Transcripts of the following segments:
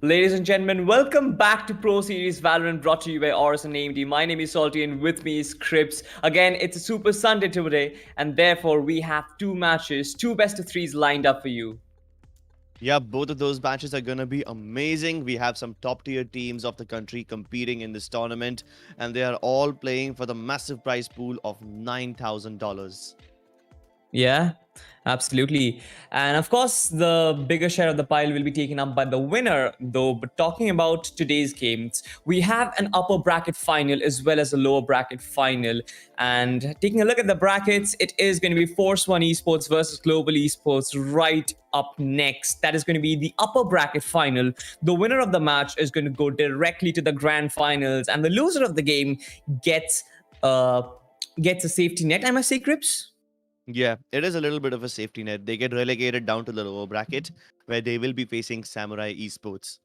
Ladies and gentlemen, welcome back to Pro Series Valorant, brought to you by AORUS and AMD. My name is Salty and with me is Crips. Again, it's a Super Sunday today, and therefore we have two matches, two best of threes lined up for you. Yeah, both of those matches are going to be amazing. We have some top tier teams of the country competing in this tournament, and they are all playing for the massive prize pool of $9,000. Yeah, absolutely. And of course, the bigger share of the pile will be taken up by the winner, though. But talking about today's games, we have an upper bracket final as well as a lower bracket final. And taking a look at the brackets, it is going to be Force One Esports versus Global Esports right up next. That is going to be the upper bracket final. The winner of the match is going to go directly to the grand finals, and the loser of the game gets uh gets a safety net. I must say, Grips. Yeah, it is a little bit of a safety net. They get relegated down to the lower bracket where they will be facing Samurai Esports.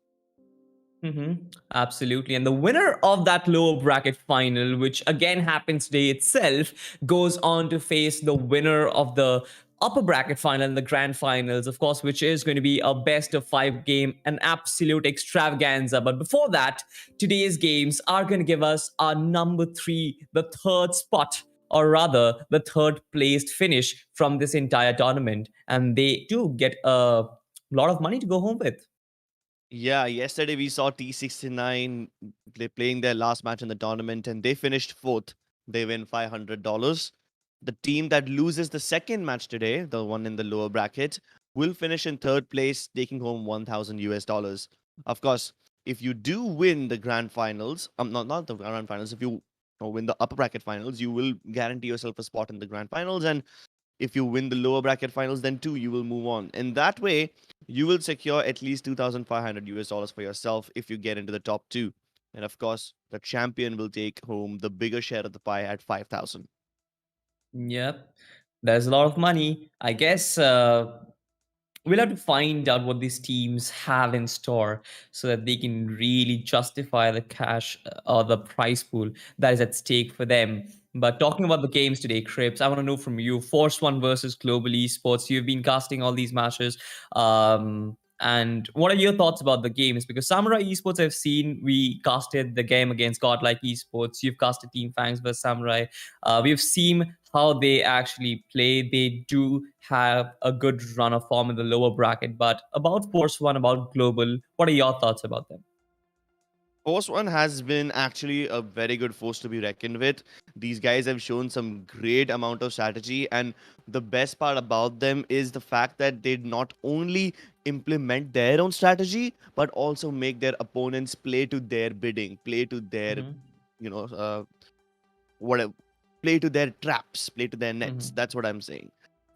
Absolutely. And the winner of that lower bracket final, which again happens today itself, goes on to face the winner of the upper bracket final and the grand finals, of course, which is going to be a best of five game, an absolute extravaganza. But before that, today's games are going to give us our number three, the third spot, or rather the third placed finish from this entire tournament. And they do get a lot of money to go home with. Yeah, yesterday we saw T69 playing their last match in the tournament and they finished fourth. They win $500. The team that loses the second match today, the one in the lower bracket, will finish in third place, taking home 1,000 US dollars. Of course, if you do win the grand finals, not the grand finals, if you win the upper bracket finals, you will guarantee yourself a spot in the grand finals. And if you win the lower bracket finals, then too, you will move on. In that way, you will secure at least 2,500 US dollars for yourself if you get into the top two. And of course, the champion will take home the bigger share of the pie at 5,000. Yep. There's a lot of money. I guess we'll have to find out what these teams have in store so that they can really justify the cash or the prize pool that is at stake for them. But talking about the games today, Crips, I want to know from you, Force One versus Global Esports. You've been casting all these matches. And what are your thoughts about the games? Because Samurai Esports, I've seen we casted the game against Godlike Esports. You've casted Team Fangs versus Samurai. We've seen how they actually play. They do have a good run of form in the lower bracket. But about Force One, about Global, what are your thoughts about them? Force One has been actually a very good force to be reckoned with. These guys have shown some great amount of strategy, and the best part about them is the fact that they not only implement their own strategy, but also make their opponents play to their bidding, play to their, Mm-hmm. you know, whatever, play to their traps, play to their nets. Mm-hmm. That's what I'm saying.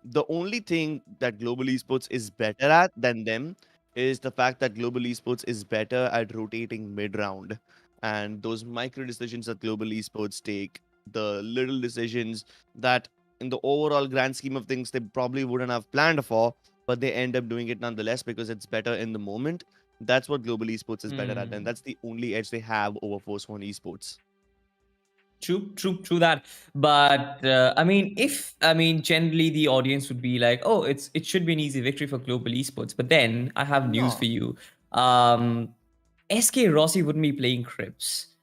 The only thing that Global Esports is better at than them is the fact that Global Esports is better at rotating mid round. And those micro decisions that Global Esports take, the little decisions that in the overall grand scheme of things they probably wouldn't have planned for, but they end up doing it nonetheless because it's better in the moment. That's what Global Esports is better at, and Mm. that's the only edge they have over Force One Esports. True that. But I mean, generally the audience would be like, "Oh, it should be an easy victory for Global Esports." But then I have news for No. you. SK Rossi wouldn't be playing Crips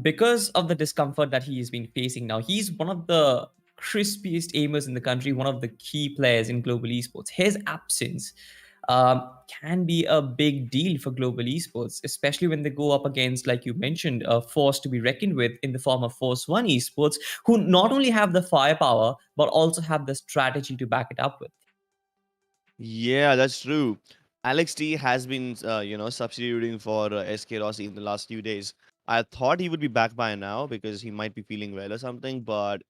because of the discomfort that he has been facing now. He's one of the crispiest aimers in the country, one of the key players in global esports. His absence can be a big deal for global esports, especially when they go up against, like you mentioned, a force to be reckoned with in the form of Force One Esports, who not only have the firepower but also have the strategy to back it up with. Yeah, that's true. Alex T has been, substituting for SK Rossi in the last few days. I thought he would be back by now because he might be feeling well or something, but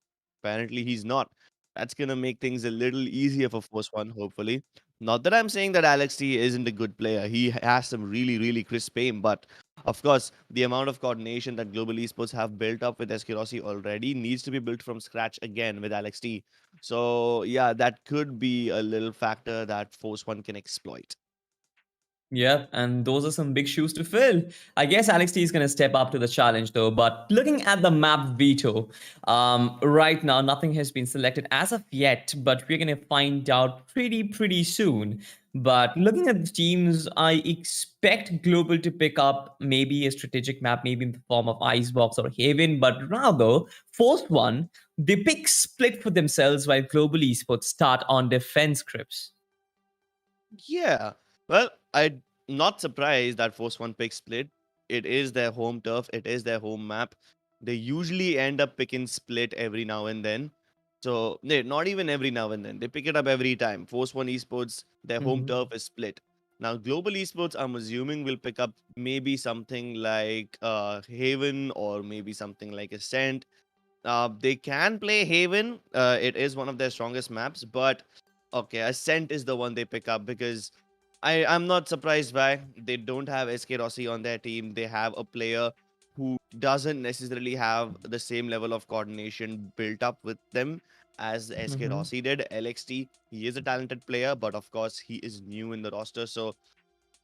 apparently he's not. That's gonna make things a little easier for Force One, hopefully. Not that I'm saying that Alex T isn't a good player. He has some really, really crisp aim, but of course, the amount of coordination that Global Esports have built up with SK Rossi already needs to be built from scratch again with Alex T. So yeah, that could be a little factor that Force One can exploit. Yeah, and those are some big shoes to fill. I guess Alex T is going to step up to the challenge, though. But looking at the map veto, right now nothing has been selected as of yet, but we're going to find out pretty soon. But looking at the teams, I expect Global to pick up maybe a strategic map, maybe in the form of Icebox or Haven. But rather, fourth one, they pick Split for themselves while Global Esports start on defense scripts. Yeah. Well, I'm not surprised that Force One picks Split. It is their home turf. It is their home map. They usually end up picking Split every now and then. So, not even every now and then. They pick it up every time. Force One Esports, their home Mhm. turf is Split. Now, Global Esports, I'm assuming, will pick up maybe something like Haven or maybe something like Ascent. They can play Haven. It is one of their strongest maps, but okay, Ascent is the one they pick up because I'm not surprised by they don't have SK Rossi on their team. They have a player who doesn't necessarily have the same level of coordination built up with them as SK Mhm. Rossi did. LXT, he is a talented player, but of course he is new in the roster, so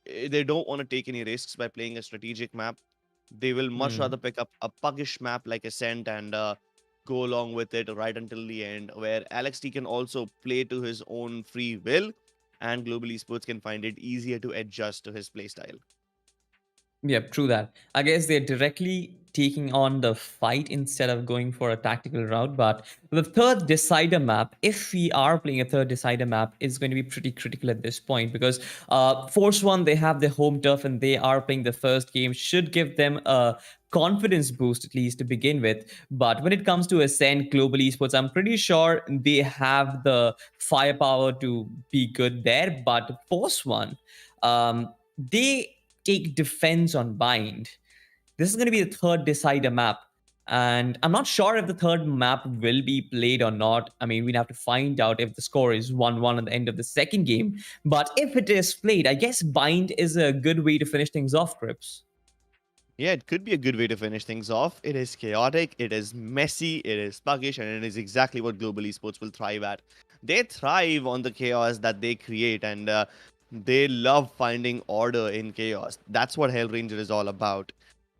they don't want to take any risks by playing a strategic map. They will much Mm. rather pick up a puggish map like Ascent and go along with it right until the end, where Alex T can also play to his own free will, and Global Esports can find it easier to adjust to his playstyle. Yep, true that. I guess they're directly taking on the fight instead of going for a tactical route. But the third decider map, if we are playing a third decider map, is going to be pretty critical at this point because Force One, they have their home turf and they are playing the first game, should give them a confidence boost at least to begin with. But when it comes to Ascent Global Esports, I'm pretty sure they have the firepower to be good there. But Force One, they take defense on bind. This is going to be the third decider map. And I'm not sure if the third map will be played or not. I mean, we'd have to find out if the score is 1-1 at the end of the second game. But if it is played, I guess bind is a good way to finish things off, Crips. Yeah, it could be a good way to finish things off. It is chaotic, it is messy, it is sluggish, and it is exactly what Global Esports will thrive at. They thrive on the chaos that they create, and they love finding order in chaos. That's what Hellranger is all about.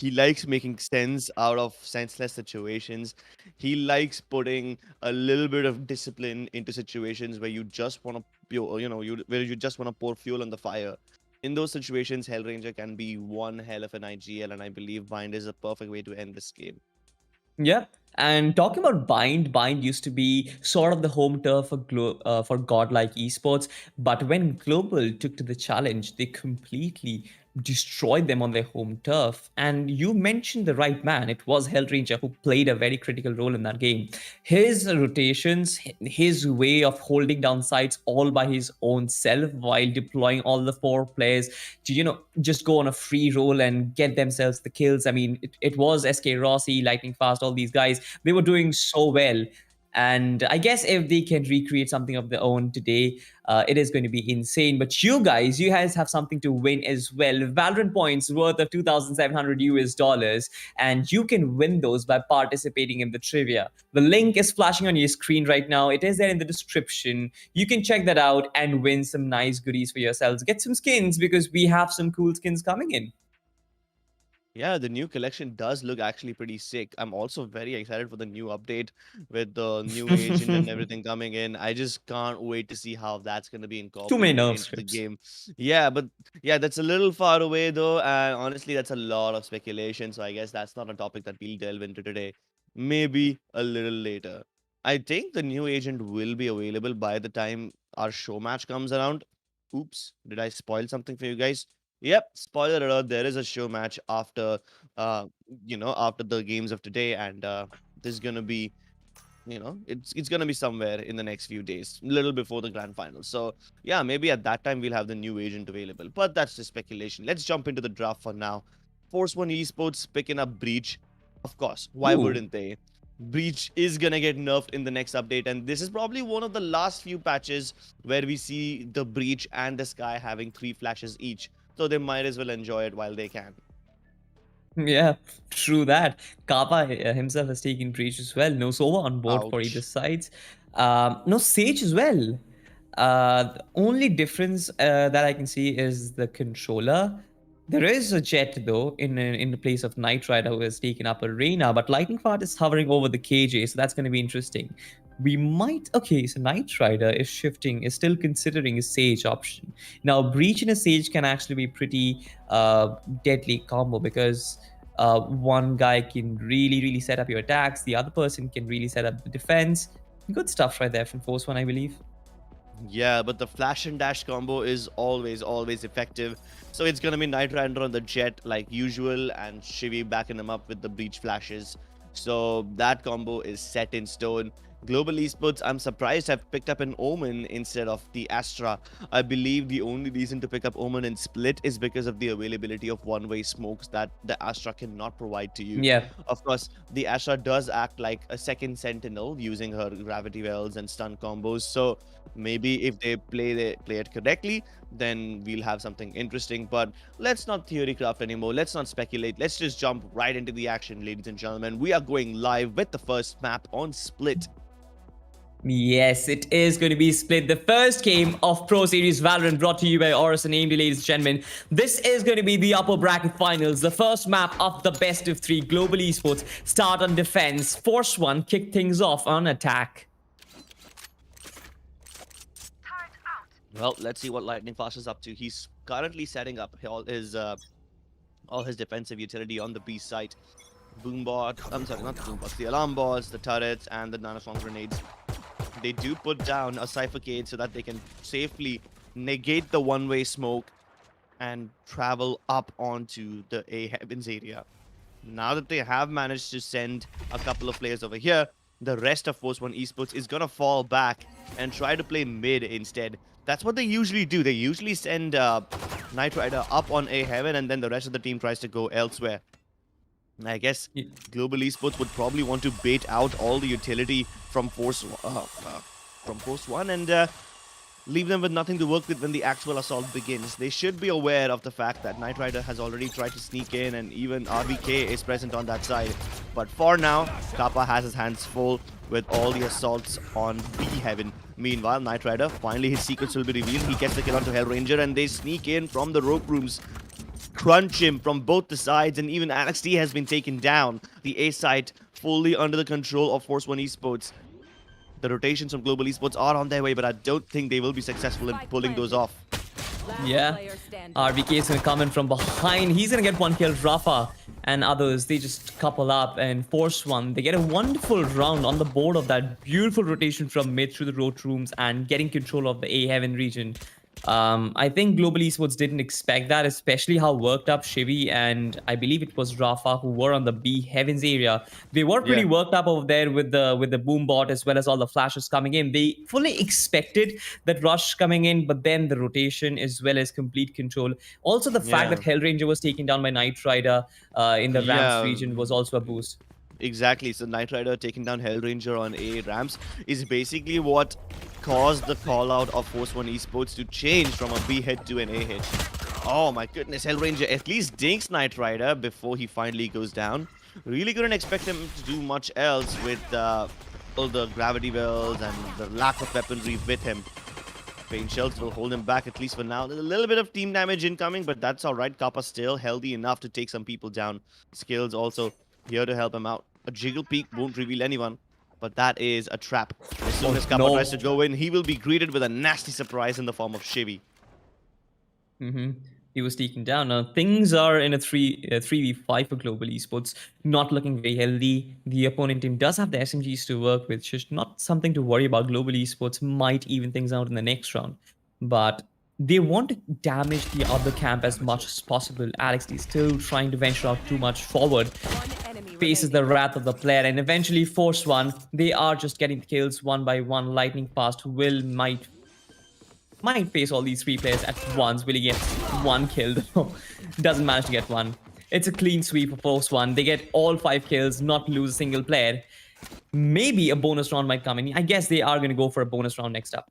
He likes making sense out of senseless situations. He likes putting a little bit of discipline into situations where you just want to, where you just want to pour fuel on the fire. In those situations, Hellranger can be one hell of an IGL, and I believe Bind is a perfect way to end this game. Yeah. And talking about Bind, Bind used to be sort of the home turf for for godlike esports. But when Global took to the challenge, they completely destroyed them on their home turf. And you mentioned the right man. It was Hellranger who played a very critical role in that game. His rotations, his way of holding down sites all by his own self while deploying all the four players to, just go on a free roll and get themselves the kills. I mean, it was SK Rossi, Lightning Fast, all these guys. They were doing so well. And I guess if they can recreate something of their own today, it is going to be insane. But you guys have something to win as well. Valorant points worth of 2,700 US dollars, and you can win those by participating in the trivia. The link is flashing on your screen right now. It is there in the description. You can check that out and win some nice goodies for yourselves. Get some skins because we have some cool skins coming in. Yeah, the new collection does look actually pretty sick. I'm also very excited for the new update with the new agent and everything coming in. I just can't wait to see how that's going to be Too many incorporated nerve into the strips. game. Yeah, but yeah, that's a little far away though. And honestly, that's a lot of speculation. So I guess that's not a topic that we'll delve into today. Maybe a little later. I think the new agent will be available by the time our show match comes around. Oops, did I spoil something for you guys? Yep, spoiler alert, there is a show match after uh after the games of today, and this is gonna be, it's gonna be somewhere in the next few days, little before the grand final. So yeah, maybe at that time we'll have the new agent available. But that's just speculation. Let's jump into the draft for now. Force One Esports picking up Breach. Of course, why Ooh. wouldn't they? Breach is gonna get nerfed in the next update, and this is probably one of the last few patches where we see the Breach and the Sky having 3 flashes each. So they might as well enjoy it while they can. Yeah, true that. Kappa himself has taken breach as well. No Sova on board for either Ouch. sides. No Sage as well. The only difference that I can see is the controller. There is a jet though in the place of Knight Rider who has taken up Arena, but Lightning Fart is hovering over the KJ, so that's going to be interesting. We might okay, so Knight Rider is shifting, is still considering a Sage option. Now, Breach in a Sage can actually be pretty deadly combo because one guy can really set up your attacks, the other person can really set up the defense. Good stuff right there from Force One, I believe. Yeah, but the flash and dash combo is always effective. So it's gonna be Knight Rider on the jet like usual, and Shivi backing him up with the breach flashes. So that combo is set in stone. Global Esports, I'm surprised, have picked up an Omen instead of the Astra. I believe the only reason to pick up Omen and Split is because of the availability of one-way smokes that the Astra cannot provide to you. Yeah. Of course, the Astra does act like a second sentinel using her gravity wells and stun combos. So maybe if they play it correctly, then we'll have something interesting. But let's not theory craft anymore. Let's not speculate. Let's just jump right into the action, ladies and gentlemen. We are going live with the first map on Split. Yes, it is going to be Split, the first game of Pro Series Valorant, brought to you by AORUS and AMD, ladies and gentlemen. This is going to be the upper bracket finals, the first map of the best of three. Global Esports start on defense. Force One kick things off on attack. Well, let's see what Lightning Flash is up to. He's currently setting up all his defensive utility on the B site. Boombot, I'm sorry, not the boombots, the alarm bots, the turrets, and the nanoswarm grenades. They do put down a Cyphercade so that they can safely negate the one-way smoke and travel up onto the A Heavens area. Now that they have managed to send a couple of players over here, the rest of Force One Esports is gonna fall back and try to play mid instead. That's what they usually do. They usually send Knight Rider up on A Heaven, and then the rest of the team tries to go elsewhere. I guess Global Esports would probably want to bait out all the utility from Force One and leave them with nothing to work with when the actual assault begins. They should be aware of the fact that Knight Rider has already tried to sneak in, and even RVK is present on that side. But for now, Kappa has his hands full with all the assaults on B Heaven. Meanwhile, Knight Rider, finally his secrets will be revealed. He gets the kill onto Hellranger, and they sneak in from the rope rooms. Crunch him from both the sides, and even Alex T has been taken down. The A site fully under the control of Force One Esports. The rotations from Global Esports are on their way, but I don't think they will be successful in pulling those off. Yeah, RVK is going to come in from behind. He's going to get one kill. Rafa and others, they just couple up and Force One. They get a wonderful round on the board of that beautiful rotation from mid through the road rooms and getting control of the A Heaven region. I think Global Esports didn't expect that, especially how worked up Shivi and I believe it was Rafa who were on the B Heavens area. They were pretty worked up over there with the boom bot as well as all the flashes coming in. They fully expected that rush coming in, but then the rotation as well as complete control. Also, the fact that Hellranger was taken down by Knight Rider in the Rams region was also a boost. Exactly. So Knight Rider taking down Hellranger on A ramps is basically what caused the call out of Force One Esports to change from a B hit to an A hit. Oh my goodness, Hellranger at least dinks Knight Rider before he finally goes down. Really couldn't expect him to do much else with all the gravity wells and the lack of weaponry with him. Pain shells will hold him back at least for now. There's a little bit of team damage incoming, but that's alright. Kappa still healthy enough to take some people down. Skills also here to help him out. A jiggle peek won't reveal anyone, but that is a trap. As soon as Kappa tries to go in, he will be greeted with a nasty surprise in the form of Shivi. He was taken down. Now, things are in a 3v5 for Global Esports, not looking very healthy. The opponent team does have the SMGs to work with, just not something to worry about. Global Esports might even things out in the next round, but they want to damage the other camp as much as possible. Alex D still trying to venture out too much forward, faces the wrath of the player, and eventually Force One. They are just getting the kills one by one. Lightning fast. Will might face all these three players at once. Will he get one kill though? Doesn't manage to get one. It's a clean sweep for Force One. They get all 5 kills, not lose a single player. Maybe a bonus round might come in. I guess they are going to go for a bonus round next up.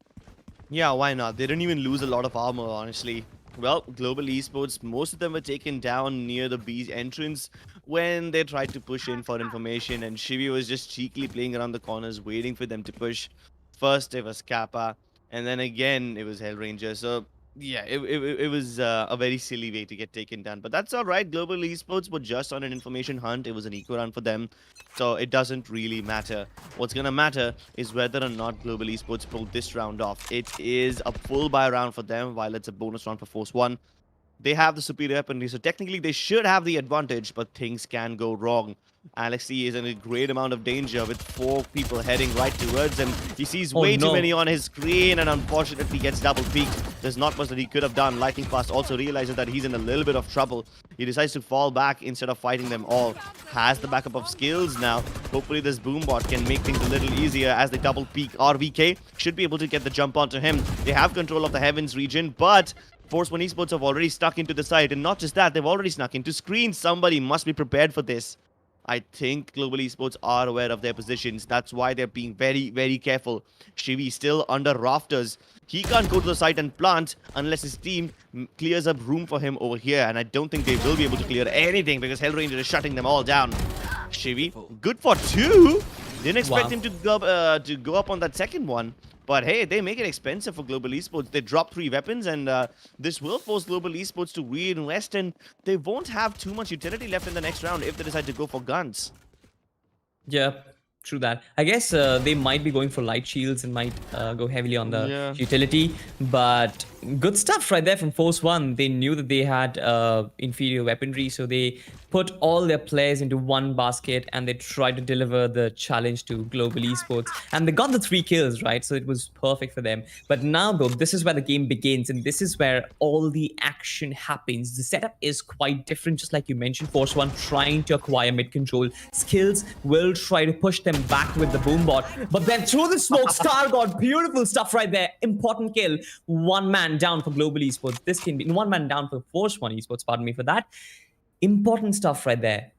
Yeah, why not? They didn't even lose a lot of armor, honestly. Well, Global Esports, most of them were taken down near the B's entrance when they tried to push in for information, and Shivi was just cheekily playing around the corners, waiting for them to push. First, it was Kappa, And then again, it was Hellranger. So yeah, it was a very silly way to get taken down. But that's all right. Global Esports were just on an information hunt. It was an eco round for them. So it doesn't really matter. What's going to matter is whether or not Global Esports pulled this round off. It is a full buy round for them, while it's a bonus round for Force 1. They have the superior weaponry, so technically they should have the advantage, but things can go wrong. Alexi is in a great amount of danger with 4 people heading right towards him. He sees Oh way too no. many on his screen and unfortunately gets double peeked. There's not much that he could have done. Lightning Fast also realizes that he's in a little bit of trouble. He decides to fall back instead of fighting them all. Has the backup of skills now. Hopefully this Boombot can make things a little easier as they double peek. RVK should be able to get the jump onto him. They have control of the Heavens region, but Force 1 Esports have already stuck into the site, and not just that, they've already snuck into screens. Somebody must be prepared for this. I think Global Esports are aware of their positions. That's why they're being very, very careful. Shivi still under rafters. He can't go to the site and plant unless his team clears up room for him over here, and I don't think they will be able to clear anything because Hellranger is shutting them all down. Shivi, good for 2. Didn't expect him to go up on that second one. But hey, they make it expensive for Global Esports. They drop 3 weapons, and this will force Global Esports to reinvest, and they won't have too much utility left in the next round if they decide to go for guns. Yeah, true that. I guess they might be going for light shields and might go heavily on the Yeah. utility. But good stuff right there from Force 1. They knew that they had inferior weaponry, so they put all their players into one basket and they tried to deliver the challenge to Global Esports. And they got the 3 kills, right? So it was perfect for them. But now, though, this is where the game begins, and this is where all the action happens. The setup is quite different, just like you mentioned. Force 1 trying to acquire mid-control. Skills will try to push them back with the Boombot. But then through the smoke, Star got beautiful stuff right there. Important kill. 1 man down for Global Esports. This can be 1 man down for Force 1 Esports, pardon me for that. Important stuff right there.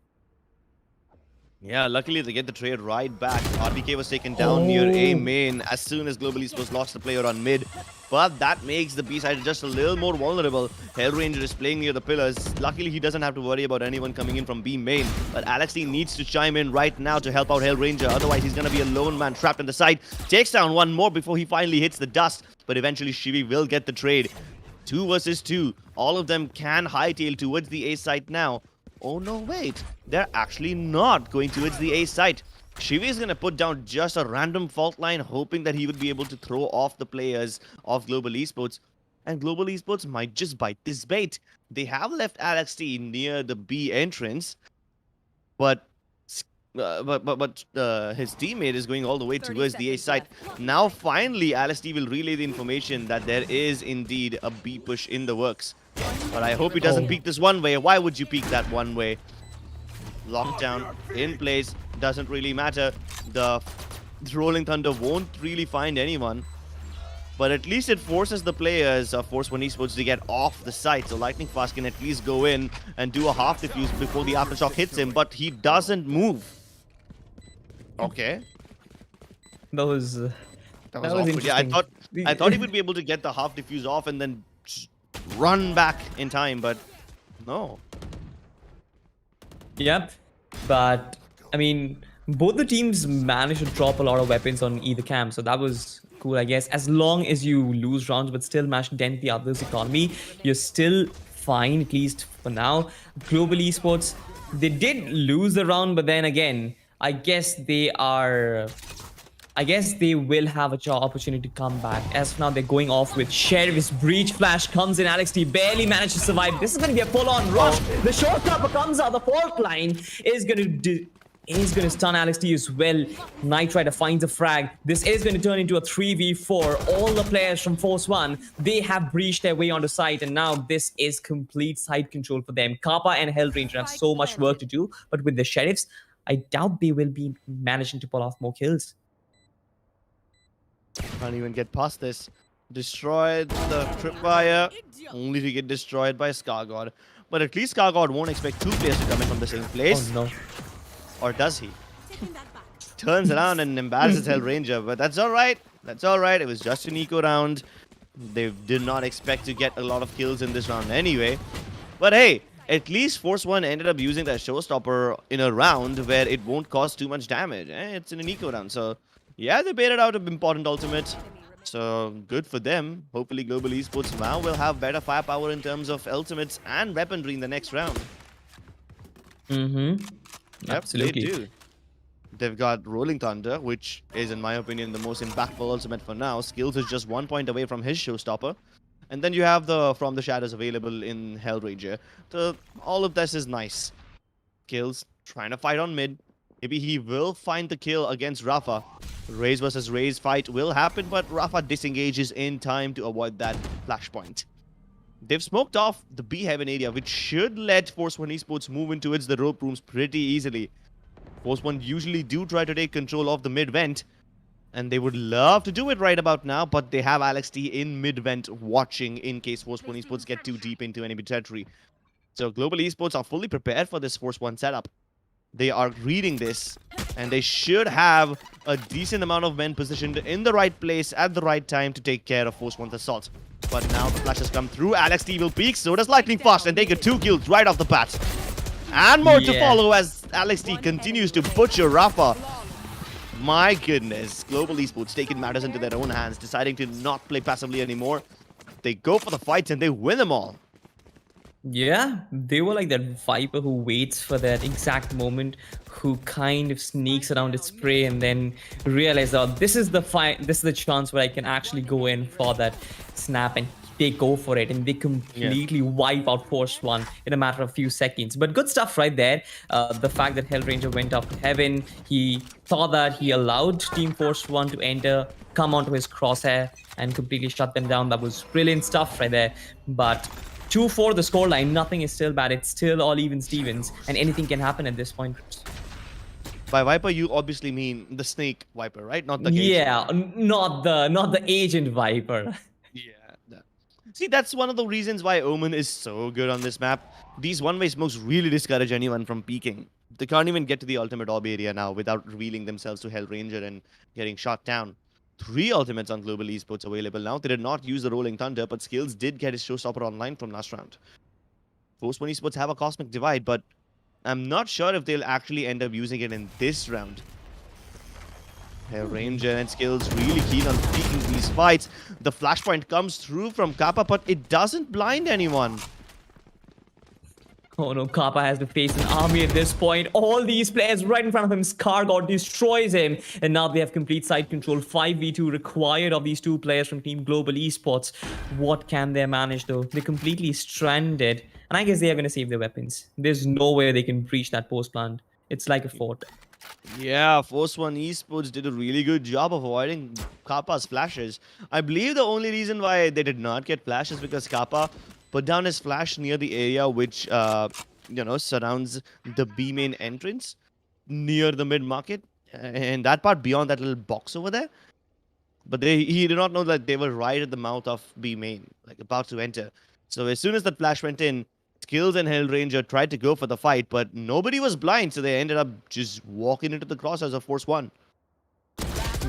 Yeah, luckily they get the trade right back. RBK was taken down near A main as soon as Global Esports lost the player on mid. But that makes the B side just a little more vulnerable. Hellranger is playing near the pillars. Luckily, he doesn't have to worry about anyone coming in from B main. But Alexi needs to chime in right now to help out Hellranger. Otherwise, he's going to be a lone man trapped in the side. Takes down 1 more before he finally hits the dust. But eventually, Shivi will get the trade. 2 versus 2. All of them can hightail towards the A site now. Oh no, wait. They're actually not going towards the A site. Shivi is going to put down just a random fault line, hoping that he would be able to throw off the players of Global Esports. And Global Esports might just bite this bait. They have left Alex T near the B entrance, but his teammate is going all the way towards the A site. Now, finally, Alex T will relay the information that there is indeed a B push in the works. But I hope he doesn't peek this one way. Why would you peek that one way? Lockdown in place. Doesn't really matter. The Rolling Thunder won't really find anyone. But at least it forces the players of Force 1 Esports to get off the site. So Lightning Fast can at least go in and do a half defuse before the aftershock hits him. But he doesn't move. Okay. That was Awkward. Yeah, I thought he would be able to get the half defuse off and then just run back in time, but no. Yep. But I mean, both the teams managed to drop a lot of weapons on either camp, so that was cool, I guess. As long as you lose rounds but still manage to dent the other's economy, you're still fine, at least for now. Global Esports, they did lose the round, but then again, I guess they will have a opportunity to come back. As of now, they're going off with Sheriff's Breach Flash comes in. Alex T barely managed to survive. This is going to be a full-on rush. The showstopper comes out. The fault line is going to stun Alex T as well. Knight Rider finds a frag. This is going to turn into a 3v4. All the players from Force 1, they have breached their way onto site, and now this is complete site control for them. Kappa and Hellranger have so much work to do, but with the Sheriffs, I doubt they will be managing to pull off more kills. Can't even get past this. Destroyed the tripwire, only to get destroyed by Scargod. But at least Scargod won't expect 2 players to come in from the same place. Oh no. Or does he? Turns around and embarrasses Hellranger, but that's alright. That's alright. It was just an eco round. They did not expect to get a lot of kills in this round anyway. But hey, at least Force 1 ended up using that showstopper in a round where it won't cause too much damage. It's in an eco round, so yeah, they baited out an important ultimate. So good for them. Hopefully Global Esports now will have better firepower in terms of ultimates and weaponry in the next round. Mm-hmm. Yep, they Absolutely. do. They've got Rolling Thunder, which is, in my opinion, the most impactful ultimate for now. Skills is just 1 point away from his showstopper. And then you have the From the Shadows available in Hellranger. So all of this is nice. Skills trying to fight on mid. Maybe he will find the kill against Rafa. Raze versus Raze fight will happen, but Rafa disengages in time to avoid that flashpoint. They've smoked off the B Heaven area, which should let Force One Esports move into the rope rooms pretty easily. Force One usually do try to take control of the mid vent, and they would love to do it right about now, but they have Alex T in mid vent watching in case Force One Esports get too deep into enemy territory. So Global Esports are fully prepared for this Force One setup. They are reading this, and they should have a decent amount of men positioned in the right place at the right time to take care of Force One's assault. But now the flashes come through. Alex T will peek, so does Lightning Fast, and they get 2 kills right off the bat. And more to follow as Alex T continues to butcher Rafa. My goodness, Global Esports taking matters into their own hands, deciding to not play passively anymore. They go for the fights and they win them all. Yeah, they were like that viper who waits for that exact moment, who kind of sneaks around its prey and then realizes, oh, this is the fight, this is the chance where I can actually go in for that snap, and they go for it and they completely wipe out Force One in a matter of few seconds. But good stuff right there. The fact that Hellranger went up to heaven, he saw that, he allowed Team Force One to enter, come onto his crosshair and completely shut them down. That was brilliant stuff right there. But 2-4 the scoreline, nothing is still bad. It's still all even Stevens, and anything can happen at this point. By Viper, you obviously mean the Snake Viper, right? Not the Gauge. Yeah, not the agent Viper. Yeah. See, that's one of the reasons why Omen is so good on this map. These one-way smokes really discourage anyone from peeking. They can't even get to the ultimate orb area now without revealing themselves to Hellranger and getting shot down. 3 ultimates on Global Esports available now. They did not use the Rolling Thunder, but Skills did get his showstopper online from last round. Force One Esports have a Cosmic Divide, but I'm not sure if they'll actually end up using it in this round. Hellranger and Skills really keen on peeking these fights. The flashpoint comes through from Kappa, but it doesn't blind anyone. Oh no, Kappa has to face an army at this point. All these players right in front of him. Skargod destroys him. And now they have complete side control. 5v2 required of these 2 players from Team Global Esports. What can they manage though? They're completely stranded. And I guess they are going to save their weapons. There's no way they can breach that post plant. It's like a fort. Yeah, Force One Esports did a really good job of avoiding Kappa's flashes. I believe the only reason why they did not get flashes because Kappa put down his flash near the area which, surrounds the B main entrance near the mid market. And that part beyond that little box over there. But he did not know that they were right at the mouth of B main, like about to enter. So as soon as that flash went in, Skills and Hellranger tried to go for the fight, but nobody was blind, so they ended up just walking into the crosshairs of Force One.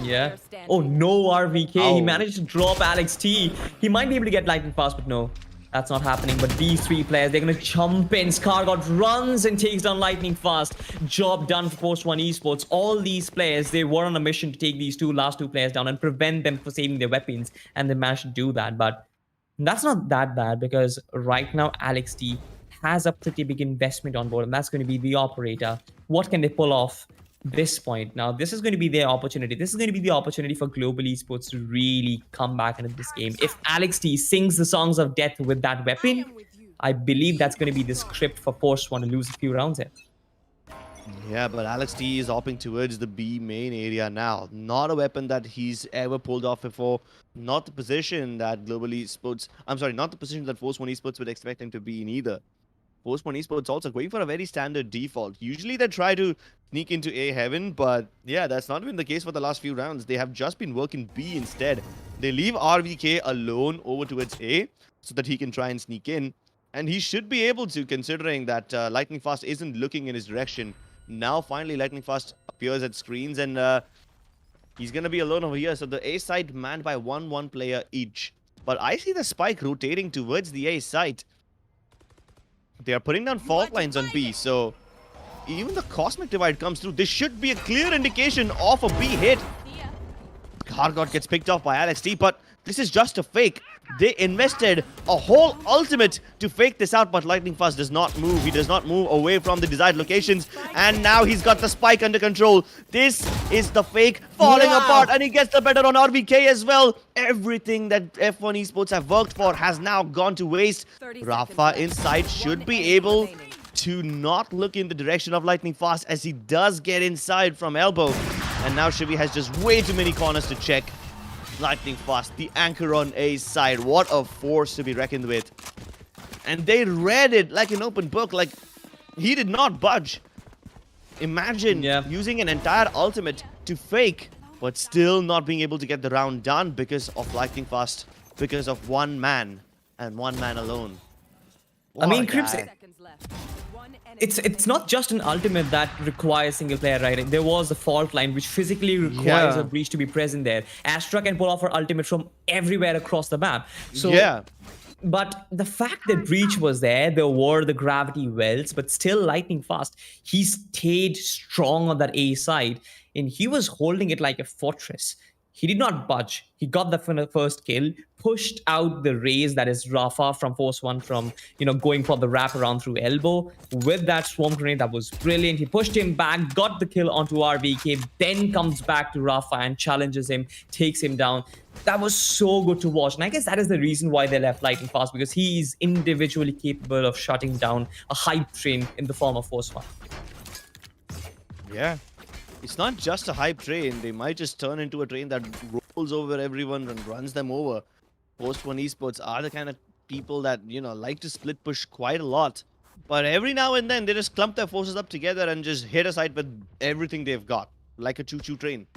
Yeah. Oh, no RVK. Ow. He managed to drop Alex T. He might be able to get lightning fast, but no. That's not happening. But these 3 players, they're going to jump in. Skargod runs and takes down lightning fast. Job done for Force One Esports. All these players, they were on a mission to take these last two players down and prevent them from saving their weapons. And they managed to do that. But that's not that bad because right now Alex T has a pretty big investment on board, and that's going to be the operator. What can they pull off this point? Now, this is going to be their opportunity. This is going to be the opportunity for Global Esports to really come back into this game. If Alex T sings the songs of death with that weapon, I believe that's going to be the script for Force One to lose a few rounds here. Yeah, but Alex T is hopping towards the B main area now. Not a weapon that he's ever pulled off before. Not the position that Global Esports... I'm sorry, not the position that Force One Esports would expect him to be in either. Force One Esports also going for a very standard default. Usually they try to sneak into A heaven, but yeah, that's not been the case for the last few rounds. They have just been working B instead. They leave RVK alone over towards A so that he can try and sneak in. And he should be able to, considering that Lightning Fast isn't looking in his direction. Now, finally, Lightning Fast appears at screens, and he's going to be alone over here. So the A side manned by one player each. But I see the spike rotating towards the A side. They are putting down fault lines on B, so even the Cosmic Divide comes through. This should be a clear indication of a B hit. Scargott gets picked off by LXT, but this is just a fake. They invested a whole ultimate to fake this out, but Lightning Fast does not move. He does not move away from the desired locations, and now he's got the spike under control. This is the fake falling apart, and he gets the better on RVK as well. Everything that F1 Esports have worked for has now gone to waste. Rafa inside should be able to not look in the direction of Lightning Fast, as he does get inside from elbow. And now Shivi has just way too many corners to check. Lightning Fast, the anchor on A's side. What a force to be reckoned with. And they read it like an open book. Like, he did not budge. Imagine using an entire ultimate to fake, but still not being able to get the round done because of Lightning Fast, because of one man and one man alone. I mean, Crips, it's not just an ultimate that requires single player riding. There was a fault line which physically requires a breach to be present there. Astra can pull off her ultimate from everywhere across the map. So but the fact that breach was there were the gravity wells, but still Lightning Fast, he stayed strong on that A side, and he was holding it like a fortress. He did not budge. He got the first kill, pushed out the raise, that is Rafa from Force 1, from, going for the wraparound through elbow. With that swarm grenade, that was brilliant. He pushed him back, got the kill onto RVK, then comes back to Rafa and challenges him, takes him down. That was so good to watch. And I guess that is the reason why they left Lightning Fast, because he is individually capable of shutting down a hype train in the form of Force 1. Yeah. It's not just a hype train. They might just turn into a train that rolls over everyone and runs them over. Post 1 Esports are the kind of people that, like to split push quite a lot. But every now and then, they just clump their forces up together and just hit a side with everything they've got, like a choo-choo train.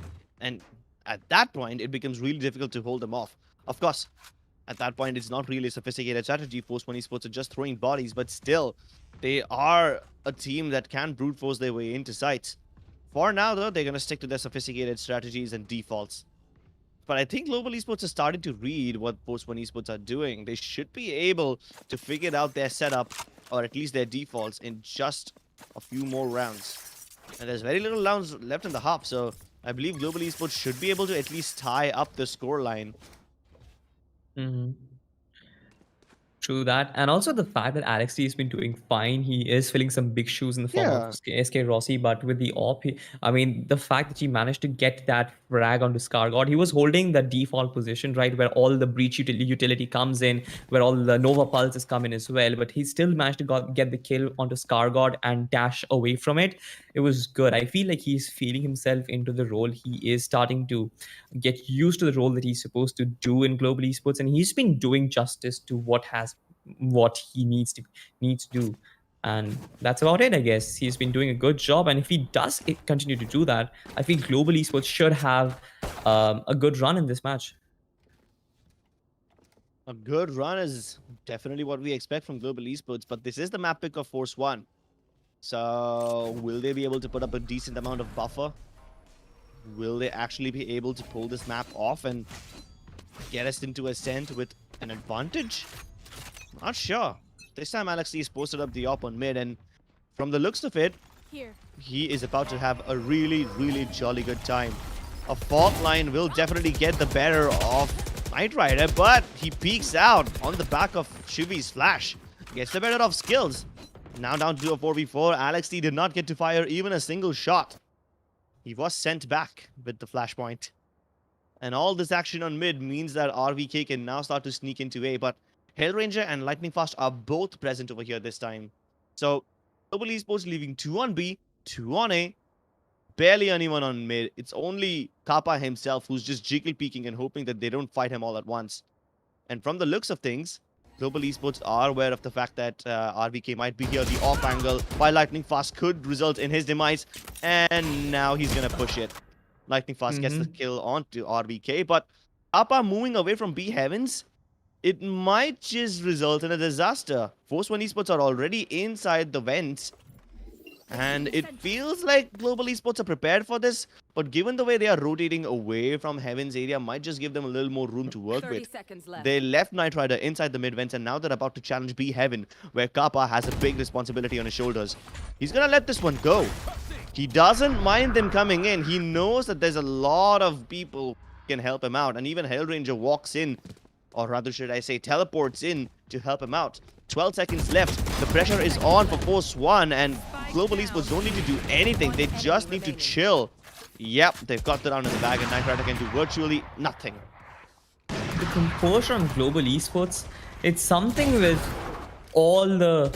And at that point, it becomes really difficult to hold them off. Of course, at that point, it's not really a sophisticated strategy. Post 1 Esports are just throwing bodies, but still, they are a team that can brute force their way into sites. For now, though, they're going to stick to their sophisticated strategies and defaults. But I think Global Esports is starting to read what Post 1 Esports are doing. They should be able to figure out their setup, or at least their defaults, in just a few more rounds. And there's very little rounds left in the half, so I believe Global Esports should be able to at least tie up the scoreline. True that. And also the fact that LXT has been doing fine. He is filling some big shoes in the form of SK Rossi, but with the AWP, I mean, the fact that he managed to get that frag onto Scargott, he was holding the default position, right, where all the breach utility comes in, where all the Nova pulses come in as well, but he still managed to get the kill onto Scargott and dash away from it. It was good. I feel like he's feeling himself into the role. He is starting to get used to the role that he's supposed to do in Global Esports, and he's been doing justice to what he needs to do. And that's about it, I guess. He's been doing a good job, and if he does continue to do that, I feel Global Esports should have a good run in this match. A good run is definitely what we expect from Global Esports, but this is the map pick of Force 1. So will they be able to put up a decent amount of buffer? Will they actually be able to pull this map off and get us into Ascent with an advantage? Not sure. This time LXT is posted up the op on mid, and from the looks of it, he is about to have a really, really jolly good time. A fault line will definitely get the better of Knight Rider, but he peeks out on the back of Shivi's flash. Gets the better of skills. Now down to a 4v4. LXT did not get to fire even a single shot. He was sent back with the flashpoint. And all this action on mid means that RVK can now start to sneak into A, but Hellranger and Lightning Fast are both present over here this time. So, Global Esports leaving 2 on B, 2 on A, barely anyone on mid. It's only Kappa himself who's just jiggle peeking and hoping that they don't fight him all at once. And from the looks of things, Global Esports are aware of the fact that RVK might be here, the off angle, while Lightning Fast could result in his demise. And now he's going to push it. Lightning Fast gets the kill onto RVK, but Kappa moving away from B Heavens, it might just result in a disaster. Force 1 Esports are already inside the vents, and it feels like Global Esports are prepared for this, but given the way they are rotating away from Heaven's area, might just give them a little more room to work with. They left Knight Rider inside the mid vents, and now they're about to challenge B Heaven, where Kappa has a big responsibility on his shoulders. He's gonna let this one go. He doesn't mind them coming in. He knows that there's a lot of people can help him out. And even Hellranger walks in, or rather should I say teleports in to help him out. 12 seconds left. The pressure is on for Force 1, and Global Esports don't need to do anything. They just need to chill. Yep, they've got the round in the bag, and Knight Rider can do virtually nothing. The composure on global esports, it's something with all the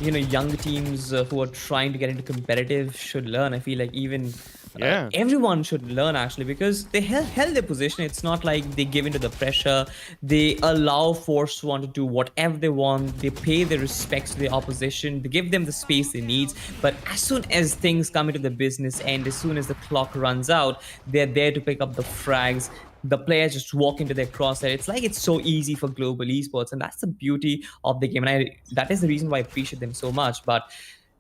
younger teams who are trying to get into competitive should learn. I feel like even everyone should learn actually, because they held their position. It's not like they give into the pressure. They allow Force One to do whatever they want. They pay their respects to the opposition. They give them the space they need. But as soon as things come into the business end, as soon as the clock runs out, they're there to pick up the frags. The players just walk into their crosshair. It's like it's so easy for global esports, and that's the beauty of the game. And that is the reason why I appreciate them so much. But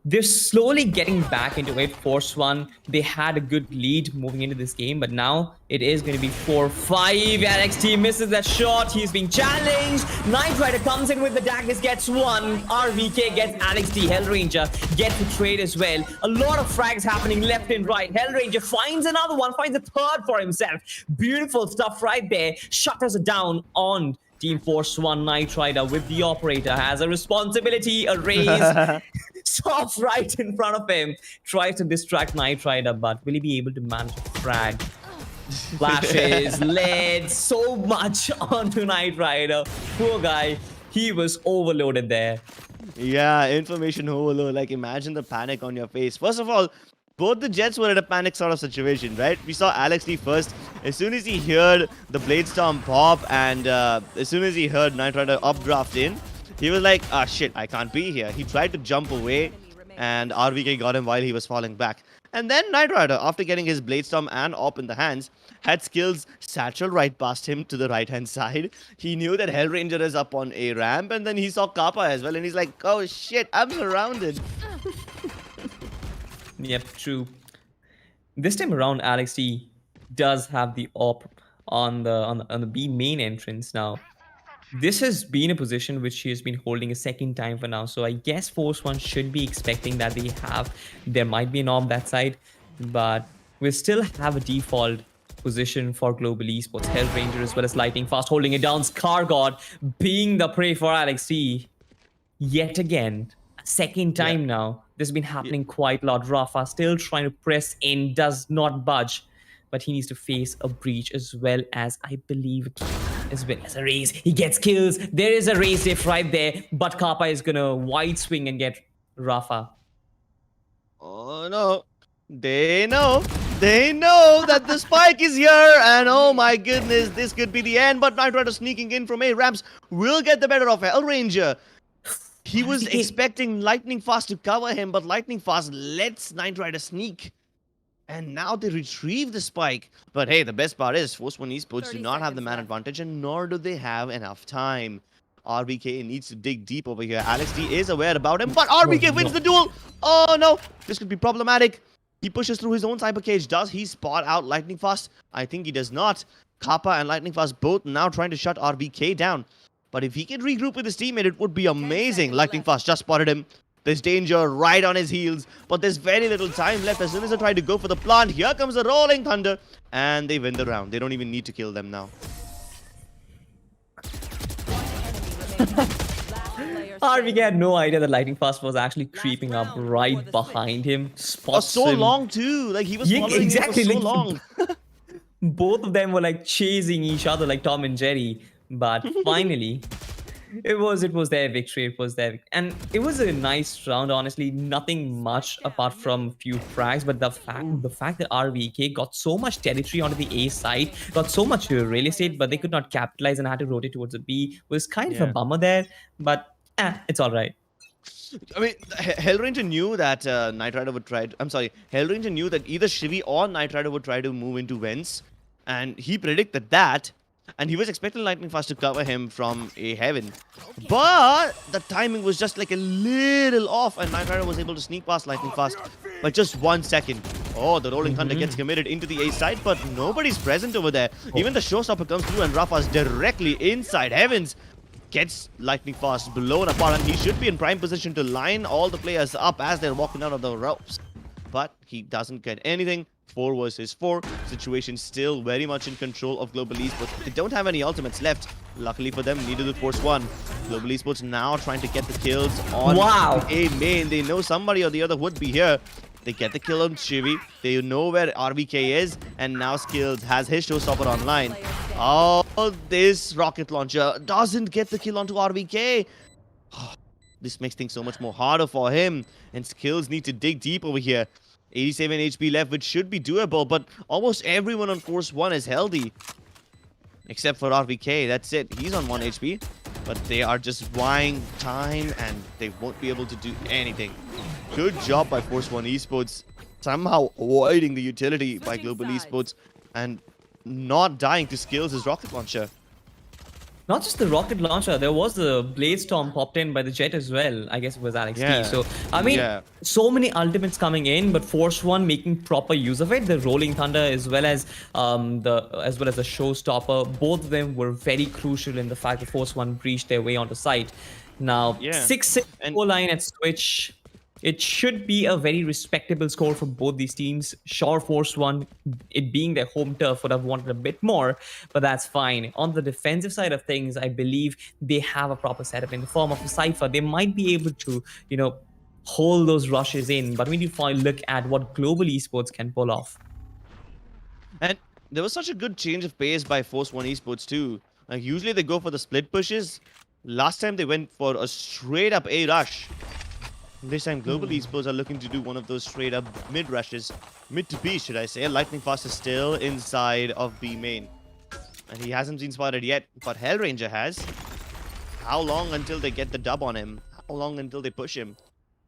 they're slowly getting back into it. Force One, they had a good lead moving into this game, but now it is going to be 4-5. NXT misses that shot. He's being challenged. Knight Rider comes in with the daggers, gets one. RVK gets Alex D. Hellranger gets the trade as well. A lot of frags happening left and right. Hellranger finds another one, finds a third for himself. Beautiful stuff right there. Shutters it down on Team Force One. Knight Rider with the operator has a responsibility, a raise. Stops right in front of him, tries to distract Knight Rider, but will he be able to manage a frag? Flashes, lead, so much onto Knight Rider. Poor guy, he was overloaded there. Yeah, information overload. Like, imagine the panic on your face. First of all, both the Jets were in a panic sort of situation, right? We saw Alex D first. As soon as he heard the Blade Storm pop, and as soon as he heard Knight Rider updraft in, he was like, ah, shit, I can't be here. He tried to jump away, and RVK got him while he was falling back. And then Knight Rider, after getting his Blade Storm and Op in the hands, had skills satchel right past him to the right-hand side. He knew that Hellranger is up on a ramp, and then he saw Kappa as well, and he's like, oh shit, I'm surrounded. Yep, true. This time around, Alex D does have the op on the B main entrance now. This has been a position which he has been holding a second time for now. So I guess Force One should be expecting that there might be an op that side, but we still have a default position for global esports. Hellranger as well as Lightning Fast holding it down. Scar God being the prey for Alex D yet again. Second time now. This has been happening quite a lot. Rafa still trying to press in, does not budge, but he needs to face a breach as well as, I believe, as well as a raise. He gets kills. There is a raise diff right there, but Kappa is gonna wide swing and get Rafa. Oh no. They know that the spike is here, and oh my goodness, this could be the end. But Knight Rider sneaking in from A ramps will get the better of Hellranger. He was expecting Lightning Fast to cover him, but Lightning Fast lets Knight Rider sneak. And now they retrieve the spike. But hey, the best part is Force One Esports do not have the man advantage, and nor do they have enough time. RVK needs to dig deep over here. Alex D is aware about him, but RVK wins the duel. Oh no, this could be problematic. He pushes through his own cyber cage. Does he spot out Lightning Fast? I think he does not. Kappa and Lightning Fast both now trying to shut RVK down. But if he can regroup with his teammate, it would be amazing. Lightning Fast just spotted him. There's danger right on his heels, but there's very little time left. As soon as they try to go for the plant, here comes the Rolling Thunder, and they win the round. They don't even need to kill them now. RVK had no idea that Lightning Fast was actually creeping up right behind him. Spots so him. long too. Like, he was following exactly, him for so long. Both of them were like chasing each other like Tom and Jerry. But finally, it was their victory. It was their, and it was a nice round. Honestly, nothing much apart from a few frags. But the fact that RVK got so much territory onto the A side, got so much real estate, but they could not capitalize and had to rotate towards the B, was kind of a bummer there. But it's all right. I mean, Hellranger knew that Knight Rider would try to, I'm sorry, Hellranger knew that either Shivi or Knight Rider would try to move into Vents, and he predicted that. And he was expecting Lightning Fast to cover him from a heaven. But the timing was just like a little off, and Knight Rider was able to sneak past Lightning Fast by just 1 second. Oh, the Rolling Thunder gets committed into the A side, but nobody's present over there. Even the Showstopper comes through, and Rafa's directly inside heavens. Gets Lightning Fast blown apart, and he should be in prime position to line all the players up as they're walking out of the ropes. But he doesn't get anything. 4 versus 4. Situation still very much in control of Global Esports. They don't have any ultimates left. Luckily for them, neither do Force 1. Global Esports now trying to get the kills on Wow. A main. They know somebody or the other would be here. They get the kill on Shivy. They know where RVK is. And now Skills has his showstopper online. Oh, this rocket launcher doesn't get the kill onto RVK. This makes things so much more harder for him. And Skills need to dig deep over here. 87 HP left, which should be doable. But almost everyone on Force 1 is healthy. Except for RVK. That's it. He's on 1 HP. But they are just buying time and they won't be able to do anything. Good job by Force 1 Esports. Somehow avoiding the utility by Global Esports and not dying to Skills' rocket launcher. Not just the rocket launcher, there was the Blade Storm popped in by the Jet as well. I guess it was Alex Yeah. T. So, I mean, so many ultimates coming in, but Force One making proper use of it. The Rolling Thunder as well as the Showstopper, both of them were very crucial in the fact that Force One breached their way onto site. Now, Yeah. 6-6 line at Switch. It should be a very respectable score for both these teams. Sure, Force One, it being their home turf, would have wanted a bit more, but that's fine. On the defensive side of things, I believe they have a proper setup in the form of a Cypher. They might be able to, hold those rushes in, but we need to look at what Global Esports can pull off. And there was such a good change of pace by Force 1 Esports too. Like usually they go for the split pushes. Last time they went for a straight up A rush. This time Global Esports are looking to do one of those straight up mid rushes. Mid to B, should I say. Lightning Fast is still inside of B main. And he hasn't been spotted yet, but Hellranger has. How long until they get the dub on him? How long until they push him?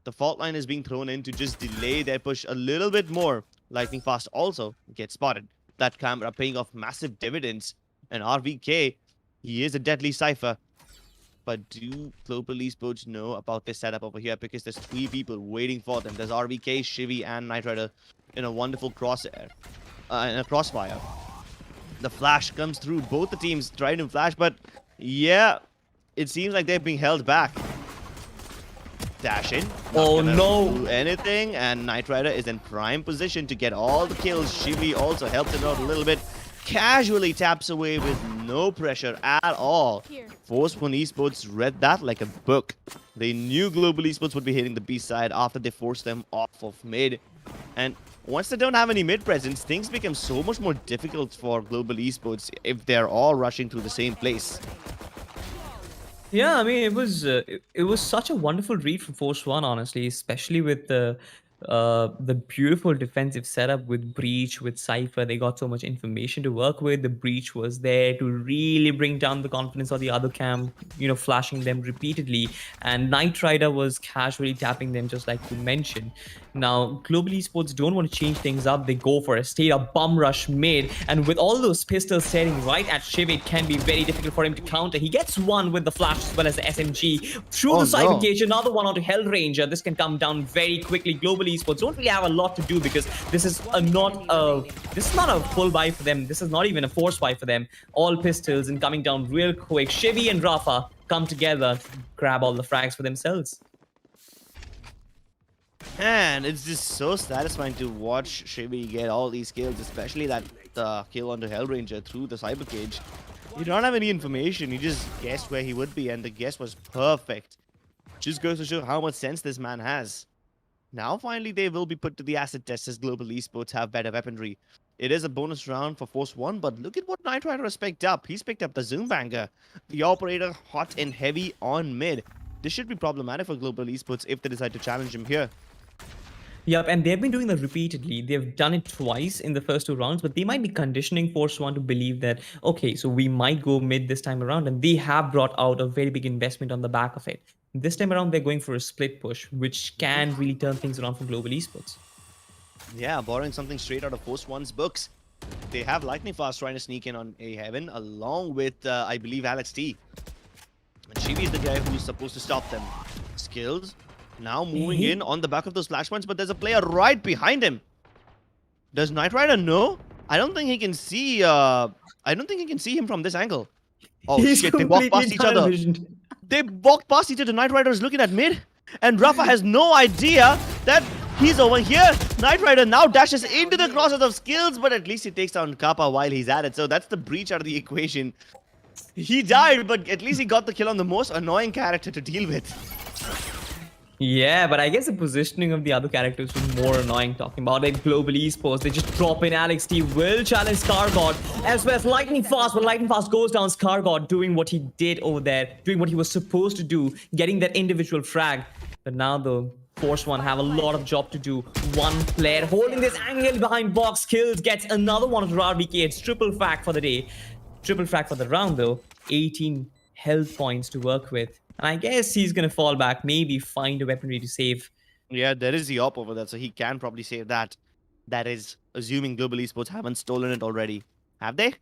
The fault line is being thrown in to just delay their push a little bit more. Lightning Fast also gets spotted. That camera paying off massive dividends. And RVK, he is a deadly Cypher. But do Global Esports know about this setup over here? Because there's 3 people waiting for them. There's RVK, Shivy, and Knight Rider in a wonderful crosshair. In a crossfire. The flash comes through. Both the teams trying to flash, but yeah, it seems like they're being held back. Dash in. Oh no! Do anything, and Knight Rider is in prime position to get all the kills. Shivy also helped him out a little bit. Casually taps away with no pressure at all. Force 1 Esports read that like a book. They knew Global Esports would be hitting the B side after they forced them off of mid. And once they don't have any mid presence, things become so much more difficult for Global Esports if they're all rushing through the same place. Yeah, I mean, it was such a wonderful read from Force One, honestly, especially with the beautiful defensive setup with Breach, with Cypher. They got so much information to work with. The Breach was there to really bring down the confidence of the other camp, flashing them repeatedly. And Knight Rider was casually tapping them, just like you mentioned. Now, Global Esports don't want to change things up. They go for a straight-up bum rush mid. And with all those pistols staring right at Shiv, it can be very difficult for him to counter. He gets one with the flash as well as the SMG. Through the cyber cage, another one onto Hellranger. This can come down very quickly. Global Esports don't really have a lot to do because this is not a full buy for them. This is not even a force buy for them. All pistols and coming down real quick. Shivy and Rafa come together to grab all the frags for themselves. And it's just so satisfying to watch Shivy get all these kills, especially that kill onto Hellranger through the cyber cage. You don't have any information, you just guessed where he would be, and the guess was perfect. Just goes to show how much sense this man has. Now finally they will be put to the acid test as Global Esports have better weaponry. It is a bonus round for Force 1, but look at what Knight Rider has picked up. He's picked up the Zoom Banger, the Operator hot and heavy on mid. This should be problematic for Global Esports if they decide to challenge him here. Yep, and they've been doing that repeatedly. They've done it twice in the first 2 rounds, but they might be conditioning Force 1 to believe that, okay, so we might go mid this time around, and they have brought out a very big investment on the back of it. This time around, they're going for a split push, which can really turn things around for Global Esports. Yeah, borrowing something straight out of Force 1's books. They have Lightning Fast trying to sneak in on A Heaven, along with, I believe, Alex T. And Shivy is the guy who's supposed to stop them. Skills. Now moving in on the back of those flashpoints, but there's a player right behind him. Does Knight Rider know? I don't think he can see. I don't think he can see him from this angle. Oh shit! They walk past each other. They walk past each other. Knight Rider is looking at mid, and Rafa has no idea that He's over here. Knight Rider now dashes into the crosses of Skills, but at least he takes down Kappa while he's at it. So that's the breach out of the equation. He died, but at least he got the kill on the most annoying character to deal with. Yeah, but I guess the positioning of the other characters was more annoying. Talking about it, Global Esports, they just drop in. Alex T will challenge ScarGod. Elsewhere, Lightning Fast, when Lightning Fast goes down, ScarGod doing what he did over there, doing what he was supposed to do, getting that individual frag. But now the Force One have a lot of job to do. One player holding this angle behind box, kills, gets another one of the RBK. It's triple frag for the day. Triple frag for the round though. 18 health points to work with. And I guess he's going to fall back, maybe find a weaponry to save. Yeah, there is the op over there, so he can probably save that. That is, assuming Global Esports haven't stolen it already. Have they?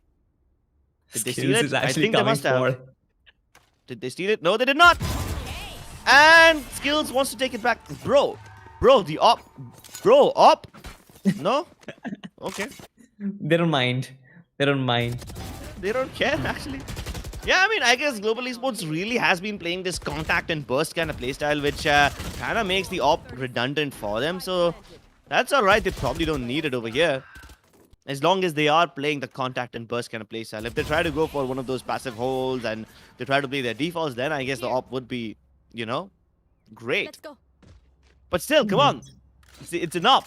Did they steal it? I think they must have. Did they steal it? No, they did not. And Skills wants to take it back. Bro, the op. Bro, op. No? Okay. They don't mind. They don't mind. They don't care, actually. Yeah, I mean, I guess Global Esports really has been playing this contact and burst kind of playstyle, which kind of makes the op redundant for them. So that's alright. They probably don't need it over here. As long as they are playing the contact and burst kind of playstyle. If they try to go for one of those passive holds and they try to play their defaults, then I guess the op would be, you know, great. Let's go. But still, come on. It's an op.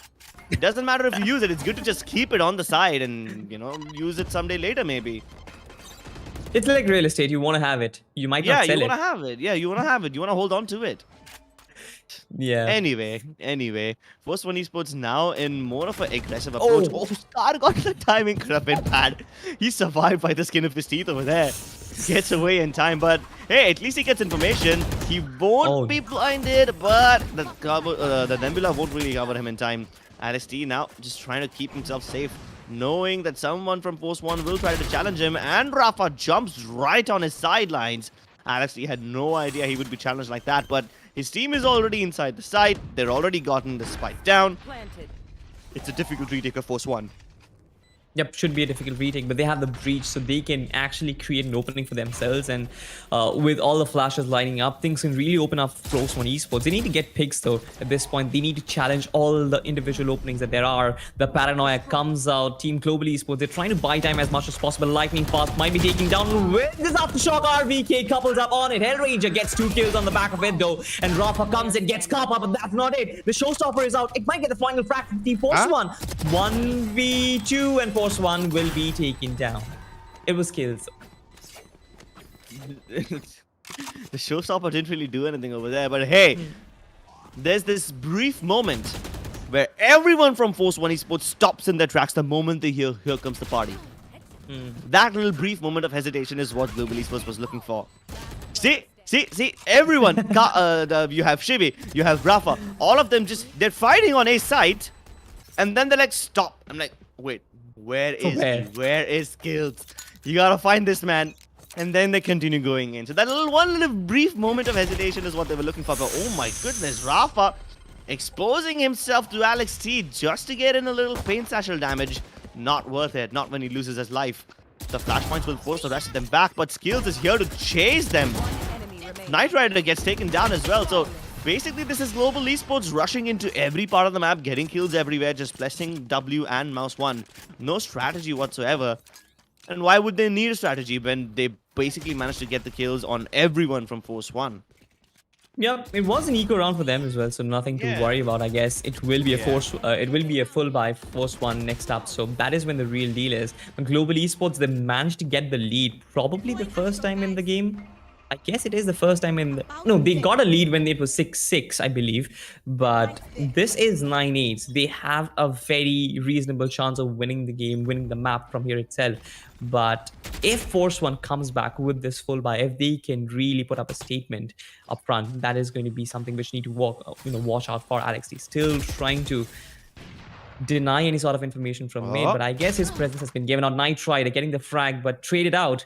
It doesn't matter if you use it. It's good to just keep it on the side and, you know, use it someday later maybe. It's like real estate. You want to have it. You might not sell it. Yeah, you want to have it. Yeah, you want to have it. You want to hold on to it. Yeah. Anyway. First One Esports now in more of an aggressive approach. Oh, Star got the timing a bit bad. He survived by the skin of his teeth over there. Gets away in time, but hey, at least he gets information. He won't be blinded, but the Nebula won't really cover him in time. Alex T now just trying to keep himself safe, knowing that someone from Force One will try to challenge him, and Rafa jumps right on his sidelines. Alex T had no idea he would be challenged like that, but his team is already inside the site. They're already gotten the spike down. Planted. It's a difficult retake of Force One. Yep, should be a difficult retake, but they have the breach, so they can actually create an opening for themselves. And with all the flashes lining up, things can really open up for Pro Series Esports. They need to get picks, though, at this point. They need to challenge all the individual openings that there are. The paranoia comes out. Team Global Esports, they're trying to buy time as much as possible. Lightning Fast might be taking down with this Aftershock. RVK couples up on it. Hellranger gets 2 kills on the back of it, though. And Rafa comes and gets Kappa, but that's not it. The Showstopper is out. It might get the final frag from Team Force One. 1v2, and Force One will be taken down. It was kills. The Showstopper didn't really do anything over there, but hey, there's this brief moment where everyone from Force One Esports stops in their tracks the moment they hear, "Here comes the party." That little brief moment of hesitation is what Global Esports was looking for. See, everyone. You have Shibi, you have Rafa, all of them they're fighting on a site, and then they're like, stop. I'm like, wait, where is Skills? You gotta find this man. And then they continue going in. So that one little brief moment of hesitation is what they were looking for. But oh my goodness, Rafa exposing himself to Alex T just to get in a little paint satchel damage. Not worth it. Not when he loses his life. The flashpoints will force the rest of them back, but Skills is here to chase them. Knight Rider gets taken down as well. So basically, this is Global Esports rushing into every part of the map, getting kills everywhere, just pressing W and mouse 1. No strategy whatsoever. And why would they need a strategy when they basically managed to get the kills on everyone from Force One? Yeah, it was an eco round for them as well, so nothing to worry about. I guess it will be a full buy Force One next up. So that is when the real deal is. When Global Esports, they managed to get the lead, probably the first time in the game. I guess it is the first time in the... No, they got a lead when it was 6-6, I believe. But this is 9-8. They have a very reasonable chance of winning the game, winning the map from here itself. But if Force One comes back with this full buy, if they can really put up a statement up front, that is going to be something which need to watch out for. Alex T still trying to deny any sort of information from mid, but I guess his presence has been given out. Knight Rider getting the frag, but traded out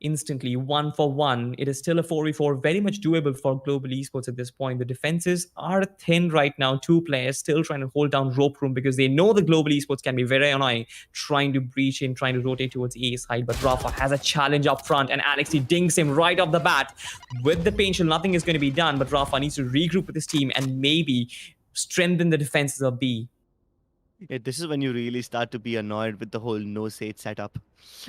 instantly, 1-for-1. It is still a 4v4, very much doable for Global Esports at this point. The defenses are thin right now. 2 players still trying to hold down rope room because they know the Global Esports can be very annoying, trying to breach in, trying to rotate towards A side. But Rafa has a challenge up front, and Alex, he dings him right off the bat. With the paint shield, nothing is going to be done, but Rafa needs to regroup with his team and maybe strengthen the defenses of B. Yeah, this is when you really start to be annoyed with the whole no Sage setup.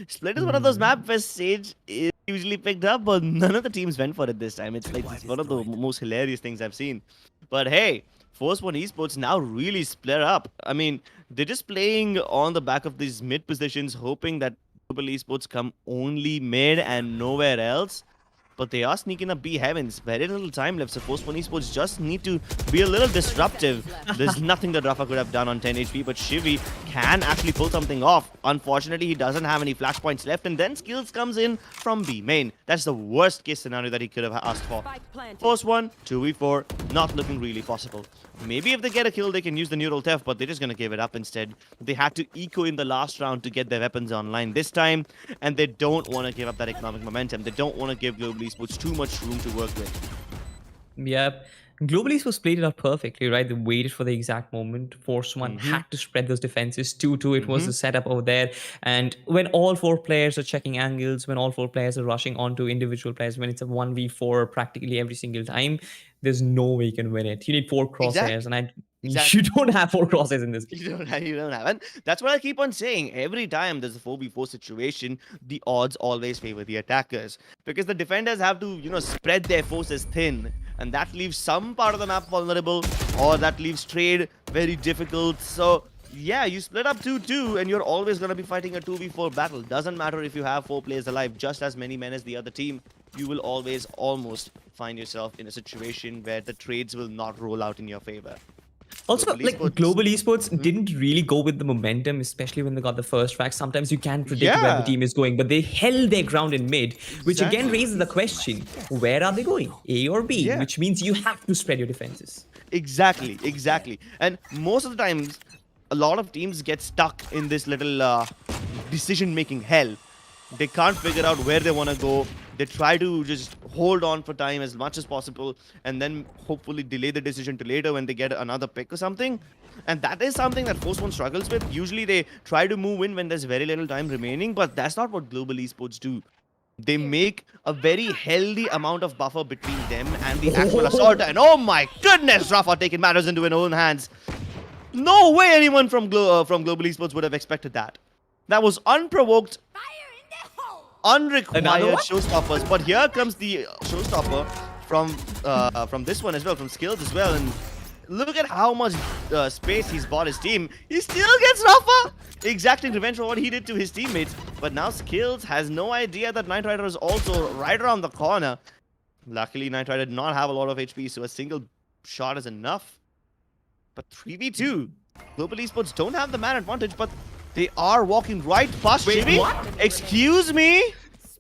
Split is one of those maps where Sage is usually picked up, but none of the teams went for it this time. It's like it's one of the most hilarious things I've seen. But hey, Force One Esports now really split up. I mean, they're just playing on the back of these mid positions, hoping that Global Esports come only mid and nowhere else. But they are sneaking up B heavens. Very little time left. So Force One Esports just need to be a little disruptive. There's nothing that Rafa could have done on 10 HP, but Shivi can actually pull something off. Unfortunately, he doesn't have any flashpoints left, and then Skills comes in from B main. That's the worst case scenario that he could have asked for. Force One, 2v4, not looking really possible. Maybe if they get a kill, they can use the neural theft, but they're just going to give it up instead. They had to eco in the last round to get their weapons online this time, and they don't want to give up that economic momentum. They don't want to give Global Esports too much room to work with. Yep. Global Esports played it out perfectly, right? They waited for the exact moment. Force One had to spread those defenses. 2-2, it was the setup over there. And when all four players are checking angles, when all four players are rushing onto individual players, when it's a 1v4 practically every single time, there's no way you can win it. You need four crosshairs, and you don't have four crosshairs in this game. You don't have. And that's what I keep on saying. Every time there's a 4v4 situation, the odds always favor the attackers. Because the defenders have to, spread their forces thin. And that leaves some part of the map vulnerable, or that leaves trade very difficult. So, yeah, you split up 2-2, and you're always going to be fighting a 2v4 battle. Doesn't matter if you have 4 players alive, just as many men as the other team. You will always almost find yourself in a situation where the trades will not roll out in your favor. Also, Global Esports didn't really go with the momentum, especially when they got the first track. Sometimes you can't predict where the team is going, but they held their ground in mid, which again raises the question, where are they going? A or B? Which means you have to spread your defenses. Exactly. And most of the times, a lot of teams get stuck in this little decision-making hell. They can't figure out where they want to go. They try to just hold on for time as much as possible and then hopefully delay the decision to later when they get another pick or something. And that is something that Force One struggles with. Usually they try to move in when there's very little time remaining, but that's not what Global Esports do. They make a very healthy amount of buffer between them and the actual assault. And oh my goodness, Rafa taking matters into his own hands. No way anyone from Global Esports would have expected that. That was unprovoked, unrequired showstoppers. But here comes the showstopper from this one as well, from Skills as well. And look at how much space he's bought his team. He still gets Rafa, exacting revenge for what he did to his teammates. But now Skills has no idea that Knight Rider is also right around the corner. Luckily, Knight Rider did not have a lot of HP, so a single shot is enough. But 3v2, Global Esports don't have the man advantage, but they are walking right past Shivi. What? Excuse me?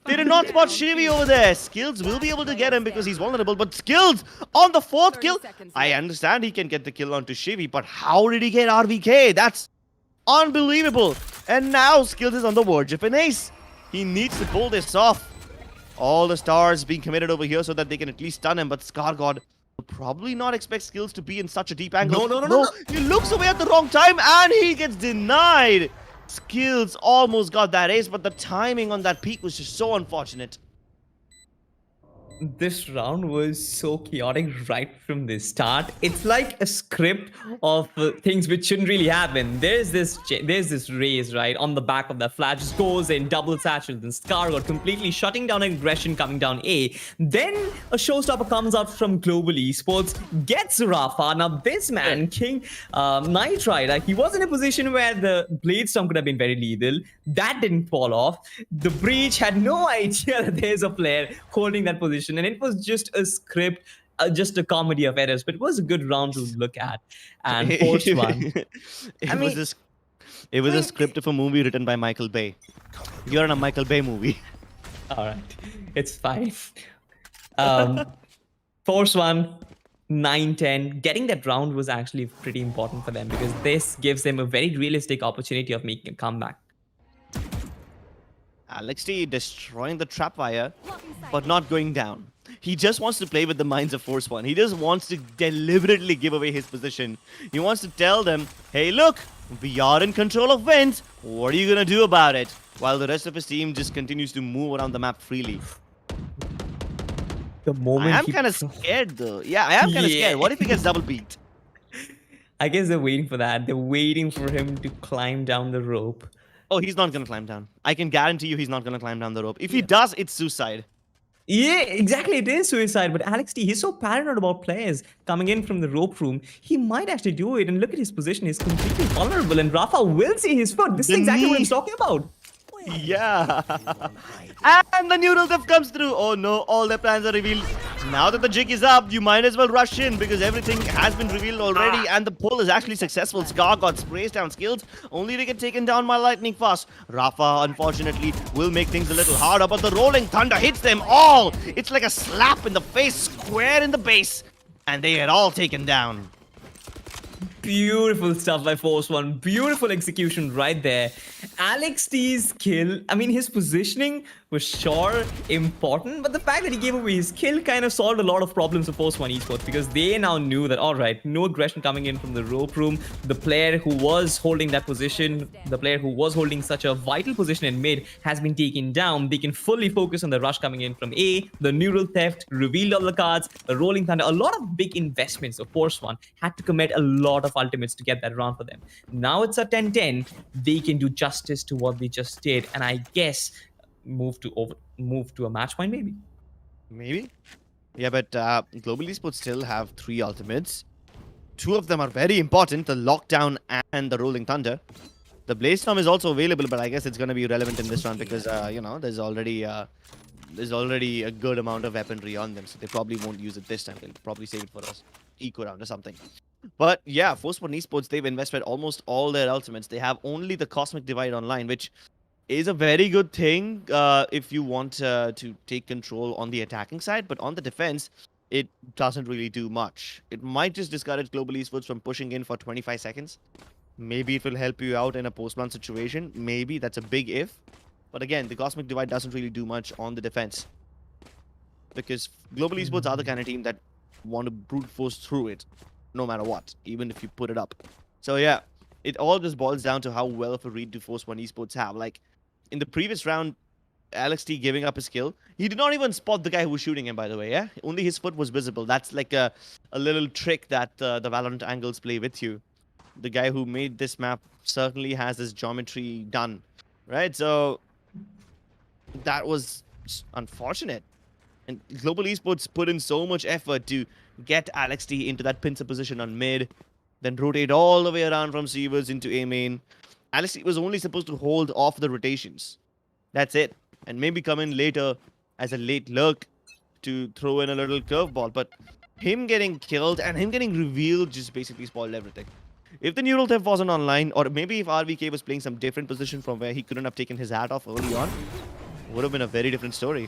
They did not spot Shivi over there. Skills will be able to get him because he's vulnerable, but Skills on the 4th kill. I understand he can get the kill onto Shivi, but how did he get RVK? That's unbelievable. And now Skills is on the verge of an ace. He needs to pull this off. All the stars being committed over here so that they can at least stun him, but Scar God will probably not expect Skills to be in such a deep angle. No. He looks away at the wrong time and he gets denied. Skills almost got that ace, but the timing on that peak was just so unfortunate. This round was so chaotic right from the start. It's like a script of things which shouldn't really happen. There's this race, right, on the back of that flash, just goes in, double satchel, then Scar got completely shutting down aggression coming down A. Then a showstopper comes out from Global Esports, gets Rafa. Now this man, King Knight Rider, he was in a position where the Blade Storm could have been very lethal. That didn't fall off. The Breach had no idea that there's a player holding that position. And it was just a script, just a comedy of errors, but it was a good round to look at. And Force One. It was a script of a movie written by Michael Bay. You're in a Michael Bay movie. All right, it's fine. Force One, 9-10. Getting that round was actually pretty important for them because this gives them a very realistic opportunity of making a comeback. Alex T destroying the trap wire, but not going down. He just wants to play with the minds of Force One. He just wants to deliberately give away his position. He wants to tell them, hey, look, we are in control of wins. What are you going to do about it? While the rest of his team just continues to move around the map freely. The moment I am kind of scared, though. Yeah, I am kind of scared. What if he gets double beat? I guess they're waiting for that. They're waiting for him to climb down the rope. Oh, he's not gonna climb down. I can guarantee you he's not gonna climb down the rope. If he Yeah. does, it's suicide. Yeah, exactly. It is suicide. But Alex T, he's so paranoid about players coming in from the rope room. He might actually do it. And look at his position. He's completely vulnerable. And Rafa will see his foot. This is The exactly what knee. I'm talking about. Yeah. And the neural theft comes through. Oh no, all their plans are revealed. Now that the jig is up, you might as well rush in because everything has been revealed already and the pull is actually successful. Scar got sprays down skills only to get taken down by lightning fast. Rafa, unfortunately, will make things a little harder, but the rolling thunder hits them all. It's like a slap in the face, square in the base, and they are all taken down. Beautiful stuff by Force One. Beautiful execution right there. Alex T's kill, I mean, his positioning was sure important, but the fact that he gave away his kill kind of solved a lot of problems for Force One Esports because they now knew that, all right, no aggression coming in from the rope room. The player who was holding that position, the player who was holding such a vital position in mid has been taken down. They can fully focus on the rush coming in from A, the neural theft, revealed all the cards, the rolling thunder, a lot of big investments of Force One had to commit a lot of ultimates to get that round for them. Now it's a 10-10. They can do justice to what they just did, and I guess move to a match point maybe. Maybe. Yeah, but Global Esports still have 3 ultimates. 2 of them are very important, the Lockdown and the Rolling Thunder. The Blaze Storm is also available, but I guess it's going to be relevant in this round because, you know, there's already a good amount of weaponry on them, so they probably won't use it this time. They'll probably save it for us eco round or something. But yeah, Force One Esports, they've invested almost all their ultimates. They have only the Cosmic Divide online, which is a very good thing if you want to take control on the attacking side. But on the defense, it doesn't really do much. It might just discourage Global Esports from pushing in for 25 seconds. Maybe it will help you out in a post-plant situation. Maybe, that's a big if. But again, the Cosmic Divide doesn't really do much on the defense. Because Global Esports are the kind of team that want to brute force through it, no matter what, even if you put it up. So yeah, it all just boils down to how well of a read do Force One Esports have. Like, in the previous round, Alex T giving up his kill, he did not even spot the guy who was shooting him, by the way, yeah? Only his foot was visible. That's like a little trick that the Valorant angles play with you. The guy who made this map certainly has his geometry done, right? So that was unfortunate. And Global Esports put in so much effort to get Alex T into that pincer position on mid, then rotate all the way around from Seavers into A main. Alex T was only supposed to hold off the rotations. That's it. And maybe come in later as a late lurk to throw in a little curveball. But him getting killed and him getting revealed just basically spoiled everything. If the neural theft wasn't online, or maybe if RVK was playing some different position from where he couldn't have taken his hat off early on, would have been a very different story.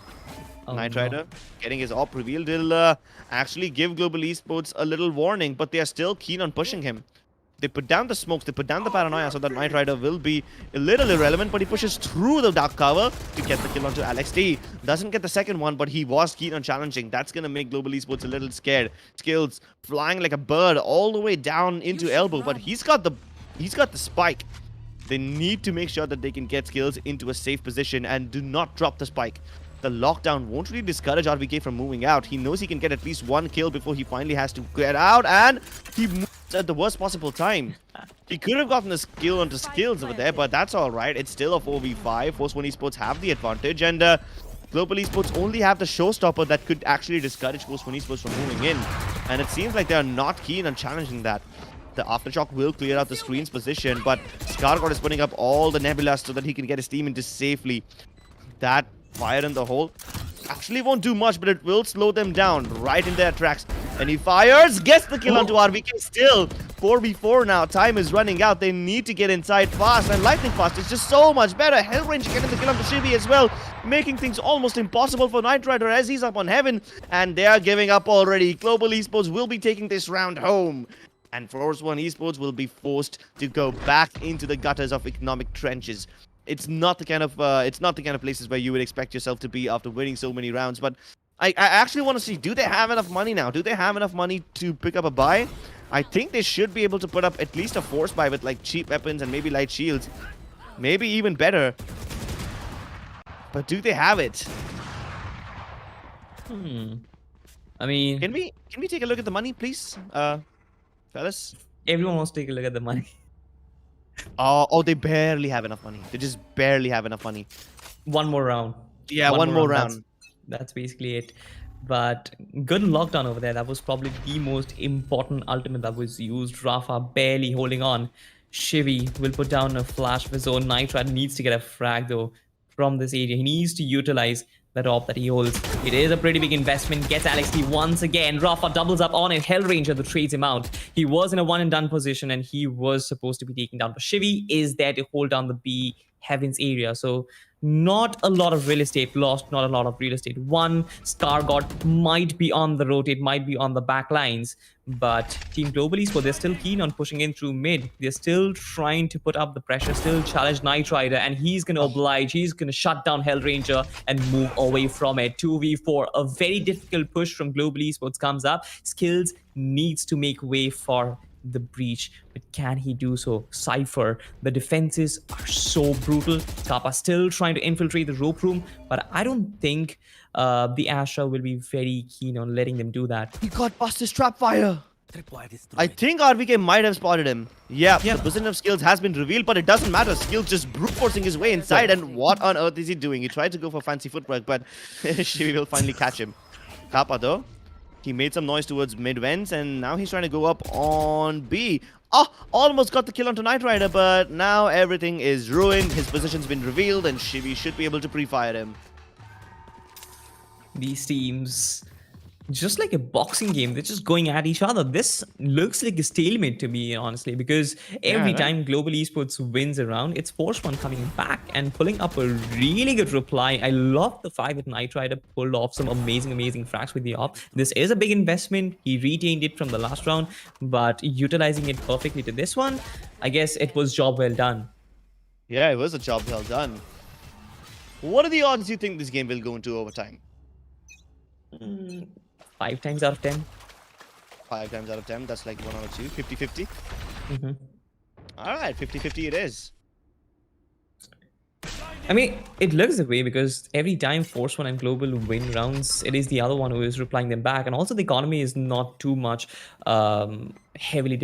Oh, Knight no. Rider getting his op revealed will actually give Global Esports a little warning, but they are still keen on pushing him. They put down the smokes, they put down the paranoia so that Knight Rider will be a little irrelevant, but he pushes through the dark cover to get the kill onto Alex T. Doesn't get the second one, but he was keen on challenging. That's going to make Global Esports a little scared. Skills flying like a bird all the way down into elbow, but he's got the spike. They need to make sure that they can get skills into a safe position and do not drop the spike. The lockdown won't really discourage RVK from moving out. He knows he can get at least one kill before he finally has to get out, and he moves at the worst possible time. He could have gotten a skill onto skills over there, but that's all right. It's still a 4v5. Force One Esports have the advantage, and Global Esports only have the showstopper that could actually discourage Force One Esports from moving in. And it seems like they are not keen on challenging that. The Aftershock will clear out the screen's position, but Skargod is putting up all the nebulas so that he can get his team into safely. That fire in the hole actually won't do much, but it will slow them down right in their tracks. And he fires, gets the kill onto RVK still. 4v4 now, time is running out. They need to get inside fast, and lightning fast is just so much better. Hellrange getting the kill onto Shivi as well, making things almost impossible for Knight Rider as he's up on heaven, and they are giving up already. Global Esports will be taking this round home, and Force One Esports will be forced to go back into the gutters of economic trenches. It's not the kind of places where you would expect yourself to be after winning so many rounds. But I actually want to see, do they have enough money now? Do they have enough money to pick up a buy? I think they should be able to put up at least a force buy with like cheap weapons and maybe light shields. Maybe even better. But do they have it? I mean, Can we take a look at the money, please? Fellas? Everyone wants to take a look at the money. Oh, they barely have enough money. They just barely have enough money. One more round. Yeah, One one more more round. round. That's basically it. But good lockdown over there. That was probably the most important ultimate that was used. Rafa barely holding on. Shivi will put down a flash of his own. Nitrat needs to get a frag though from this area. He needs to utilize the top that he holds. It is a pretty big investment. Gets Alex D once again. Rafa doubles up on it. Hellranger that trades him out. He was in a one and done position and he was supposed to be taken down. But Shivi is there to hold down the B Heavens area. So not a lot of real estate lost, not a lot of real estate won. Scar God might be on the rotate, might be on the back lines, but Team Global Esports, they're still keen on pushing in through mid. They're still trying to put up the pressure, still challenge Knight Rider, and he's going to oblige. He's going to shut down Hellranger and move away from it. 2v4, a very difficult push from Global Esports comes up. Skills needs to make way for the breach, but can he do so? Cypher, the defenses are so brutal. Kappa still trying to infiltrate the rope room, but I don't think the Astra will be very keen on letting them do that. He got past his trap fire. I think RVK might have spotted him. Yeah, the position of Skills has been revealed, but it doesn't matter. Skills just brute forcing his way inside, and what on earth is he doing? He tried to go for fancy footwork, but Shivi will finally catch him. Kappa though, he made some noise towards mid-vents, and now he's trying to go up on B. Oh, almost got the kill onto Knight Rider, but now everything is ruined. His position's been revealed, and Shivi should be able to pre-fire him. These teams, just like a boxing game, they're just going at each other. This looks like a stalemate to me, honestly, because every time Global Esports wins a round, it's Force One coming back and pulling up a really good reply. I love the fact that Knight Rider pulled off some amazing frags with the op. This is a big investment. He retained it from the last round, but utilizing it perfectly to this one, I guess it was job well done. Yeah, it was a job well done. What are the odds you think this game will go into overtime? 5 times out of 10. 5 times out of 10, that's like 1 out of 2, 50-50. All right, 50-50 it is. I mean, it looks that way because every time Force One and Global win rounds, it is the other one who is replying them back. And also the economy is not too much heavily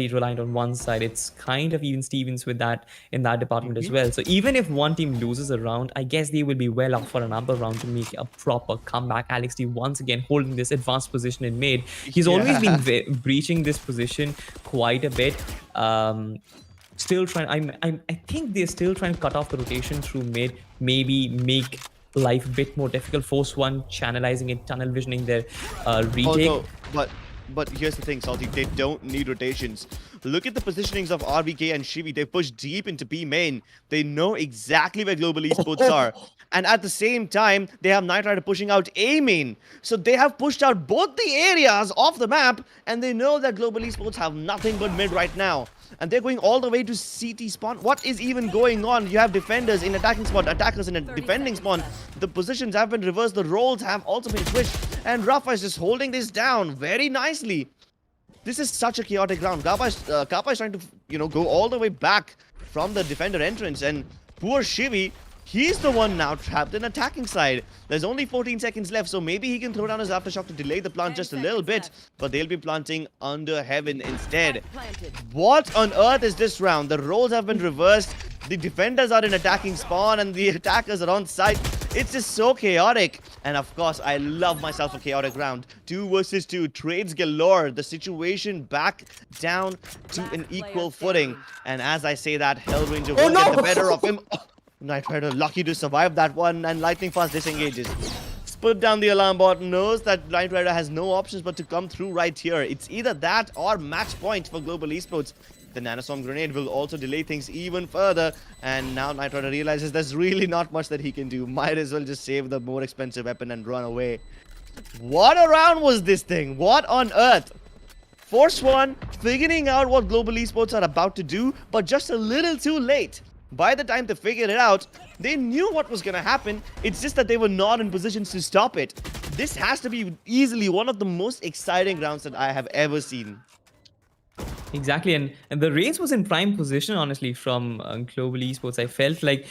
reliant on one side. It's kind of even Stevens with that in that department as well. So even if one team loses a round, I guess they will be well up for another round to make a proper comeback. Alex D once again holding this advanced position in mid. He's always been breaching this position quite a bit. Still trying. I think they're still trying to cut off the rotation through mid. Maybe make life a bit more difficult. Force One channelizing it, tunnel visioning their retake. Oh, no, but here's the thing, Salty. They don't need rotations. Look at the positionings of RVK and Shivi. They push deep into B main. They know exactly where Global Esports are. And at the same time, they have Knight Rider pushing out A main. So they have pushed out both the areas off the map. And they know that Global Esports have nothing but mid right now. And they're going all the way to CT spawn. What is even going on? You have defenders in attacking spawn, attackers in a defending spawn. The positions have been reversed. The roles have also been switched. And Rafa is just holding this down very nicely. This is such a chaotic round. Kappa is trying to, go all the way back from the defender entrance. And poor Shivi, he's the one now trapped in attacking side. There's only 14 seconds left, so maybe he can throw down his aftershock to delay the plant just a little bit. But they'll be planting under heaven instead. What on earth is this round? The roles have been reversed. The defenders are in attacking spawn and the attackers are on site. It's just so chaotic. And of course, I love myself a chaotic round. 2 versus 2, trades galore. The situation back down to an equal footing. And as I say that, Hellranger will get the better of him. Oh, Knight Rider lucky to survive that one, and Lightning Fast disengages. Put down the alarm bot, knows that Knight Rider has no options but to come through right here. It's either that or match point for Global Esports. The Nanostorm Grenade will also delay things even further. And now Knight Rider realizes there's really not much that he can do. Might as well just save the more expensive weapon and run away. What a round was this thing? What on earth? Force One figuring out what Global Esports are about to do, but just a little too late. By the time they figured it out, they knew what was going to happen. It's just that they were not in positions to stop it. This has to be easily one of the most exciting rounds that I have ever seen. Exactly, and the race was in prime position, honestly, from Global Esports. I felt like,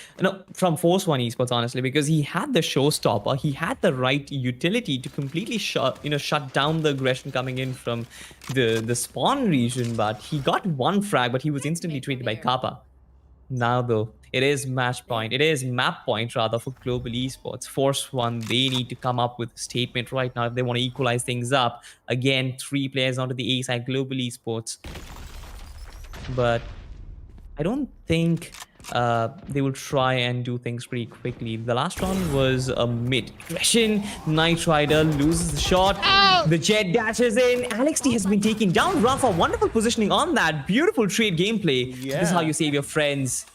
from Force One Esports, honestly, because he had the showstopper, he had the right utility to completely shut down the aggression coming in from the spawn region. But he got one frag, but he was instantly treated by Kappa. Now, though, it is match point. It is map point rather for Global Esports. Force One, they need to come up with a statement right now if they want to equalize things up. Again, 3 players onto the A side, Global Esports, but I don't think they will try and do things pretty quickly. The last round was a mid aggression. Knight Rider loses the shot. The Jet dashes in. Alex D has been taken down. Rafa, wonderful positioning on that. Beautiful trade gameplay. This is how Yeah. you save your friends.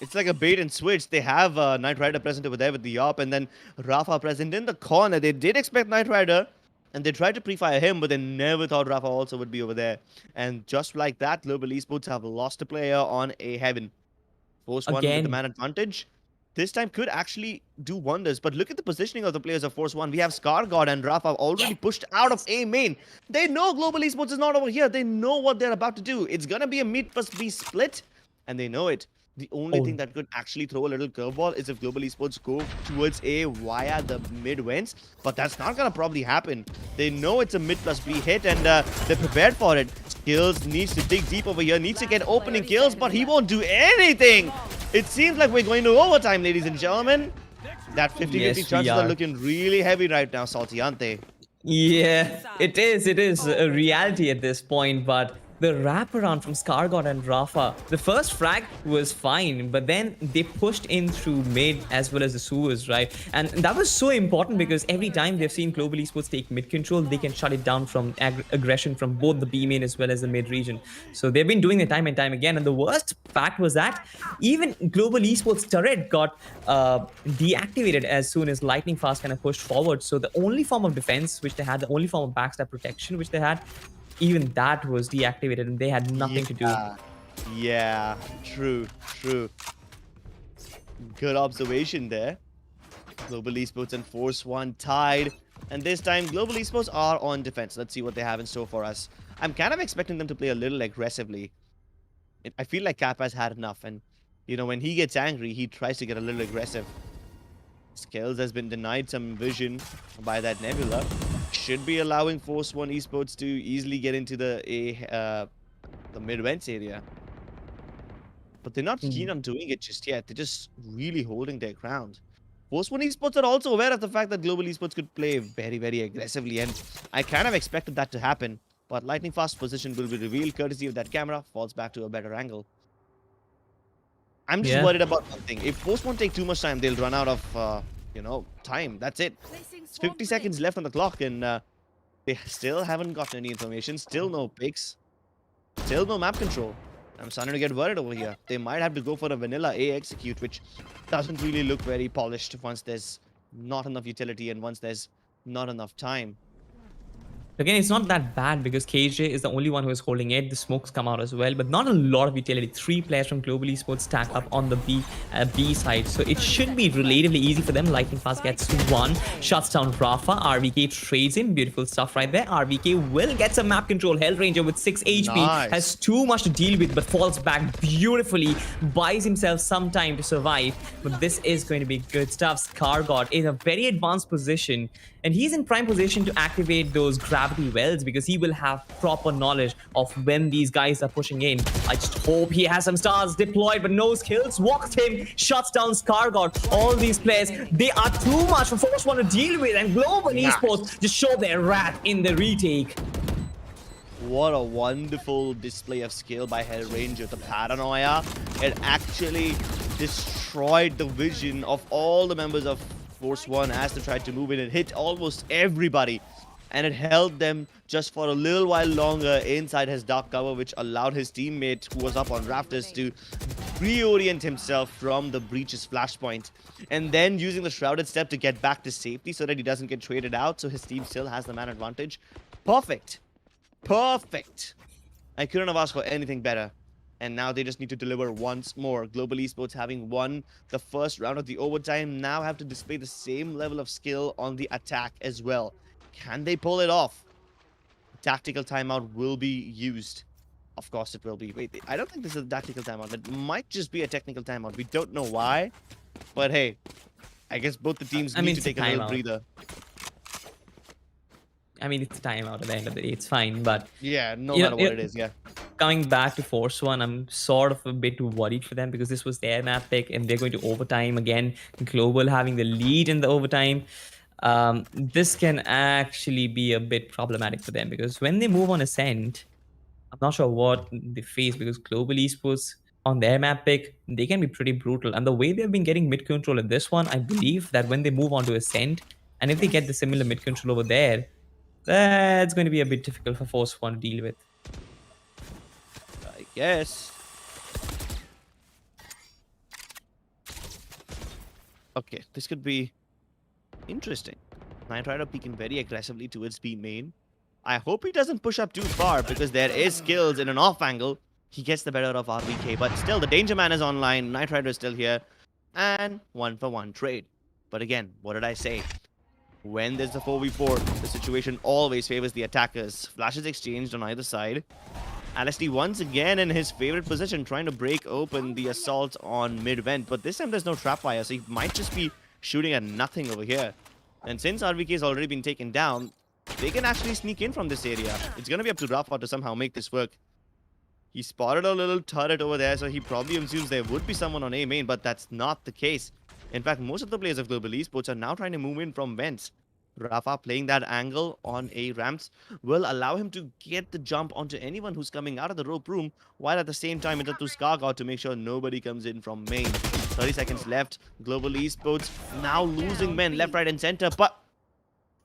It's like a bait and switch. They have Knight Rider present over there with the AWP, and then Rafa present in the corner. They did expect Knight Rider, and they tried to pre-fire him, but they never thought Rafa also would be over there. And just like that, Global Esports have lost a player on a Heaven. Force One with the Again, man advantage. This time could actually do wonders. But look at the positioning of the players of Force One. We have Scar God and Rafa already pushed out of A main. They know Global Esports is not over here. They know what they're about to do. It's gonna be a mid plus B split, and they know it. The only thing oh, that could actually throw a little curveball is if Global Esports go towards A via the mid wins, but that's not gonna probably happen. They know it's a mid plus B hit, and they're prepared for it. Skills needs to dig deep over here, needs to get opening kills, but he won't do anything. It seems like we're going to overtime, ladies and gentlemen. That 50-50 yes, we chances are are. looking really heavy right now, Salty, aren't they? Yeah, it is. It is a reality at this point, but the wraparound from Scargod and Rafa, the first frag was fine, but then they pushed in through mid as well as the sewers, right? And that was so important because every time they've seen Global Esports take mid control, they can shut it down from aggression from both the B main as well as the mid region. So they've been doing it time and time again. And the worst fact was that even Global Esports turret got deactivated as soon as Lightning Fast kind of pushed forward. So the only form of defense which they had, the only form of backstab protection which they had, even that was deactivated and they had nothing to do. Yeah. Yeah, true, true. Good observation there. Global Esports and Force One tied. And this time, Global Esports are on defense. Let's see what they have in store for us. I'm kind of expecting them to play a little aggressively. I feel like Kappa has had enough. And, you know, when he gets angry, he tries to get a little aggressive. Skills has been denied some vision by that Nebula. Should be allowing Force One Esports to easily get into the mid-vents area. But they're not keen on doing it just yet. They're just really holding their ground. Force One Esports are also aware of the fact that Global Esports could play very, very aggressively, and I kind of expected that to happen. But Lightning Fast position will be revealed courtesy of that camera, falls back to a better angle. I'm just Yeah. worried about one thing. If Force One take too much time, they'll run out of, time. That's it. It's 50 seconds left on the clock, and they still haven't gotten any information. Still no picks. Still no map control. I'm starting to get worried over here. They might have to go for a vanilla A execute, which doesn't really look very polished once there's not enough utility and once there's not enough time. Again, it's not that bad because KJ is the only one who is holding it. The smokes come out as well, but not a lot of utility. 3 players from Global Esports stack up on the B side, so it should be relatively easy for them. Lightning Fast gets one, shuts down Rafa. RVK trades in. Beautiful stuff right there. RVK will get some map control. Hellranger with 6 HP Nice. has too much to deal with, but falls back beautifully. Buys himself some time to survive, but this is going to be good stuff. Scargod in a very advanced position, and he's in prime position to activate those gravity wells because he will have proper knowledge of when these guys are pushing in. I just hope he has some stars deployed, but no skills. Walks him, shuts down Scargod. All these players, they are too much for Force One to deal with, and Global Esports just show their wrath in the retake. What a wonderful display of skill by Hellranger. The paranoia, it actually destroyed the vision of all the members of Force One as they tried to move in. It hit almost everybody, and it held them just for a little while longer inside his dark cover, which allowed his teammate, who was up on rafters, to reorient himself from the breach's flashpoint, and then using the shrouded step to get back to safety so that he doesn't get traded out, so his team still has the man advantage. Perfect. Perfect. I couldn't have asked for anything better. And now they just need to deliver once more. Global Esports, having won the first round of the overtime, now have to display the same level of skill on the attack as well. Can they pull it off? Tactical timeout will be used. Of course it will be. Wait, I don't think this is a tactical timeout. It might just be a technical timeout. We don't know why. But hey, I guess both the teams I need mean, to it's a take a little timeout. breather. I mean, it's a timeout at the end of the day. It's fine, but Yeah, no you know, matter what it is, yeah. coming back to Force One, I'm sort of a bit worried for them because this was their map pick and they're going to overtime again. Global having the lead in the overtime. This can actually be a bit problematic for them because when they move on Ascent, I'm not sure what they face because Global Esports on their map pick, they can be pretty brutal. And the way they've been getting mid control in this one, I believe that when they move on to Ascent, and if they get the similar mid control over there, that's going to be a bit difficult for Force One to deal with. I guess. Okay, this could be interesting. Knight Rider peeking very aggressively towards B main. I hope he doesn't push up too far because there is skills in an off angle. He gets the better of RVK, but still the Danger Man is online. Knight Rider is still here. And 1-for-1 trade. But again, what did I say? When there's a 4v4, the situation always favors the attackers. Flashes exchanged on either side. LSD once again in his favorite position, trying to break open the assault on mid-vent. But this time there's no trap fire, so he might just be shooting at nothing over here. And since RVK has already been taken down, they can actually sneak in from this area. It's going to be up to Rafa to somehow make this work. He spotted a little turret over there, so he probably assumes there would be someone on A main, but that's not the case. In fact, most of the players of Global Esports are now trying to move in from vents. Rafa playing that angle on A ramps will allow him to get the jump onto anyone who's coming out of the rope room, while at the same time into to Skargard to make sure nobody comes in from main. 30 seconds left. Global Esports now losing men left, right, and center. But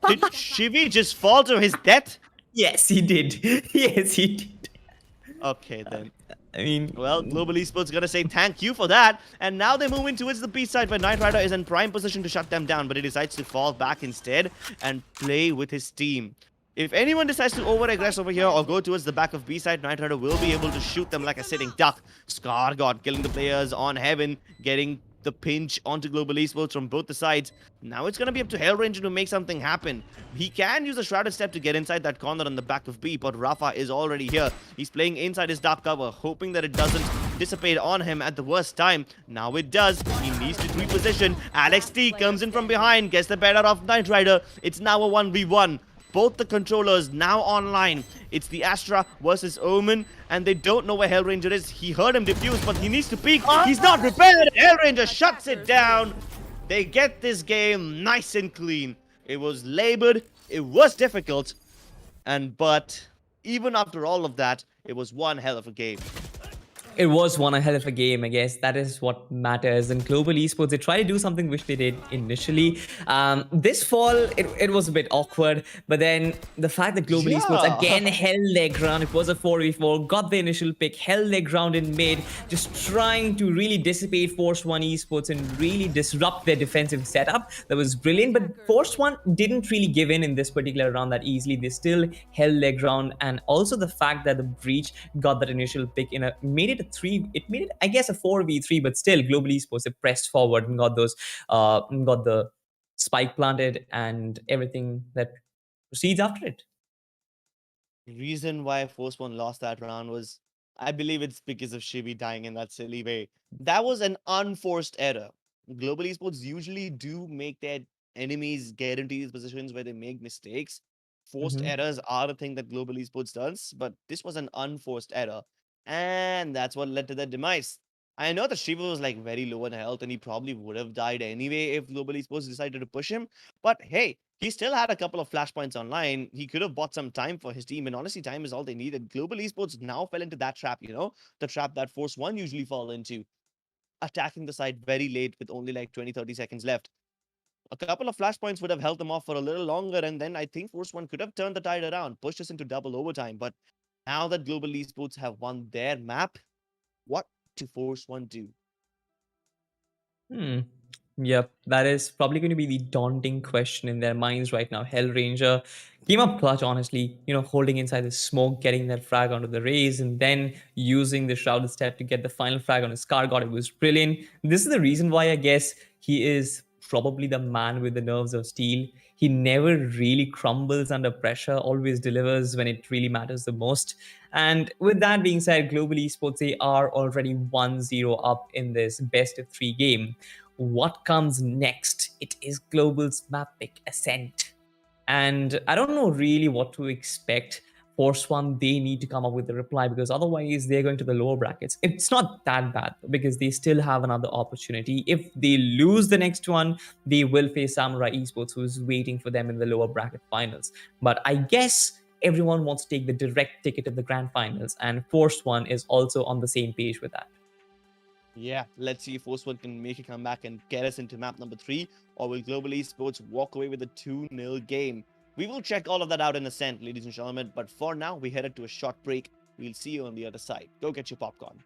did Shivi just fall to his death? Yes, he did. Yes, he did. Okay, then. I mean, Well, Global Esports gonna say thank you for that. And now they move in towards the B side where Knight Rider is in prime position to shut them down, but he decides to fall back instead and play with his team. If anyone decides to over-aggress over here or go towards the back of B side, Knight Rider will be able to shoot them like a sitting duck. Skargard killing the players on Heaven, getting the pinch onto Global Esports from both the sides. Now it's going to be up to Hellranger to make something happen. He can use a Shrouded Step to get inside that corner on the back of B, but Rafa is already here. He's playing inside his dark cover, hoping that it doesn't dissipate on him at the worst time. Now it does. He needs to reposition. Alex T comes in from behind, gets the better of Knight Rider. It's now a 1v1. Both the controllers now online. It's the Astra versus Omen, and they don't know where Hellranger is. He heard him defuse, but he needs to peek. He's not prepared. Hellranger shuts it down. They get this game nice and clean. It was labored. It was difficult. But even after all of that, it was one hell of a game. it was one hell of a game, I guess. That is what matters. In global esports, they try to do something which they did initially. This fall, it was a bit awkward, but then the fact that global esports again held their ground, it was a 4v4, got the initial pick, held their ground in mid, just trying to really dissipate Force One esports and really disrupt their defensive setup. That was brilliant, but Force One didn't really give in this particular round that easily. They still held their ground, and also the fact that the breach got that initial pick in a made it a three. It made it, I guess, a 4v3, but still, global esports they pressed forward and got those, got the spike planted and everything that proceeds after it. Reason why Force One lost that round was, I believe it's because of Shivi dying in that silly way. That was an unforced error. Global esports usually do make their enemies get into these positions where they make mistakes. Forced Mm-hmm. errors are the thing that global esports does, but this was an unforced error. And that's what led to their demise. I know that Shiva was like very low in health and he probably would have died anyway if global esports decided to push him. But hey, he still had a couple of flashpoints online. He could have bought some time for his team, and honestly, time is all they needed. Global Esports now fell into that trap, the trap that Force One usually fall into, attacking the side very late with only like 20, 30 seconds left. A couple of flashpoints would have held them off for a little longer, and then I think Force One could have turned the tide around, pushed us into double overtime. But now that Global Esports have won their map, what to Force One do? Hmm. Yep, that is probably going to be the daunting question in their minds right now. Hellranger came up clutch, honestly, holding inside the smoke, getting that frag onto the raise, and then using the shrouded step to get the final frag on his car. God, it was brilliant. This is the reason why I guess he is probably the man with the nerves of steel. He never really crumbles under pressure, always delivers when it really matters the most. And with that being said, Global Esports, they are already 1-0 up in this best of 3 game. What comes next? It is Global's map pick, Ascent. And I don't know really what to expect. Force One, they need to come up with a reply, because otherwise they're going to the lower brackets. It's not that bad because they still have another opportunity. If they lose the next one, they will face Samurai Esports, who's waiting for them in the lower bracket finals. But I guess everyone wants to take the direct ticket to the grand finals, and Force One is also on the same page with that. Yeah, let's see if Force One can make a comeback and get us into map number 3, or will Global Esports walk away with a 2-0 game? We will check all of that out in Ascent, ladies and gentlemen, but for now, we headed to a short break. We'll see you on the other side. Go get your popcorn.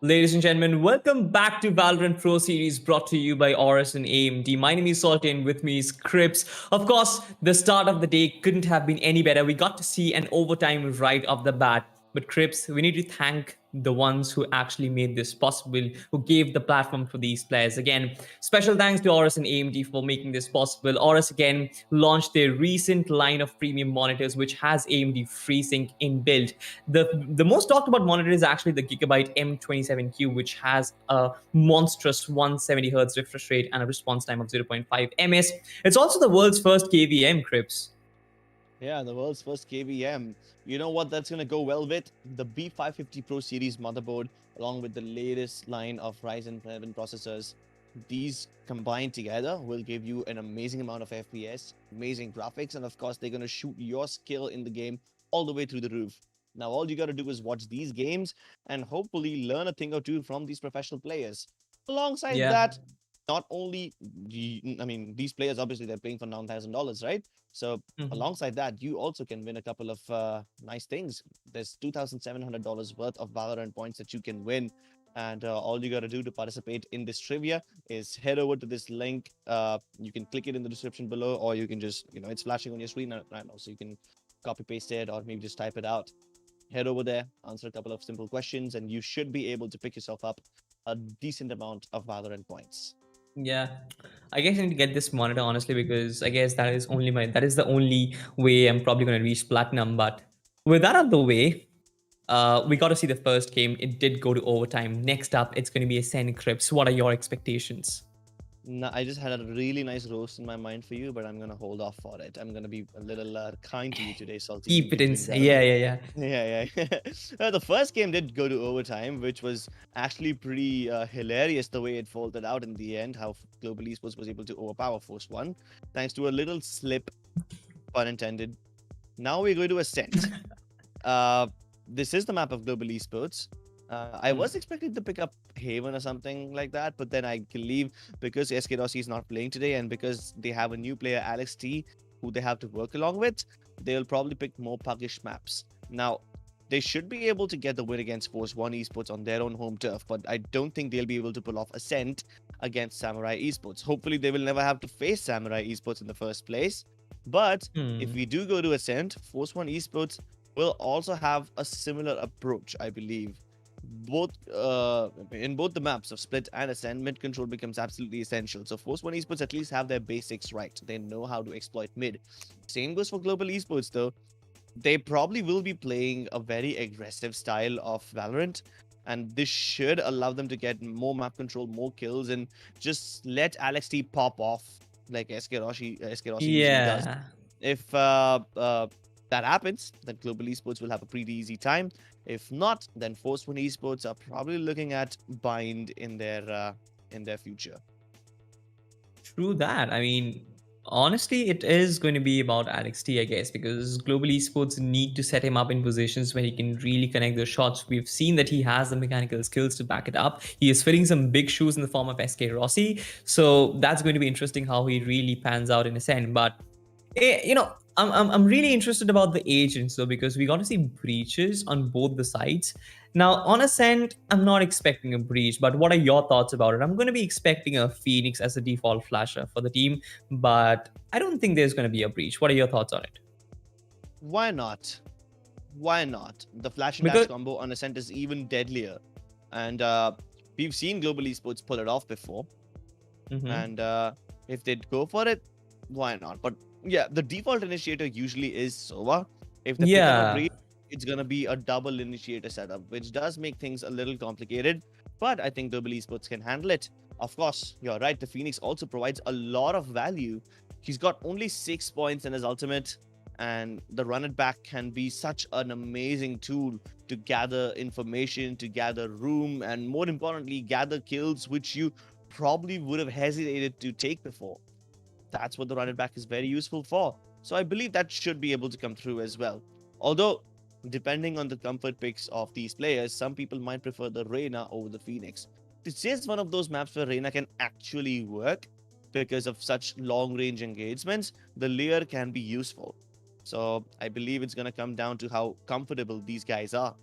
Ladies and gentlemen, welcome back to Valorant Pro Series brought to you by AORUS and AMD. My name is Salty and with me is Crips. Of course, the start of the day couldn't have been any better. We got to see an overtime right off the bat. But Crips, we need to thank the ones who actually made this possible, who gave the platform for these players. Again, special thanks to AORUS and AMD for making this possible. AORUS again launched their recent line of premium monitors, which has AMD FreeSync inbuilt. The most talked about monitor is actually the Gigabyte M27Q, which has a monstrous 170 Hz refresh rate and a response time of 0.5 ms. It's also the world's first KVM, Crips. Yeah, the world's first KVM. You know what that's going to go well with? The B550 Pro Series motherboard, along with the latest line of Ryzen 7 processors. These combined together will give you an amazing amount of FPS, amazing graphics, and of course, they're going to shoot your skill in the game all the way through the roof. Now, all you got to do is watch these games and hopefully learn a thing or two from these professional players. Alongside Yeah. that, not only, I mean, these players obviously they're playing for $9,000, right? So Mhm. alongside that, you also can win a couple of nice things. There's $2,700 worth of Valorant points that you can win. And all you got to do to participate in this trivia is head over to this link. You can click it in the description below, or you can just, it's flashing on your screen right now. So you can copy paste it or maybe just type it out. Head over there, answer a couple of simple questions, and you should be able to pick yourself up a decent amount of Valorant points. Yeah. I guess I need to get this monitor honestly because I guess that is the only way I'm probably gonna reach platinum. But with that out of the way, we got to see the first game. It did go to overtime. Next up, it's going to be Ascent Crips. What are your expectations? No, I just had a really nice roast in my mind for you, but I'm gonna hold off for it. I'm gonna be a little kind to you today, Salty. Keep You've it been doing inside. well. Yeah, yeah, yeah. Yeah, yeah. The first game did go to overtime, which was actually pretty hilarious the way it folded out in the end. How Global Esports was able to overpower Force One, thanks to a little slip, pun intended. Now we're going to Ascent. Uh, this is the map of Global Esports. I Hmm. was expecting to pick up Haven or something like that, but then I believe because SK Rossi is not playing today and because they have a new player, Alex T, who they have to work along with, they'll probably pick more puggish maps. Now, they should be able to get the win against Force One Esports on their own home turf, but I don't think they'll be able to pull off Ascent against Samurai Esports. Hopefully, they will never have to face Samurai Esports in the first place. But if Hmm. we do go to Ascent, Force One Esports will also have a similar approach, I believe. Both in both the maps of Split and Ascent, mid control becomes absolutely essential. So Force One Esports at least have their basics right. They know how to exploit mid. Same goes for Global Esports though. They probably will be playing a very aggressive style of Valorant, and this should allow them to get more map control, more kills, and just let Alex T pop off like SK Rossi usually does. Yeah. If that happens, then Global Esports will have a pretty easy time. If not, then Force One Esports are probably looking at bind in their future. True that. I mean, honestly, it is going to be about Alex T, I guess, because global esports need to set him up in positions where he can really connect those shots. We've seen that he has the mechanical skills to back it up. He is filling some big shoes in the form of SK Rossi. So that's going to be interesting how he really pans out in a sense. But I'm really interested about the agents though because we got to see breaches on both the sides. Now, on Ascent, I'm not expecting a breach, but what are your thoughts about it? I'm going to be expecting a Phoenix as a default flasher for the team, but I don't think there's going to be a breach. What are your thoughts on it? Why not? Why not? The flash and dash Because combo on Ascent is even deadlier, and we've seen Global Esports pull it off before. Mhm. And if they go for it, why not? But yeah, the default initiator usually is Sova. If they pick up a Yeah. breach, it's gonna be a double initiator setup, which does make things a little complicated. But I think Global Esports can handle it. Of course, you're right. The Phoenix also provides a lot of value. He's got only 6 points in his ultimate, and the run it back can be such an amazing tool to gather information, to gather room, and more importantly, gather kills, which you probably would have hesitated to take before. That's what the running back is very useful for. So I believe that should be able to come through as well. Although, depending on the comfort picks of these players, some people might prefer the Reyna over the Phoenix. It's just one of those maps where Reyna can actually work because of such long range engagements. The Leer can be useful. So I believe it's going to come down to how comfortable these guys are.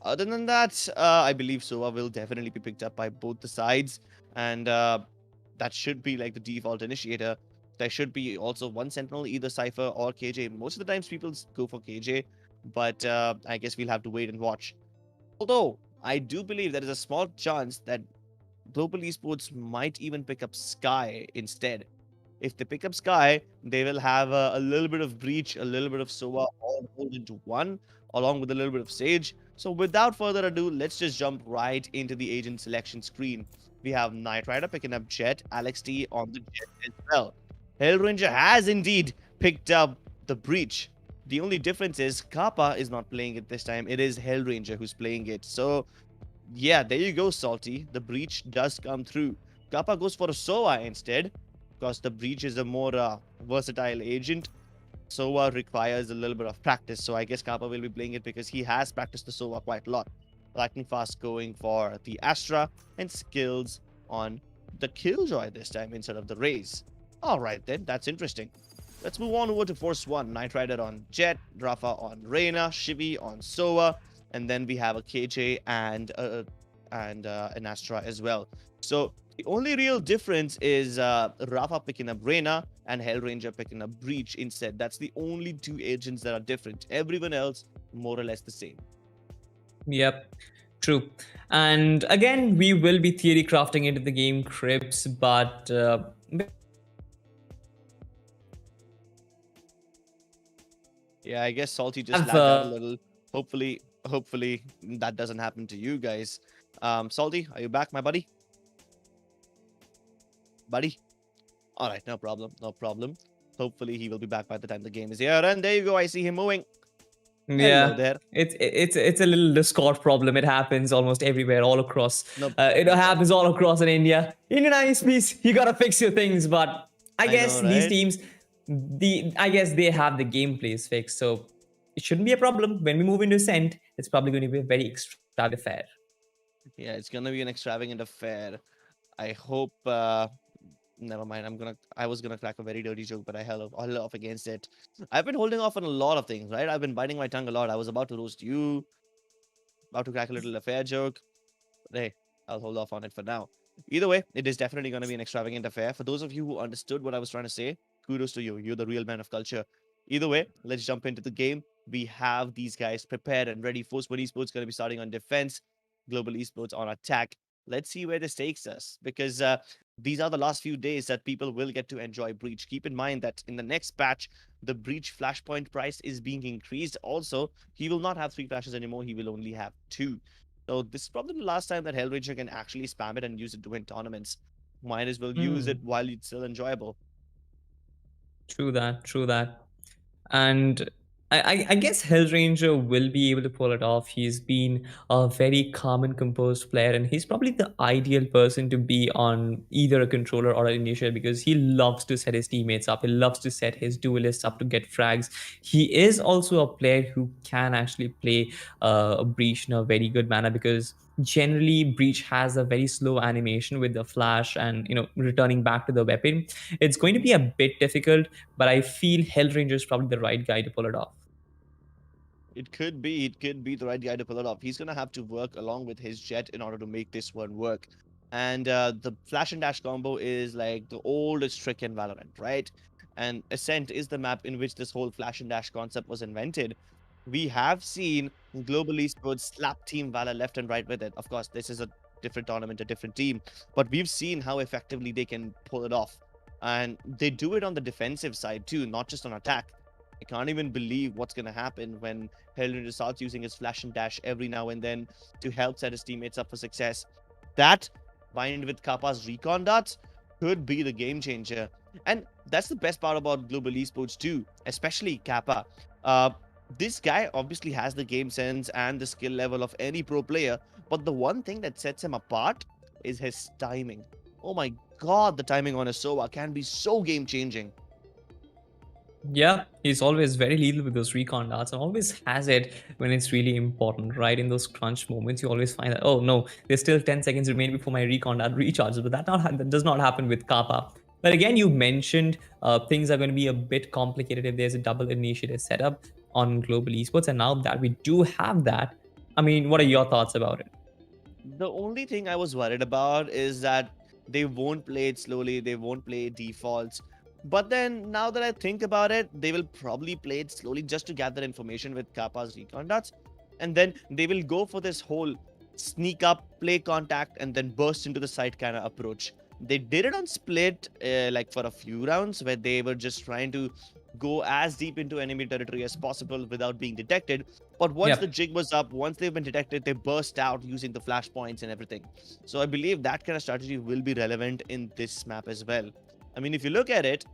Other than that, I believe Sova will definitely be picked up by both the sides, and that should be like the default initiator. There should be also one Sentinel, either Cypher or KJ. Most of the times, people go for KJ, but I guess we'll have to wait and watch. Although I do believe there is a small chance that Global Esports might even pick up Sky instead. If they pick up Sky, they will have a little bit of Breach, a little bit of Sova all rolled into one, along with a little bit of Sage. So without further ado, let's just jump right into the agent selection screen. We have Knight Rider picking up Jet, Alex T on the Jet as well. Hellranger has indeed picked up the Breach. The only difference is Kappa is not playing it this time. It is Hellranger who's playing it. So yeah, there you go, Salty. The Breach does come through. Kappa goes for a Sova instead, because the Breach is a more versatile agent. Sova requires a little bit of practice, so I guess Kappa will be playing it because he has practiced the Sova quite a lot. Lightning Fast going for the Astra and skills on the Killjoy this time instead of the Raze. Alright then, that's interesting. Let's move on over to Force 1. Knight Rider on Jet, Rafa on Reyna, Shivi on Sova, and then we have a KJ and an Astra as well. So the only real difference is Rafa picking up Reyna and Hellranger picking up Breach instead. That's the only two agents that are different. Everyone else, more or less the same. Yep, true. And again, we will be theory crafting into the game crypts, but Yeah, I guess Salty just have lagged out a little. Hopefully that doesn't happen to you guys. Salty, are you back, my buddy? Buddy? All right, no problem, no problem. Hopefully he will be back by the time the game is here. And there you go, I see him moving. Hello yeah, there. it's a little Discord problem. It happens almost everywhere, all across. No It problem, no happens problem. all across in India. Indian ISPs, you gotta fix your things. But I I guess know, these right? teams, I guess they have the gameplays fixed, so it shouldn't be a problem. When we move into Ascent, it's probably going to be a very extravagant affair. Yeah, it's gonna be an extravagant affair. I hope never mind. I was gonna crack a very dirty joke, but I held off against it. I've been holding off on a lot of things, right? I've been biting my tongue a lot. I was about to roast you, about to crack a little affair joke. But hey, I'll hold off on it for now. Either way, it is definitely going to be an extravagant affair. For those of you who understood what I was trying to say, kudos to you. You're the real man of culture. Either way, let's jump into the game. We have these guys prepared and ready. Force One Esports going to be starting on defense, Global Esports on attack. Let's see where this takes us because these are the last few days that people will get to enjoy Breach. Keep in mind that in the next patch, the Breach flashpoint price is being increased. Also, he will not have 3 flashes anymore. He will only have 2. So this is probably the last time that Hellraiser can actually spam it and use it to win tournaments. Might as well use it Hmm. while it's still enjoyable. True that. True that. And I guess Hellranger will be able to pull it off. He's been a very calm and composed player, and he's probably the ideal person to be on either a controller or an initiator because he loves to set his teammates up. He loves to set his duelists up to get frags. He is also a player who can actually play a Breach in a very good manner because generally Breach has a very slow animation with the flash and returning back to the weapon. It's going to be a bit difficult, but I feel Hellranger is probably the right guy to pull it off. It could be the right guy to pull it off. He's gonna have to work along with his jet in order to make this one work. And the flash and dash combo is like the oldest trick in Valorant, right? And Ascent is the map in which this whole flash and dash concept was invented. We have seen global esports slap Team Valor left and right with it. Of course, this is a different tournament, a different team, but we've seen how effectively they can pull it off. And they do it on the defensive side too, not just on attack. I can't even believe what's going to happen when Hellranger starts using his flash and dash every now and then to help set his teammates up for success. That, combined with Kappa's recon darts, could be the game changer. And that's the best part about global esports too, especially Kappa. This guy obviously has the game sense and the skill level of any pro player, but the one thing that sets him apart is his timing. Oh my god, the timing on a Sova can be so game changing. Yeah, he's always very lethal with those recon darts and always has it when it's really important, right? In those crunch moments, you always find that, oh no, there's still 10 seconds remain before my recon dart recharges, but that does not happen with Kappa. But again, you mentioned things are going to be a bit complicated if there's a double initiative setup on global esports, and now that we do have that, I mean, what are your thoughts about it? The only thing I was worried about is that they won't play it slowly, they won't play defaults. But then now that I think about it, they will probably play it slowly just to gather information with Kappa's recon dots. And then they will go for this whole sneak up, play contact, and then burst into the site kind of approach. They did it on split, like for a few rounds, where they were just trying to go as deep into enemy territory as possible without being detected. But once the Yep. jig was up, once they've been detected, they burst out using the flashpoints and everything. So I believe that kind of strategy will be relevant in this map as well. I mean, if you look at it,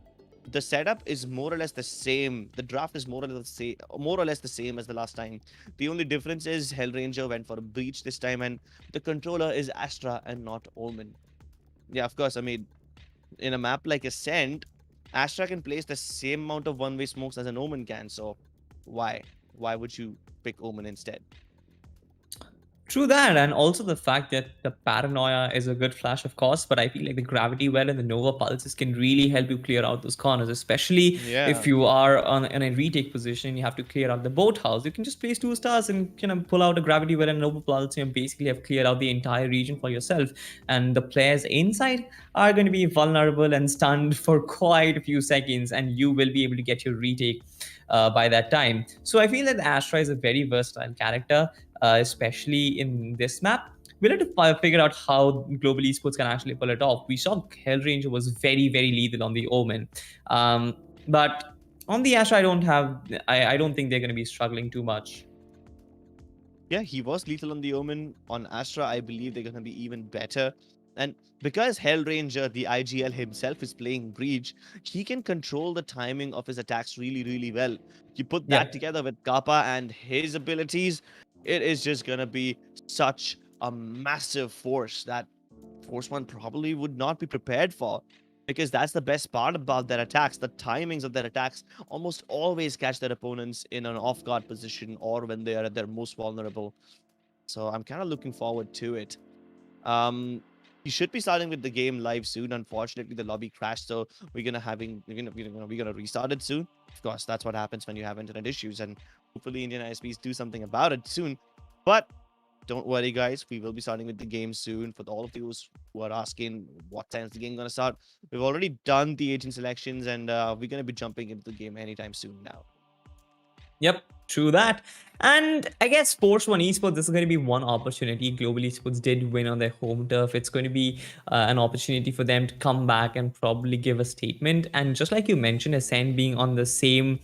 the setup is more or less the same. The draft is more or less the same as the last time. The only difference is Hellranger went for a breach this time, and the controller is Astra and not Omen. Yeah, of course. I mean, in a map like Ascent, Astra can place the same amount of one-way smokes as an Omen can. So why? Why would you pick Omen instead? True that, and also the fact that the paranoia is a good flash, of course, but I feel like the gravity well and the Nova pulses can really help you clear out those corners, especially if Yeah. you are in a retake position. You have to clear out the boathouse. You can just place 2 stars and pull out a gravity well and a Nova pulse, and basically have cleared out the entire region for yourself. And the players inside are going to be vulnerable and stunned for quite a few seconds, and you will be able to get your retake by that time. So I feel that Astra is a very versatile character, especially in this map. We'll have to figure out how global esports can actually pull it off. We saw Hellranger was very, very lethal on the Omen, but on the Astra, I don't think they're going to be struggling too much. Yeah, he was lethal on the Omen. On Astra, I believe they're going to be even better. And because Hellranger, the IGL himself, is playing Breach, he can control the timing of his attacks really, really well. You put that Yep. together with Kappa and his abilities, it is just going to be such a massive force that Force One probably would not be prepared for. Because that's the best part about their attacks. The timings of their attacks almost always catch their opponents in an off guard position or when they are at their most vulnerable. So I'm kind of looking forward to it. You should be starting with the game live soon. Unfortunately, the lobby crashed, so we're gonna restart it soon. Of course, that's what happens when you have internet issues, and hopefully Indian ISPs do something about it soon. But don't worry, guys. We will be starting with the game soon. For all of those who are asking what time is the game gonna start, we've already done the agent selections, and we're gonna be jumping into the game anytime soon now. Yep, true that. And I guess Sports One Esports, this is going to be one opportunity. Global Esports did win on their home turf. It's going to be an opportunity for them to come back and probably give a statement. And just like you mentioned, Ascent being on the same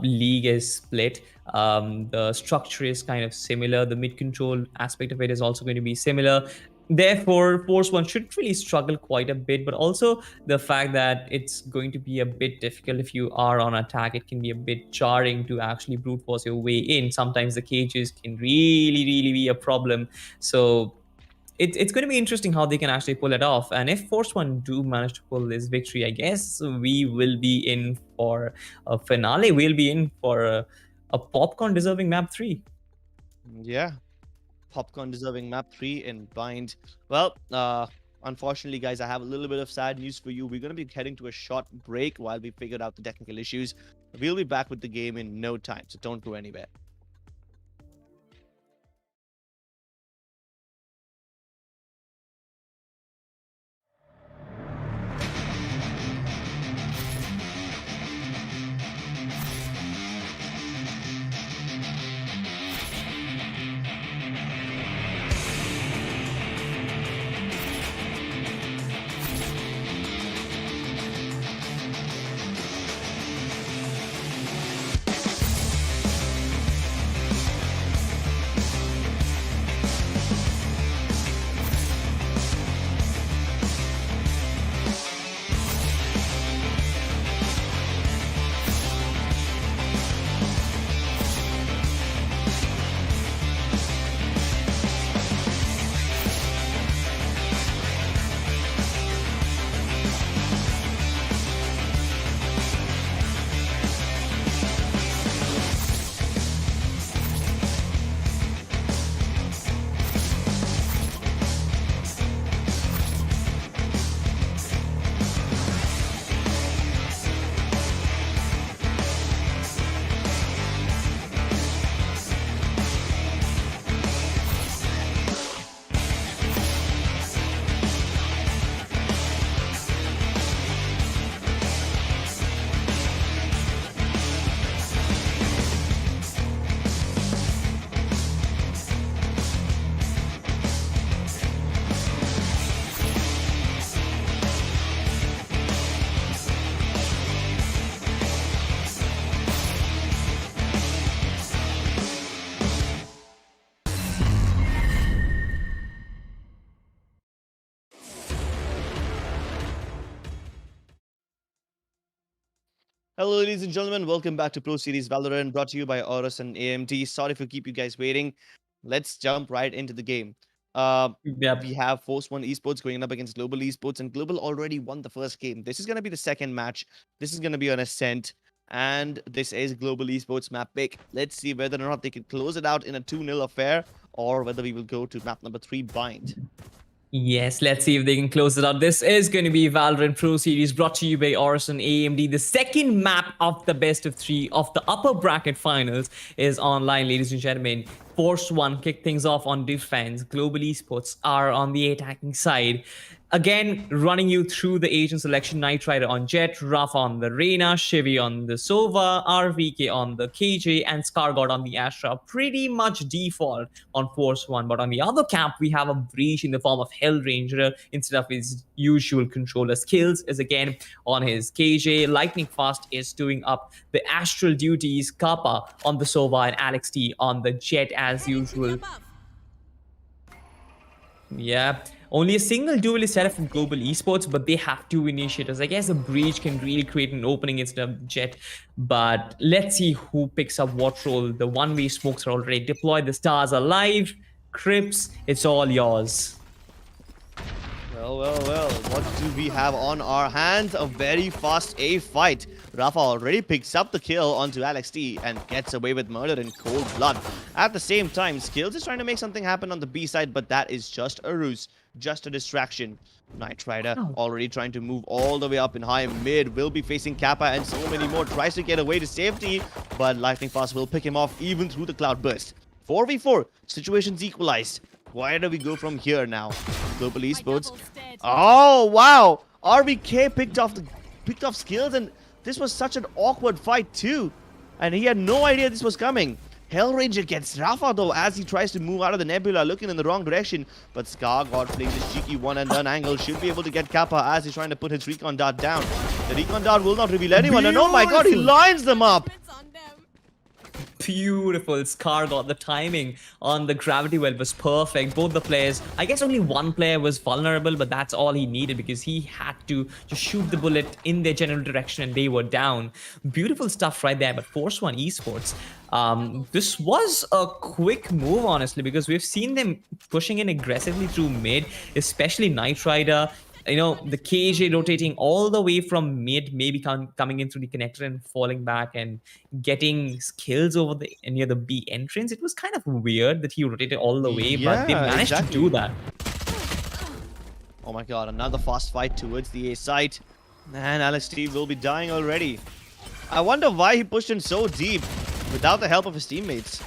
league as Split, the structure is kind of similar. The mid control aspect of it is also going to be similar. Therefore, Force One should really struggle quite a bit, but also the fact that it's going to be a bit difficult if you are on attack. It can be a bit jarring to actually brute force your way in. Sometimes the cages can really, really be a problem. So it's going to be interesting how they can actually pull it off. And if Force One do manage to pull this victory, I guess we will be in for a finale. We'll be in for a popcorn deserving map 3. Yeah, popcorn deserving map 3 in bind. Well, unfortunately, guys, I have a little bit of sad news for you. We're going to be heading to a short break while we figured out the technical issues. We'll be back with the game in no time, so don't go anywhere. Hello, ladies and gentlemen. Welcome back to Pro Series Valorant, brought to you by AORUS and AMD. Sorry for keep you guys waiting. Let's jump right into the game. Uh, we Yep. have Force One Esports going up against Global Esports, and Global already won the first game. This is going to be the second match. This is going to be on Ascent, and this is Global Esports map pick. Let's see whether or not they can close it out in a 2-0 affair, or whether we will go to map number 3 bind. Yes, let's see if they can close it out. This is going to be Valorant Pro Series brought to you by AORUS and AMD. The second map of the best of 3 of the upper bracket finals is online, ladies and gentlemen. Force 1 kick things off on defense. Global Esports are on the attacking side. Again, running you through the agent selection: Knight Rider on Jet, Rafa on the Reyna, Shivy on the Sova, RVK on the KJ, and Scargod on the Astra. Pretty much default on Force 1. But on the other camp, we have a breach in the form of Hellranger instead of his usual controller skills, is again on his KJ. Lightning Fast is doing up the astral duties. Kappa on the Sova and Alex T on the Jet as usual. Yeah, only a single duel is set up from Global Esports, but they have 2 initiators. I guess a breach can really create an opening instead of Jet. But let's see who picks up what role. The one-way smokes are already deployed. The stars are live. Crips, it's all yours. Well. What do we have on our hands? A very fast A fight. Rafa already picks up the kill onto Alex T and gets away with murder in cold blood. At the same time, Skills is trying to make something happen on the B side, but that is just a ruse, just a distraction. Knight Rider already trying to move all the way up in high mid, will be facing Kappa and so many more. Tries to get away to safety, but Lightning Fast will pick him off even through the cloud burst. 4v4, situations equalized. Where do we go from here now? Global Esports. Oh wow! RVK picked off Skills, and this was such an awkward fight too. And he had no idea this was coming. Hellranger gets Rafa though as he tries to move out of the nebula, looking in the wrong direction. But Scargod playing this cheeky one and done angle should be able to get Kappa as he's trying to put his recon dart down. The recon dart will not reveal anyone, and oh my god, he lines them up! Beautiful. Scar got the timing on the gravity well was perfect. Both the players, I guess only one player was vulnerable, but that's all he needed because he had to just shoot the bullet in their general direction and they were down. Beautiful stuff right there. But Force One Esports, this was a quick move, honestly, because we've seen them pushing in aggressively through mid, especially Knight Rider. You know, the KJ rotating all the way from mid, maybe coming in through the connector and falling back and getting Skills over the near the B entrance. It was kind of weird that he rotated all the way, but they managed to do that. Oh my god, another fast fight towards the A site. And Alex T will be dying already. I wonder why he pushed in so deep without the help of his teammates.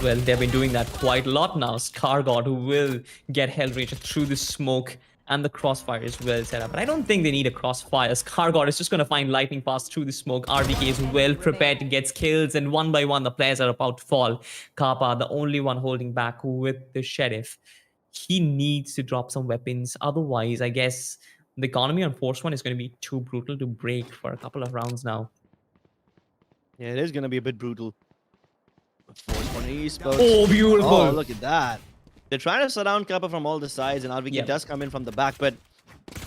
Well, they've been doing that quite a lot now. Scargod, who will get Hellranger through the smoke, and the crossfire is well set up. But I don't think they need a crossfire. Scargod is just going to find lightning fast through the smoke. RVK is well prepared to get kills, and one by one the players are about to fall. Kappa, the only one holding back with the Sheriff. He needs to drop some weapons. Otherwise, I guess the economy on Force 1 is going to be too brutal to break for a couple of rounds now. Yeah, it is going to be a bit brutal. Force One Esports. Oh, beautiful. Oh, look at that. They're trying to surround Kappa from all the sides, and RVK does come in from the back, but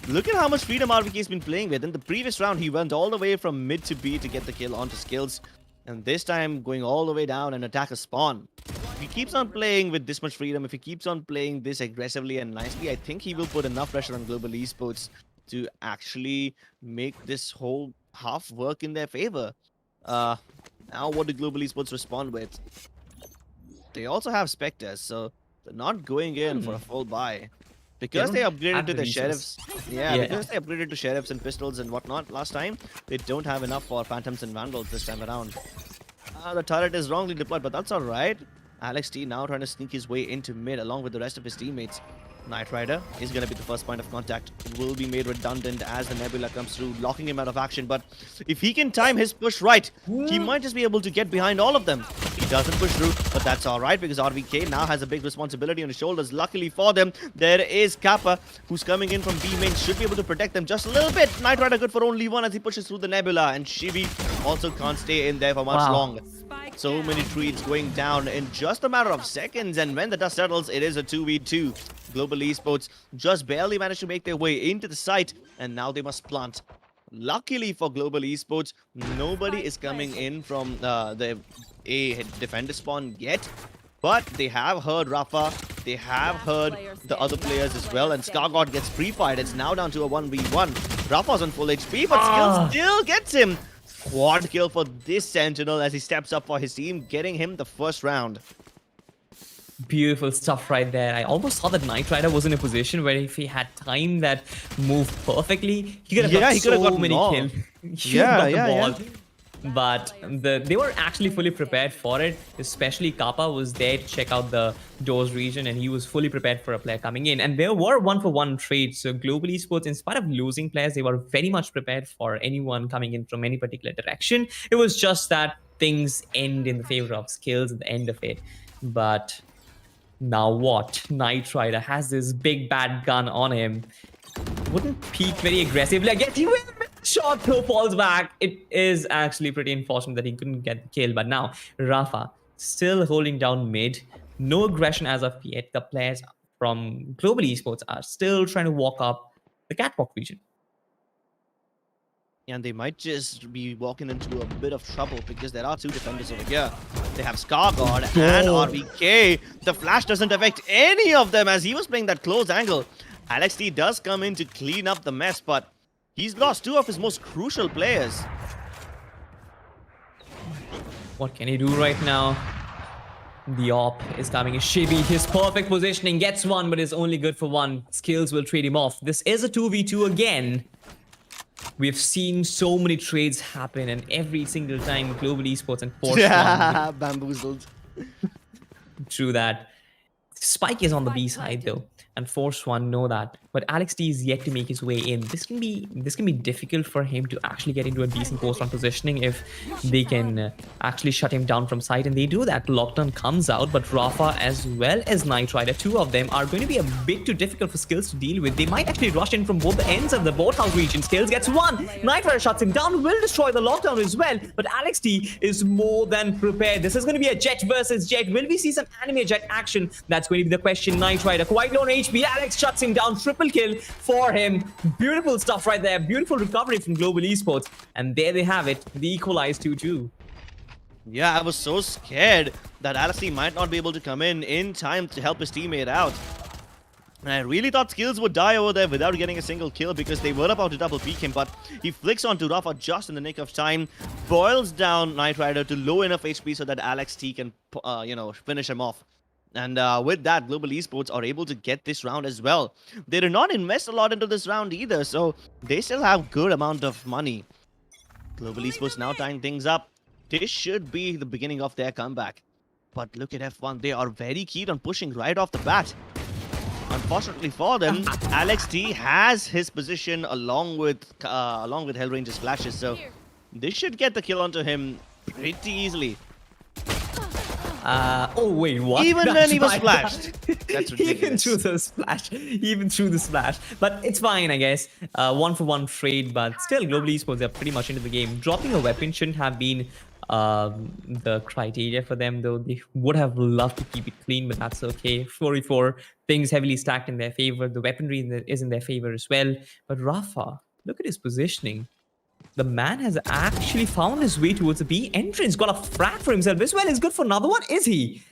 look at how much freedom RVK's been playing with. In the previous round, he went all the way from mid to B to get the kill onto Skills, and this time going all the way down and attack a spawn. If he keeps on playing with this much freedom, if he keeps on playing this aggressively and nicely, I think he will put enough pressure on Global Esports to actually make this whole half work in their favor. Now what do Global Esports respond with? They also have Spectres, so they're not going in for a full buy. Because they upgraded to the Sheriffs. Yeah, because they upgraded to Sheriffs and Pistols and whatnot last time, they don't have enough for Phantoms and Vandals this time around. The turret is wrongly deployed, but that's alright. Alex T now trying to sneak his way into mid along with the rest of his teammates. Knight Rider is going to be the first point of contact. Will be made redundant as the Nebula comes through, locking him out of action. But if he can time his push right, he might just be able to get behind all of them. He doesn't push through, but that's all right because RVK now has a big responsibility on his shoulders. Luckily for them, there is Kappa, who's coming in from B main, should be able to protect them just a little bit. Knight Rider good for only one as he pushes through the Nebula, and Shivi also can't stay in there for much longer. So many treats going down in just a matter of seconds, and when the dust settles, it is a 2v2. Global Esports just barely managed to make their way into the site, and now they must plant. Luckily for Global Esports, nobody is coming in from the A defender spawn yet. But they have heard Rafa, they have heard the other players as well, and Scargod gets pre-fired. It's now down to a 1v1. Rafa's on full HP, but Skills still gets him. Quad kill for this Sentinel as he steps up for his team, getting him the first round. Beautiful stuff right there. I almost thought that Knight Rider was in a position where if he had timed that move perfectly, he could have got so many kills. He got the ball. But they were actually fully prepared for it. Especially Kappa was there to check out the doors region, and he was fully prepared for a player coming in. And there were 1-for-1 trades. So Global Esports, in spite of losing players, they were very much prepared for anyone coming in from any particular direction. It was just that things end in the favor of Skills at the end of it. But now what? Knight Rider has this big bad gun on him. Wouldn't peek very aggressively. I guess he will. Shot throw falls back. It is actually pretty unfortunate that he couldn't get the kill. But now Rafa still holding down mid. No aggression as of yet. The players from Global Esports are still trying to walk up the catwalk region. And they might just be walking into a bit of trouble because there are two defenders over here. They have Scargod and RBK. The flash doesn't affect any of them as he was playing that close angle. Alex T does come in to clean up the mess, but he's lost two of his most crucial players. What can he do right now? The op is coming. Shibi, his perfect positioning, gets one, but is only good for one. Skills will trade him off. This is a 2v2 again. We've seen so many trades happen, and every single time Global Esports and Force One. Bamboozled. True that. Spike is on the B side though, and Force One know that. But Alex T is yet to make his way in. This can be difficult for him to actually get into a decent post run positioning if they can actually shut him down from sight, and they do that. Lockdown comes out, but Rafa as well as Knight Rider, two of them are going to be a bit too difficult for Skills to deal with. They might actually rush in from both the ends of the boathouse region. Skills gets one. Knight Rider shuts him down, will destroy the lockdown as well. But Alex T is more than prepared. This is going to be a Jet versus Jet. Will we see some anime Jet action? That's going to be the question. Knight Rider quite low on HP. Alex shuts him down. Triple kill for him. Beautiful stuff right there. Beautiful recovery from Global Esports. And there they have it. The equalized 2-2. Yeah, I was so scared that Alex T might not be able to come in time to help his teammate out. And I really thought Skills would die over there without getting a single kill because they were about to double peek him, but he flicks onto Rafa just in the nick of time, boils down Knight Rider to low enough HP so that Alex T can, finish him off. And with that, Global Esports are able to get this round as well. They did not invest a lot into this round either, so they still have good amount of money. Global Esports now tying things up. This should be the beginning of their comeback. But look at F1, they are very keen on pushing right off the bat. Unfortunately for them, Alex T has his position along with Hellranger's flashes, so this should get the kill onto him pretty easily. Oh wait, what? Even when he was splashed. That's ridiculous. Even through the splash. But it's fine, I guess. 1-for-1 trade, but still, Global Esports are pretty much into the game. Dropping a weapon shouldn't have been the criteria for them, though. They would have loved to keep it clean, but that's okay. 44, things heavily stacked in their favor. The weaponry is in their favor as well. But Rafa, look at his positioning. The man has actually found his way towards the B entrance. Got a frag for himself as well. Is good for another one, is he?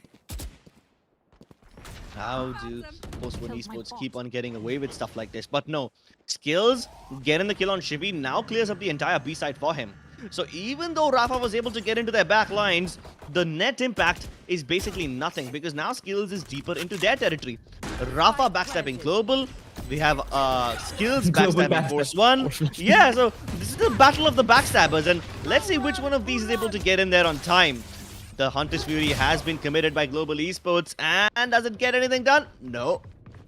How do Post-1 Esports keep on getting away with stuff like this? But no, Skills getting the kill on Shivi now clears up the entire B side for him. So even though Rafa was able to get into their back lines, the net impact is basically nothing because now Skills is deeper into their territory. Rafa backstabbing Global. We have Skills backstabbing Force One. Yeah, so this is the battle of the backstabbers, and let's see which one of these is able to get in there on time. The Hunter's Fury has been committed by Global Esports, and does it get anything done? No.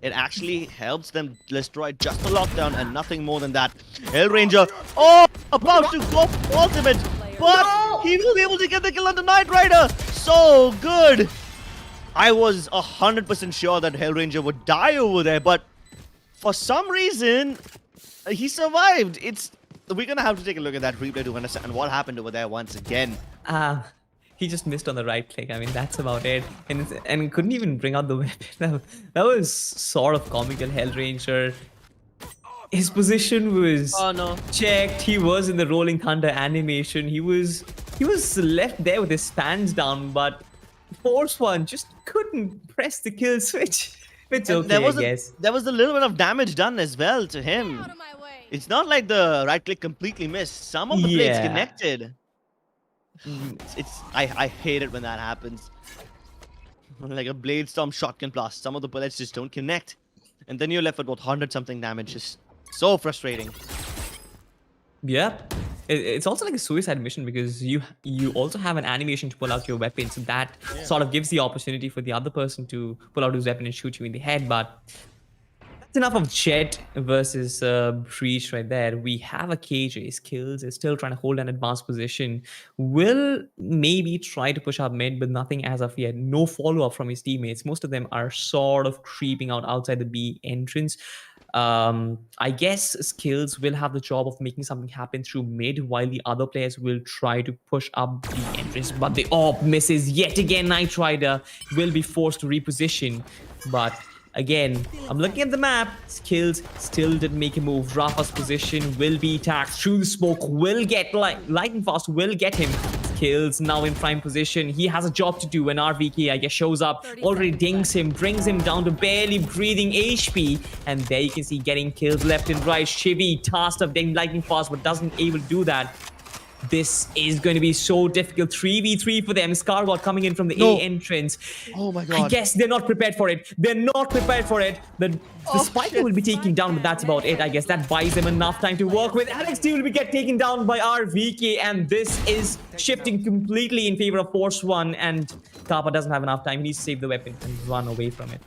It actually helps them destroy just the lockdown and nothing more than that. Hellranger, about to go ultimate, but he will be able to get the kill on the Knight Rider. So good. I was 100% sure that Hellranger would die over there, but for some reason, he survived. We're gonna have to take a look at that replay to understand what happened over there once again. He just missed on the right click. I mean, that's about it. And couldn't even bring out the weapon. That was sort of comical. Hellranger His position was Oh no. checked. He was in the rolling thunder animation. He was left there with his spans down, but Force One just couldn't press the kill switch. It's And okay, I guess. there was a little bit of damage done as well to him. It's not like the right click completely missed. Some of the blades Yeah. connected. I hate it when that happens. Like a blade storm shotgun blast. Some of the bullets just don't connect. And then you're left with what 100 something damage. Just so frustrating. Yeah. It's also like a suicide mission because you also have an animation to pull out your weapon, so that sort of gives the opportunity for the other person to pull out his weapon and shoot you in the head. But that's enough of Jet versus Breach right there. We have a KJ. Skills is still trying to hold an advanced position. Will maybe try to push up mid, but nothing as of yet. No follow-up from his teammates. Most of them are sort of creeping out outside the B entrance. I guess Skills will have the job of making something happen through mid, while the other players will try to push up the entrance. But the AWP misses yet again. Knight Rider will be forced to reposition, but again, I'm looking at the map. Skills still didn't make a move. Rafa's position will be taxed through the smoke. Will get lightning fast. Will get him. Skills now in prime position. He has a job to do when RVK, I guess, shows up. Already dings him, brings him down to barely breathing HP. And there you can see getting kills left and right. Shivy tasked of getting lightning fast, but doesn't able to do that. This is going to be so difficult. 3v3 for them. Scargot coming in from the A entrance. Oh my I god. guess they're not prepared for it. They're not prepared for it. The Spiker will be taken down, but that's about it. I guess that buys them enough time to work with. Alex D will get taken down by RVK, and this is shifting completely in favor of Force One, and Kappa doesn't have enough time. He needs to save the weapon and run away from it.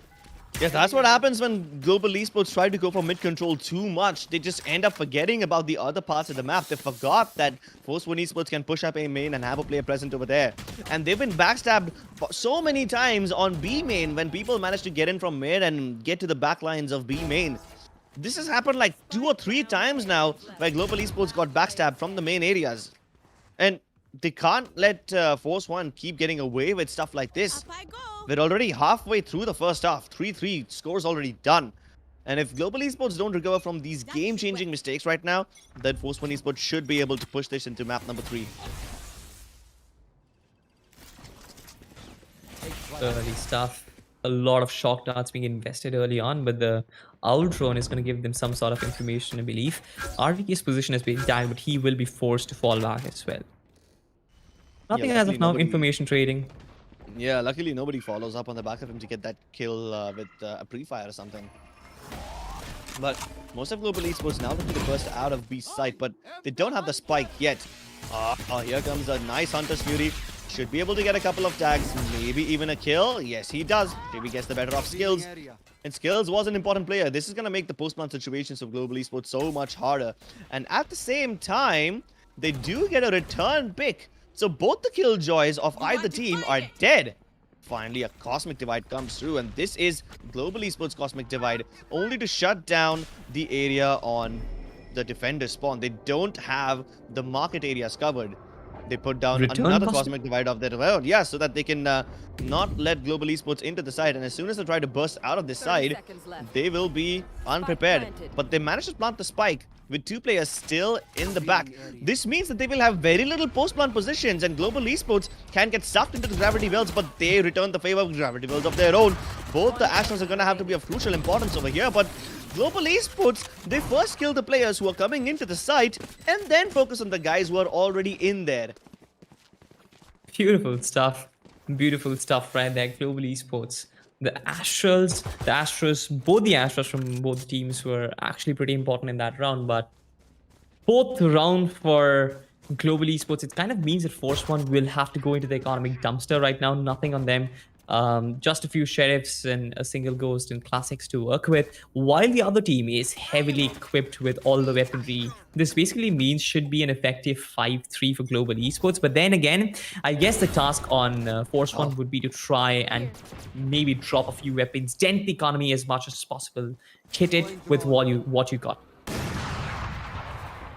Yes, that's what happens when global esports try to go for mid control too much. They just end up forgetting about the other parts of the map. They forgot that Force 1 esports can push up A main and have a player present over there. And they've been backstabbed so many times on B main when people manage to get in from mid and get to the back lines of B main. This has happened like 2 or 3 times now where global esports got backstabbed from the main areas. And they can't let Force 1 keep getting away with stuff like this. We're already halfway through the first half. 3-3 scores already done. And if global esports don't recover from these game-changing mistakes right now, then Force 1 esports should be able to push this into map number 3. Early stuff. A lot of shock darts being invested early on, but the Owl drone is going to give them some sort of information, I believe. RVK's position has been tagged, but he will be forced to fall back as well. Nothing as of now, information trading. Yeah, luckily nobody follows up on the back of him to get that kill with a pre-fire or something. But most of global esports now looking to burst out of B's sight, but they don't have the spike yet. Here comes a nice Hunter's Fury. Should be able to get a couple of tags, maybe even a kill. Yes, he does. Maybe gets the better of Skills. And Skills was an important player. This is going to make the post-plant situations of global esports so much harder. And at the same time, they do get a return pick. So both the killjoys of either team are dead. Finally, a Cosmic Divide comes through, and this is Global Esports Cosmic Divide, only to shut down the area on the defender spawn. They don't have the market areas covered. They put down another Cosmic Divide of their own, yeah, so that they can not let Global Esports into the side. And as soon as they try to burst out of this side, they will be unprepared. But they managed to plant the spike with 2 players still in the back. This means that they will have very little post-plant positions, and global esports can get sucked into the gravity wells, but they return the favor of gravity wells of their own. Both the Astros are going to have to be of crucial importance over here, but global esports, they first kill the players who are coming into the site, and then focus on the guys who are already in there. Beautiful stuff. Beautiful stuff right there. Global esports. The Astros, both the Astros from both teams were actually pretty important in that round, but fourth round for global esports, it kind of means that Force One will have to go into the economic dumpster right now. Nothing on them. Just a few sheriffs and a single ghost and classics to work with, while the other team is heavily equipped with all the weaponry. This basically means should be an effective 5-3 for global esports. But then again, I guess the task on Force One would be to try and maybe drop a few weapons, dent the economy as much as possible, hit it with what you got.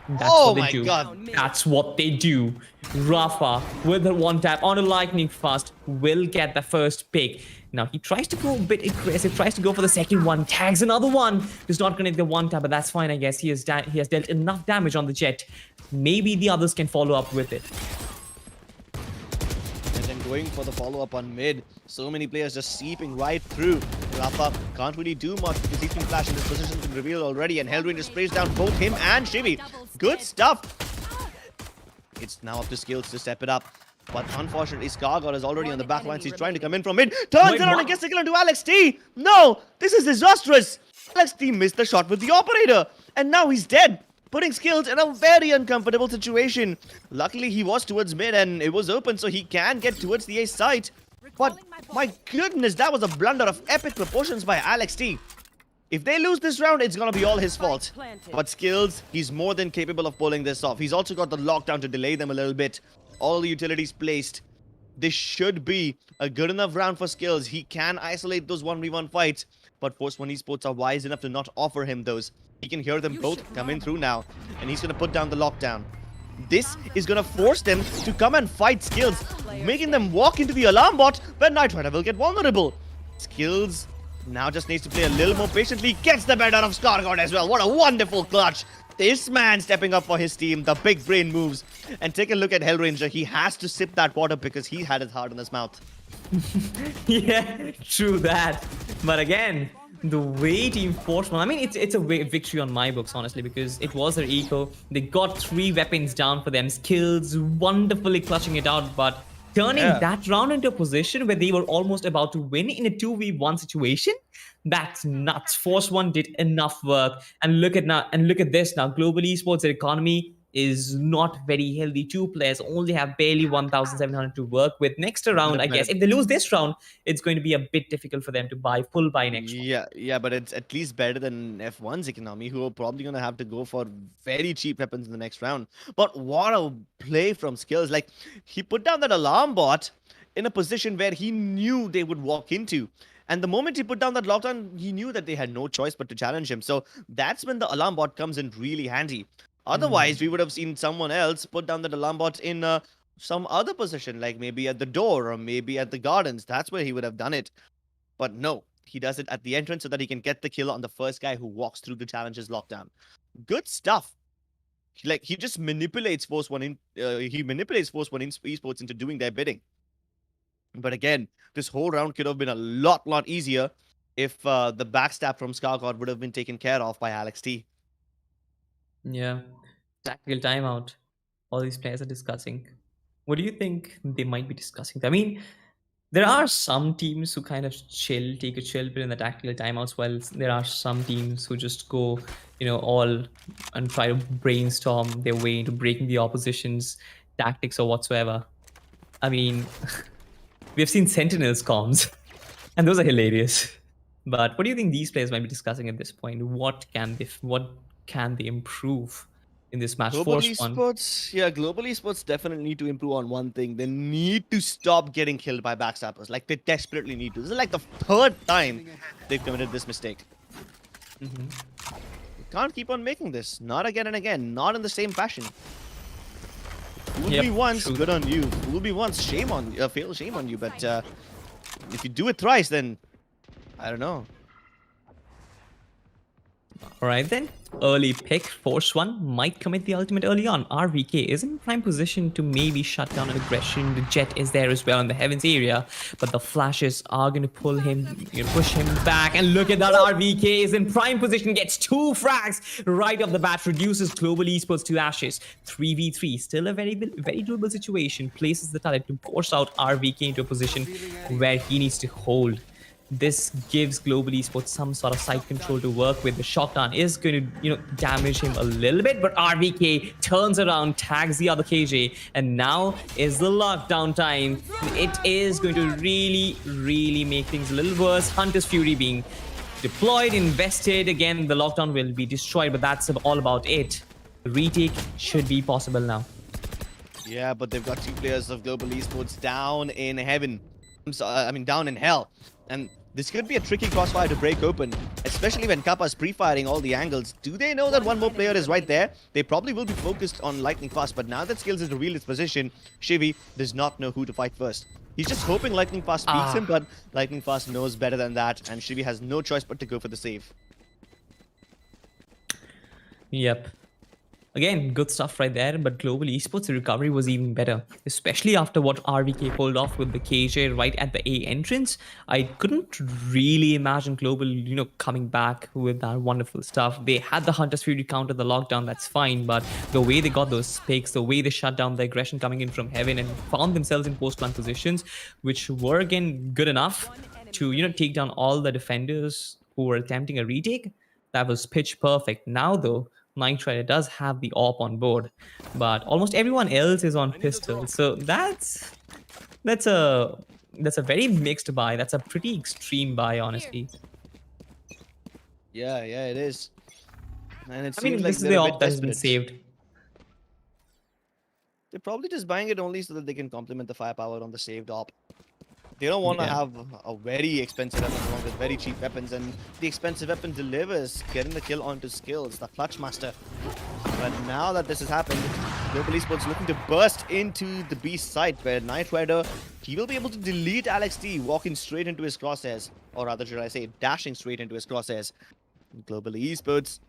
That's Oh what they my do. god. That's what they do. Rafa with the one tap on a lightning fast will get the first pick. Now he tries to go a bit aggressive, tries to go for the second one, tags another one. He's not gonna get the one tap, but that's fine, I guess. He has dealt enough damage on the Jet. Maybe the others can follow up with it. And then going for the follow-up on mid. So many players just seeping right through. Rafa can't really do much because he's been flashing. His position's been revealed already, and Hellranger sprays down both him and Shibi. Good stuff. It's now up to Skills to step it up. But unfortunately, Skargod is already on the back lines. He's trying to come in from mid. Turns Wait, around what? and gets the kill onto Alex T. No, this is disastrous. Alex T missed the shot with the operator. And now he's dead, putting Skills in a very uncomfortable situation. Luckily, he was towards mid and it was open, so he can get towards the A site. But my goodness, that was a blunder of epic proportions by Alex T. If they lose this round, it's gonna be all his fault. But Skills, he's more than capable of pulling this off. He's also got the lockdown to delay them a little bit. All the utilities placed. This should be a good enough round for Skills. He can isolate those 1v1 fights. But Force 1 Esports are wise enough to not offer him those. He can hear them both coming through now. And he's gonna put down the lockdown. This is gonna force them to come and fight Skills, making them walk into the alarm bot where Knight Rider will get vulnerable. Skills now just needs to play a little more patiently. Gets the better of Skargod as well. What a wonderful clutch. This man stepping up for his team. The big brain moves. And take a look at Hellranger. He has to sip that water because he had his heart in his mouth. Yeah, true that. But again, the way Team Force One, I mean, it's a victory on my books, honestly, because it was their eco. They got 3 weapons down for them. Skills wonderfully clutching it out, but turning that round into a position where they were almost about to win in a 2v1 situation. That's nuts. Force One did enough work, and look at this now. Global esports, their economy is not very healthy. 2 players only have barely 1,700 to work with. Next round, I guess, if they lose this round, it's going to be a bit difficult for them to buy next round. Yeah, but it's at least better than F1's economy, who are probably going to have to go for very cheap weapons in the next round. But what a play from Skills. Like, he put down that alarm bot in a position where he knew they would walk into. And the moment he put down that lockdown, he knew that they had no choice but to challenge him. So that's when the alarm bot comes in really handy. Otherwise, we would have seen someone else put down that alarm bot in some other position, like maybe at the door or maybe at the gardens. That's where he would have done it. But no, he does it at the entrance so that he can get the kill on the first guy who walks through the challenge's lockdown. Good stuff. He just manipulates Force One Esports into doing their bidding. But again, this whole round could have been a lot easier if the backstab from Skargod would have been taken care of by Alex T. Yeah, tactical timeout. All these players are discussing. What do you think they might be discussing? I mean, there are some teams who kind of take a chill bit in the tactical timeouts, while there are some teams who just go, all and try to brainstorm their way into breaking the opposition's tactics or whatsoever. I mean, we've seen Sentinels comms, and those are hilarious. But what do you think these players might be discussing at this point? What can they improve in this match? Global Force One. Global esports definitely need to improve on one thing. They need to stop getting killed by backstabbers. Like, they desperately need to. This is like the 3rd time they've committed this mistake. You can't keep on making this. Not again and again. Not in the same fashion. Fool me once, good on you. Fool me once, shame on you. But if you do it thrice, then I don't know. Alright then, early pick. Force One might commit the ultimate early on. RVK is in prime position to maybe shut down an aggression. The Jet is there as well in the Heavens area, but the flashes are going to pull him, push him back. And look at that, RVK is in prime position, gets 2 frags right off the bat, reduces Global Esports to ashes. 3v3, still a very doable situation. Places the talent to force out RVK into a position where he needs to hold. This gives Global Esports some sort of side control to work with. The shotgun is going to, damage him a little bit, but RVK turns around, tags the other KJ, and now is the lockdown time. It is going to really make things a little worse. Hunter's Fury being deployed, invested. Again, the lockdown will be destroyed, but that's all about it. The retake should be possible now. Yeah, but they've got 2 players of Global Esports down in heaven. Down in hell. And This could be a tricky crossfire to break open, especially when Kappa's pre-firing all the angles. Do they know that one more player is right there? They probably will be focused on Lightning Fast, but now that Skills has revealed his position, Shivy does not know who to fight first. He's just hoping Lightning Fast beats him, but Lightning Fast knows better than that, and Shivy has no choice but to go for the save. Yep. Again, good stuff right there, but Global Esports' recovery was even better, especially after what RVK pulled off with the KJ right at the A entrance. I couldn't really imagine Global, coming back with that wonderful stuff. They had the Hunter's Fury counter the lockdown, that's fine, but the way they got those picks, the way they shut down the aggression coming in from heaven and found themselves in post-plant positions, which were again good enough to, take down all the defenders who were attempting a retake. That was pitch perfect. Now, though, Knight Rider does have the AWP on board, but almost everyone else is on pistol. So that's a very mixed buy. That's a pretty extreme buy, honestly. Yeah, it is. And it I mean, seems like this is the they're a AWP bit that has been desperate. saved. They're probably just buying it only so that they can complement the firepower on the saved AWP. They don't want to have a very expensive weapon along with very cheap weapons, and the expensive weapon delivers getting the kill onto Skills, the Clutch Master. But now that this has happened, Global Esports looking to burst into the Beast site, where Knight Rider, he will be able to delete Alex T, walking straight into his crosshairs, or rather should I say, dashing straight into his crosshairs. Global Esports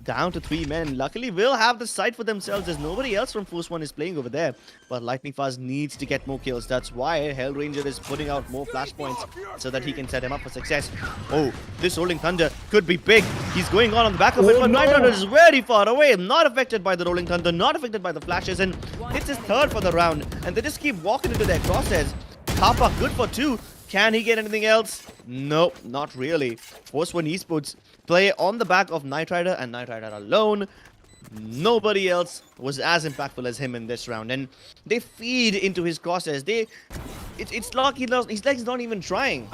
down to 3 men. Luckily, will have the site for themselves as nobody else from Force 1 is playing over there. But Lightning Fast needs to get more kills. That's why Hellranger is putting out more flashpoints so that he can set him up for success. Oh, this Rolling Thunder could be big. He's going on the back of it, but Knight Rider is very far away. Not affected by the Rolling Thunder, not affected by the flashes, and hits his third for the round. And they just keep walking into their crosshairs. Kappa, good for 2. Can he get anything else? Nope, not really. Force 1 Esports play on the back of Knight Rider, and Knight Rider alone. Nobody else was as impactful as him in this round, and they feed into his crosshairs. It's like he's not even trying.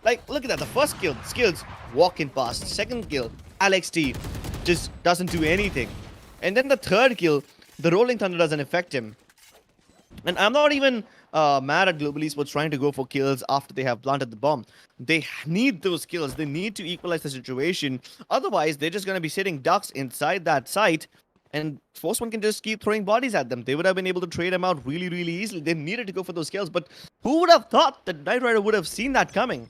Like, look at that. The first kill, Skills walking past. Second kill, Alex T just doesn't do anything. And then the third kill, the Rolling Thunder doesn't affect him. And I'm not even mad at Global Esports trying to go for kills after they have planted the bomb. They need those kills. They need to equalize the situation. Otherwise, they're just going to be sitting ducks inside that site, and Force 1 can just keep throwing bodies at them. They would have been able to trade them out really, really easily. They needed to go for those kills, but who would have thought that Knight Rider would have seen that coming?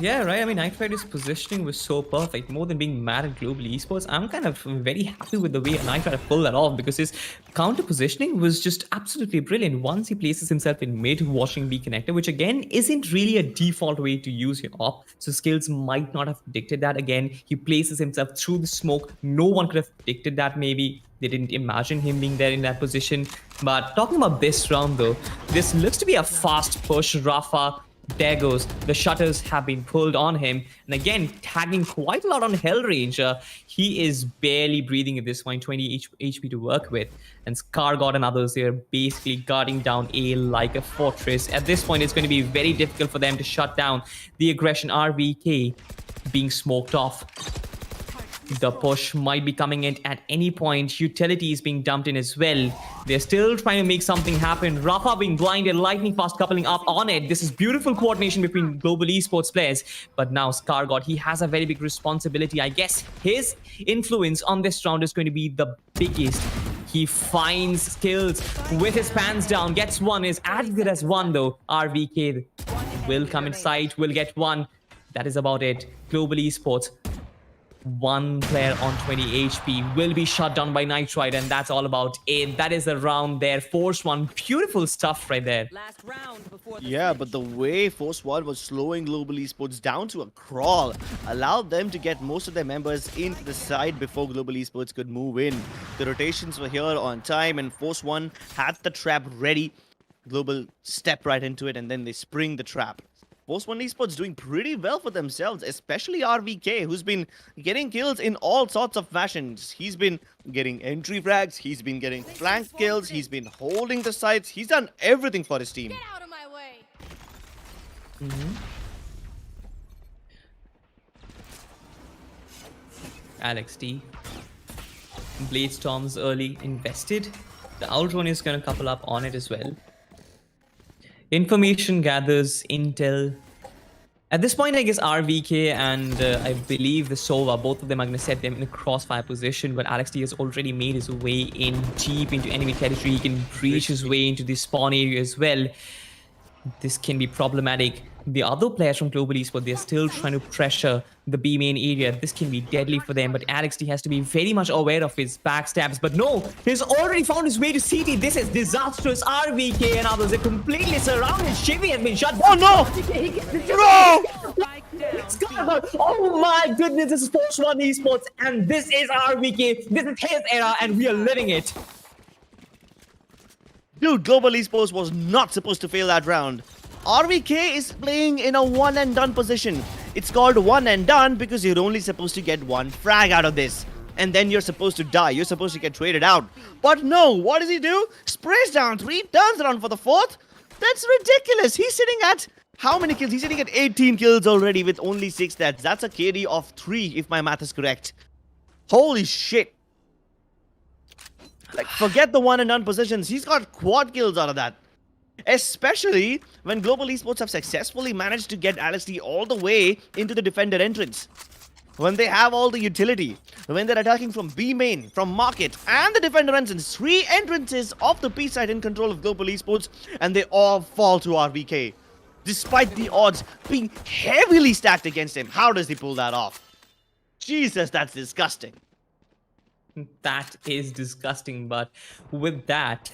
Yeah, right. I mean, Knight Rider's positioning was so perfect. More than being mad at Global Esports, I'm kind of very happy with the way Knight Rider pulled that off, because his counter positioning was just absolutely brilliant. Once he places himself in mid, watching B connector, which again isn't really a default way to use your op. So Skills might not have predicted that. Again, he places himself through the smoke. No one could have predicted that. Maybe they didn't imagine him being there in that position. But talking about this round, though, this looks to be a fast push. Rafa, there goes. The shutters have been pulled on him. And again, tagging quite a lot on Hellranger. He is barely breathing at this point, 20 HP to work with. And Scargod and others, they're basically guarding down A like a fortress. At this point, it's going to be very difficult for them to shut down the aggression. RVK being smoked off. The push might be coming in at any point. Utility is being dumped in as well. They're still trying to make something happen. Rafa being blinded, Lightning Fast coupling up on it. This is beautiful coordination between Global Esports players. But now Scargod, he has a very big responsibility. I guess his influence on this round is going to be the biggest. He finds Skills with his pants down. Gets one, is as good as one though. RVK will come inside, will get one. That is about it. Global Esports, one player on 20 HP will be shut down by Knight Rider, and that's all about it. That is the round there. Force 1, beautiful stuff right there. Last round before the Yeah, but the way Force 1 was slowing Global Esports down to a crawl allowed them to get most of their members into the side before Global Esports could move in. The rotations were here on time, and Force 1 had the trap ready. Global stepped right into it, and then they spring the trap. Force 1 Esports doing pretty well for themselves, especially RVK, who's been getting kills in all sorts of fashions. He's been getting entry frags, he's been getting flank kills, he's been holding the sites, he's done everything for his team. Get out of my way. Alex T. Blade Storm's early invested. The Outrun is going to couple up on it as well. Information gathers, intel. At this point, I guess RVK and I believe the Sova, both of them are going to set them in a crossfire position, but Alex D has already made his way in deep into enemy territory. He can breach his way into the spawn area as well. This can be problematic. The other players from Global Esports, they're still trying to pressure the B main area. This can be deadly for them, but Alex D has to be very much aware of his backstabs. But no, he's already found his way to CT. This is disastrous. RVK and others are completely surrounded. Shivy has been shot. Oh no! No! Spike down. Skylar, oh my goodness, this is Force One Esports, and this is RVK. This is his era, and we are living it. Dude, Global Esports was not supposed to fail that round. RVK is playing in a one and done position. It's called one and done because you're only supposed to get one frag out of this. And then you're supposed to die. You're supposed to get traded out. But no, what does he do? Sprays down 3, turns around for the 4th. That's ridiculous. He's sitting at how many kills? He's sitting at 18 kills already with only 6 deaths. That's a KD of 3 if my math is correct. Holy shit. Like, forget the one and done positions. He's got quad kills out of that. Especially when Global Esports have successfully managed to get Alex D all the way into the defender entrance. When they have all the utility. When they're attacking from B main, from market, and the defender entrance. 3 entrances off the B side in control of Global Esports. And they all fall to RVK. Despite the odds being heavily stacked against him. How does he pull that off? Jesus, that's disgusting. That is disgusting, but with that,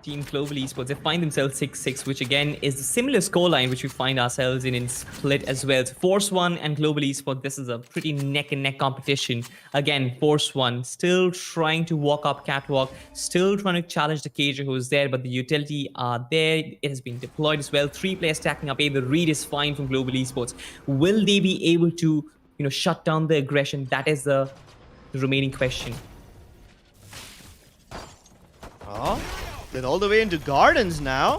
Team Global Esports, they find themselves 6-6, which again is a similar scoreline which we find ourselves in Split as well. So Force One and Global Esports, this is a pretty neck and neck competition. Again, Force One still trying to walk up catwalk, still trying to challenge the Cager who's there, but the utility are there. It has been deployed as well. 3 players stacking up. The read is fine from Global Esports. Will they be able to, shut down the aggression? That is the remaining question. Oh, then all the way into Gardens now.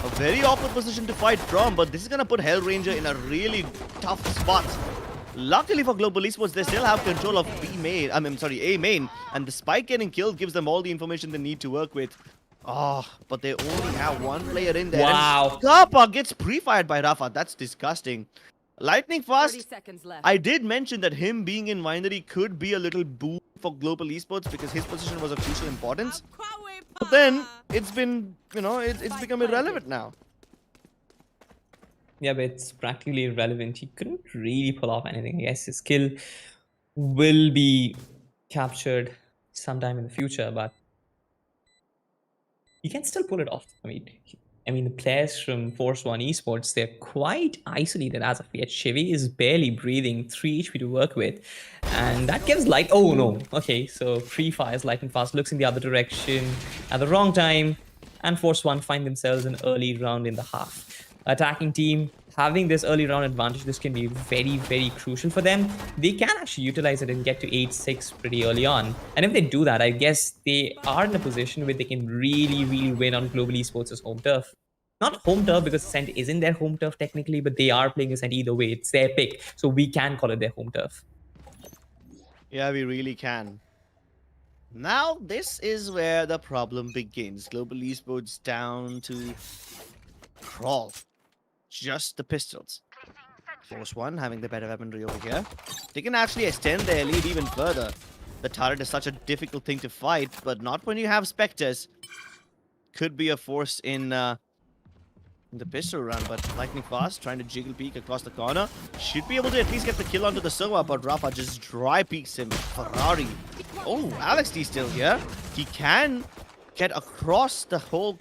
A very awkward position to fight from, but this is going to put Hellranger in a really tough spot. Luckily for Global Esports, they still have control of A main, and the Spike getting killed gives them all the information they need to work with. Oh, but they only have 1 player in there. Wow. Kappa gets pre-fired by Rafa. That's disgusting. Lightning 30 fast. seconds left. I did mention that him being in Winery could be a little boon for Global Esports because his position was of crucial importance. But then it's been, it's become irrelevant now. Yeah, but it's practically irrelevant. He couldn't really pull off anything. I guess his skill will be captured sometime in the future, but he can still pull it off. I mean, the players from Force One Esports, they're quite isolated as of yet. Shivy is barely breathing, 3 HP to work with. And that gives light. Oh no. Okay, so pre-fires Lightning Fast, looks in the other direction at the wrong time. And Force One find themselves an early round in the half. Attacking team, having this early round advantage, this can be very, very crucial for them. They can actually utilize it and get to 8-6 pretty early on. And if they do that, I guess they are in a position where they can really, really win on Global Esports' home turf. Not home turf because Ascent isn't their home turf technically, but they are playing Ascent either way. It's their pick, so we can call it their home turf. Yeah, we really can. Now, this is where the problem begins. Global Esports down to crawl. Just the pistols. Force One having the better weaponry over here. They can actually extend their lead even further. The turret is such a difficult thing to fight, but not when you have Spectres. Could be a force in the pistol run, but Lightning Fast trying to jiggle peek across the corner. Should be able to at least get the kill onto the Sova, but Rafa just dry peeks him. Ferrari. Oh, Alex D still here. He can get across the whole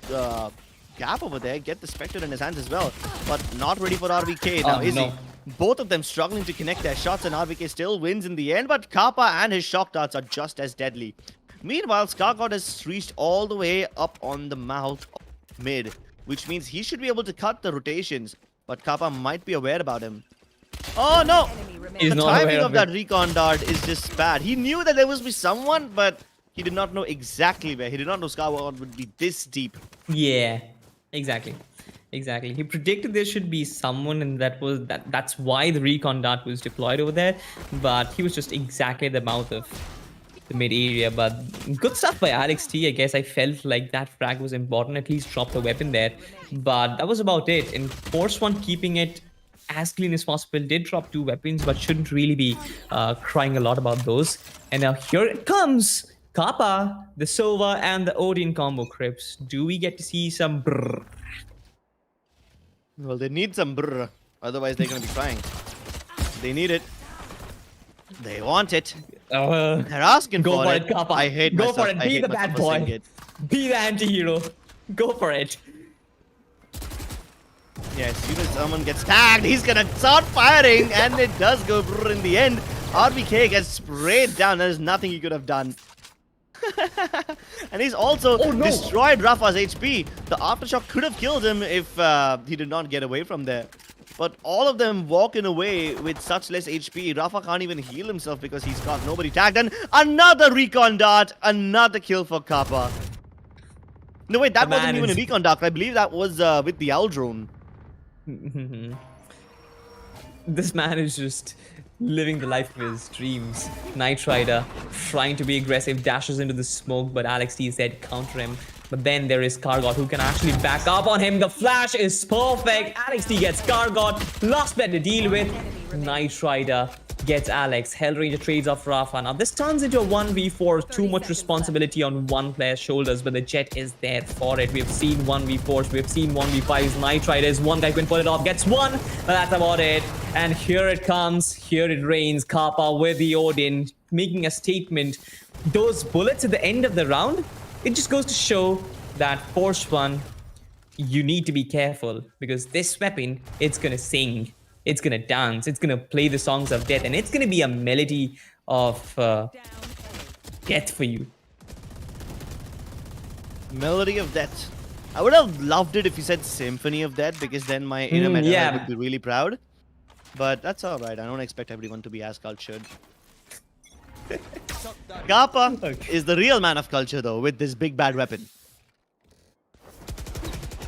gap over there, get the Spectre in his hands as well, but not ready for RVK now, is he? Both of them struggling to connect their shots, and RVK still wins in the end, but Kappa and his shock darts are just as deadly. Meanwhile, Scargod has reached all the way up on the mouth of mid, which means he should be able to cut the rotations, but Kappa might be aware about him. Oh no! The timing of that recon dart is just bad. He knew that there must be someone, but he did not know exactly where. He did not know Scargod would be this deep. Yeah. Exactly. He predicted there should be someone, and that's why the recon dart was deployed over there. But he was just exactly at the mouth of the mid area. But good stuff by Alex T. I guess I felt like that frag was important. At least drop the weapon there. But that was about it. And Force One keeping it as clean as possible. Did drop 2 weapons, but shouldn't really be crying a lot about those. And now here it comes. Kappa, the Sova, and the Odin combo Crips. Do we get to see some brrr? Well, they need some brr. Otherwise, they're going to be crying. They need it. They want it. They're asking Go for for it. it, Kappa. I hate Go myself. for it. I Be hate the myself bad for saying boy. it. Be the anti-hero. Go for it. Yeah, as soon as someone gets tagged, he's gonna start firing, and it does go brrr in the end. RBK gets sprayed down. There's nothing he could have done. And he's also destroyed Rafa's HP. The aftershock could have killed him if he did not get away from there. But all of them walking away with such less HP. Rafa can't even heal himself because he's got nobody tagged. And another recon dart. Another kill for Kappa. No, wait, that wasn't even a recon dart. I believe that was with the owl drone. This man is just living the life of his dreams. Knight Rider trying to be aggressive, dashes into the smoke, but Alex T said counter him. But then there is Kargot who can actually back up on him. The flash is perfect. Alex T gets Kargot. Last bet to deal with. Knight Rider gets Alex. Hellranger trades off Rafa. Now this turns into a 1v4. Too much responsibility on one player's shoulders, but the Jet is there for it. We've seen 1v4s. We've seen 1v5s. Knight Riders. One guy can pull it off. Gets one. But that's about it. And here it comes. Here it rains. Kappa with the Odin making a statement. Those bullets at the end of the round, it just goes to show that Force One, you need to be careful because this weapon, it's gonna sing, it's gonna dance, it's gonna play the songs of death, and it's gonna be a melody of death for you. Melody of Death. I would have loved it if you said Symphony of Death because then my inner metal yeah. would be really proud. But that's alright. I don't expect everyone to be as cultured. Kappa is the real man of culture though with this big bad weapon.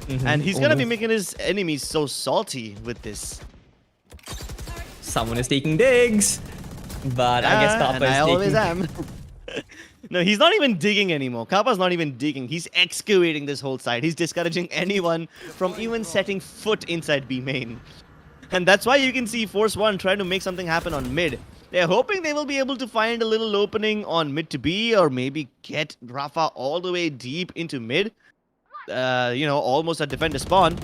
And he's gonna be making his enemies so salty with this. Someone is taking digs, but I guess Kappa and is I taking... always am. No, he's not even digging anymore. Kappa's not even digging. He's excavating this whole side. He's discouraging anyone from even setting foot inside B main. And that's why you can see Force One trying to make something happen on mid. They're hoping they will be able to find a little opening on mid to B or maybe get Rafa all the way deep into mid. You know, almost at defender spawn.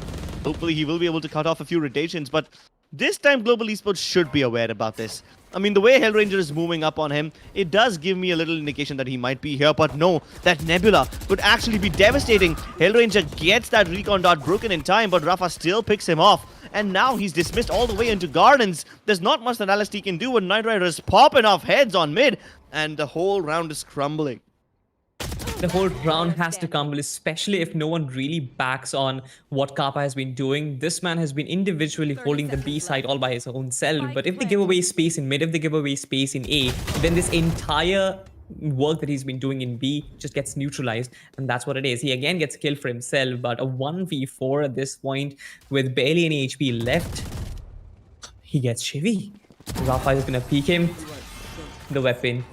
Hopefully he will be able to cut off a few rotations, but this time Global Esports should be aware about this. I mean, the way Hellranger is moving up on him, it does give me a little indication that he might be here, but no, that Nebula could actually be devastating. Hellranger gets that recon dart broken in time, but Rafa still picks him off. And now he's dismissed all the way into Gardens. There's not much that LST can do, and Knight Rider is popping off heads on mid, and the whole round is crumbling. The whole round has to crumble, especially if no one really backs on what Kappa has been doing. This man has been individually holding the B side all by his own self. But if they give away space in mid, if they give away space in A, then this entire work that he's been doing in B just gets neutralized, and that's what it is. He again gets killed for himself, but a 1v4 at this point with barely any HP left, he gets Chivy. Rafa is gonna peek him. The weapon.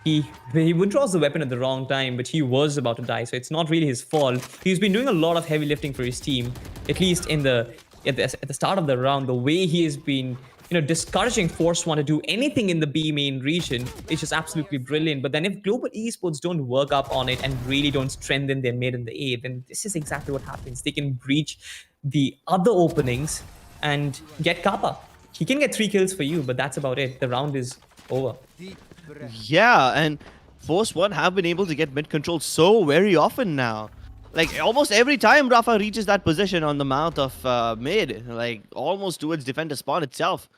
He withdraws the weapon at the wrong time, but he was about to die, so it's not really his fault. He's been doing a lot of heavy lifting for his team, at least in at the start of the round. The way he has been, you know, discouraging Force One to do anything in the B main region is just absolutely brilliant. But then if Global Esports don't work up on it and really don't strengthen their mid and the A, then this is exactly what happens. They can breach the other openings and get Kappa. He can get 3 kills for you, but that's about it. The round is over. Yeah, and Force One have been able to get mid control so very often now. Like, almost every time Rafa reaches that position on the mouth of mid, like, almost towards defender spawn itself.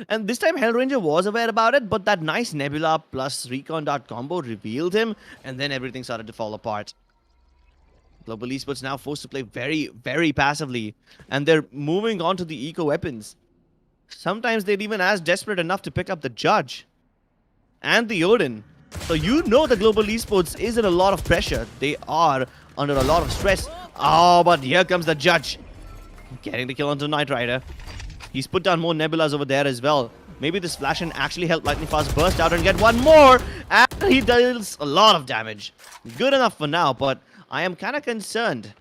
And this time Hellranger was aware about it, but that nice Nebula plus Recon Dart combo revealed him, and then everything started to fall apart. Global Esports now forced to play very, very passively, and they're moving on to the eco weapons. Sometimes they're even as desperate enough to pick up the Judge and the Odin. So you know the Global Esports is in a lot of pressure. They are under a lot of stress. Oh, but here comes the Judge. Getting the kill onto Knight Rider. He's put down more Nebulas over there as well. Maybe this flash can actually help Lightning Fast burst out and get one more. And he deals a lot of damage. Good enough for now, but I am kind of concerned.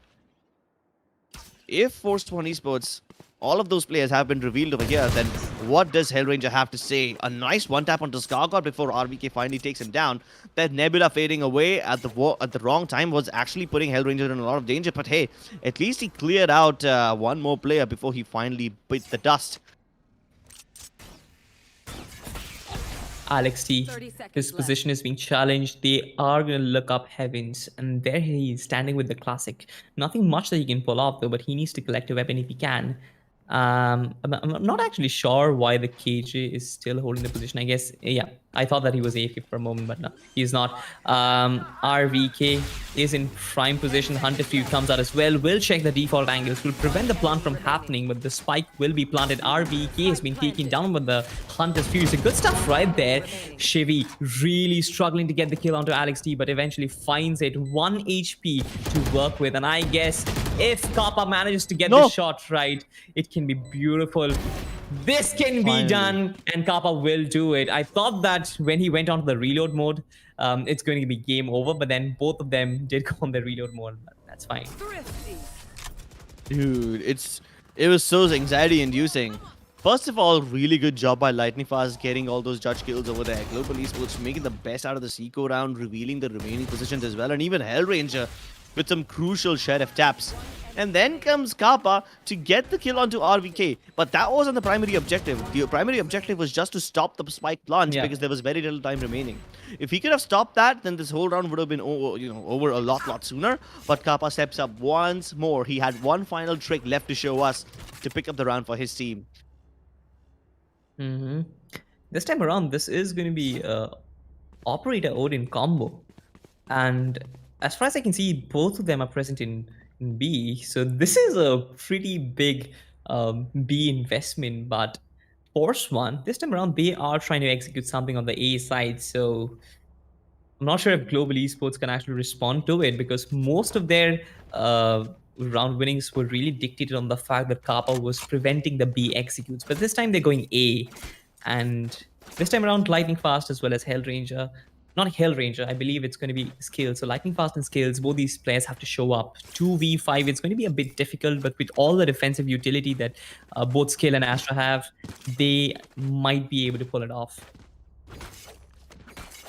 If Force One Esports, all of those players have been revealed over here, then what does Hellranger have to say? A nice one-tap onto Skargod before RBK finally takes him down. That Nebula fading away at the wrong time was actually putting Hellranger in a lot of danger, but hey, at least he cleared out one more player before he finally bit the dust. Alex T, 30 seconds his left. position is being challenged. They are going to look up heavens, and there he is standing with the classic. Nothing much that he can pull off though, but he needs to collect a weapon if he can. I'm not actually sure why the KJ is still holding the position. I guess, yeah, I thought that he was AFK for a moment, but no, he's not. RVK is in prime position. Hunter Few comes out as well. Will check the default angles, will prevent the plant from happening, but the spike will be planted. RVK has been taken down with the Hunter's Few. So good stuff right there. Chevy really struggling to get the kill onto Alex T, but eventually finds it. 1 HP to work with, and I guess if Kappa manages to get the shot right, it can be beautiful. This can be done, and Kappa will do it. I thought that when he went onto the reload mode, it's going to be game over, but then both of them did go on the reload mode. But that's fine. Thrifty. Dude, it was so anxiety-inducing. First of all, really good job by Lightning Fast getting all those judge kills over there. Global Esports making the best out of the Seco round, revealing the remaining positions as well, and even Hellranger with some crucial sheriff taps. And then comes Kappa to get the kill onto RVK. But that wasn't the primary objective. The primary objective was just to stop the spike plant because there was very little time remaining. If he could have stopped that, then this whole round would have been over a lot sooner. But Kappa steps up once more. He had one final trick left to show us to pick up the round for his team. This time around, this is going to be Operator Odin combo. And as far as I can see, both of them are present in B. So this is a pretty big B investment. But Force One, this time around, they are trying to execute something on the A side. So I'm not sure if Global Esports can actually respond to it, because most of their round winnings were really dictated on the fact that Kappa was preventing the B executes. But this time they're going A. And this time around, Lightning Fast as well as Hellranger. Not Hellranger, I believe it's going to be Skills. So Lightning Fast and Skills, both these players have to show up. 2v5, it's going to be a bit difficult, but with all the defensive utility that both Skill and Astra have, they might be able to pull it off.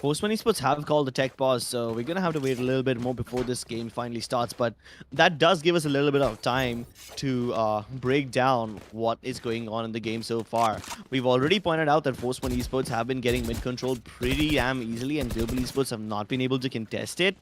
Force One Esports have called the tech pause, so we're going to have to wait a little bit more before this game finally starts. But that does give us a little bit of time to break down what is going on in the game so far. We've already pointed out that Force One Esports have been getting mid-controlled pretty damn easily, and Global Esports have not been able to contest it.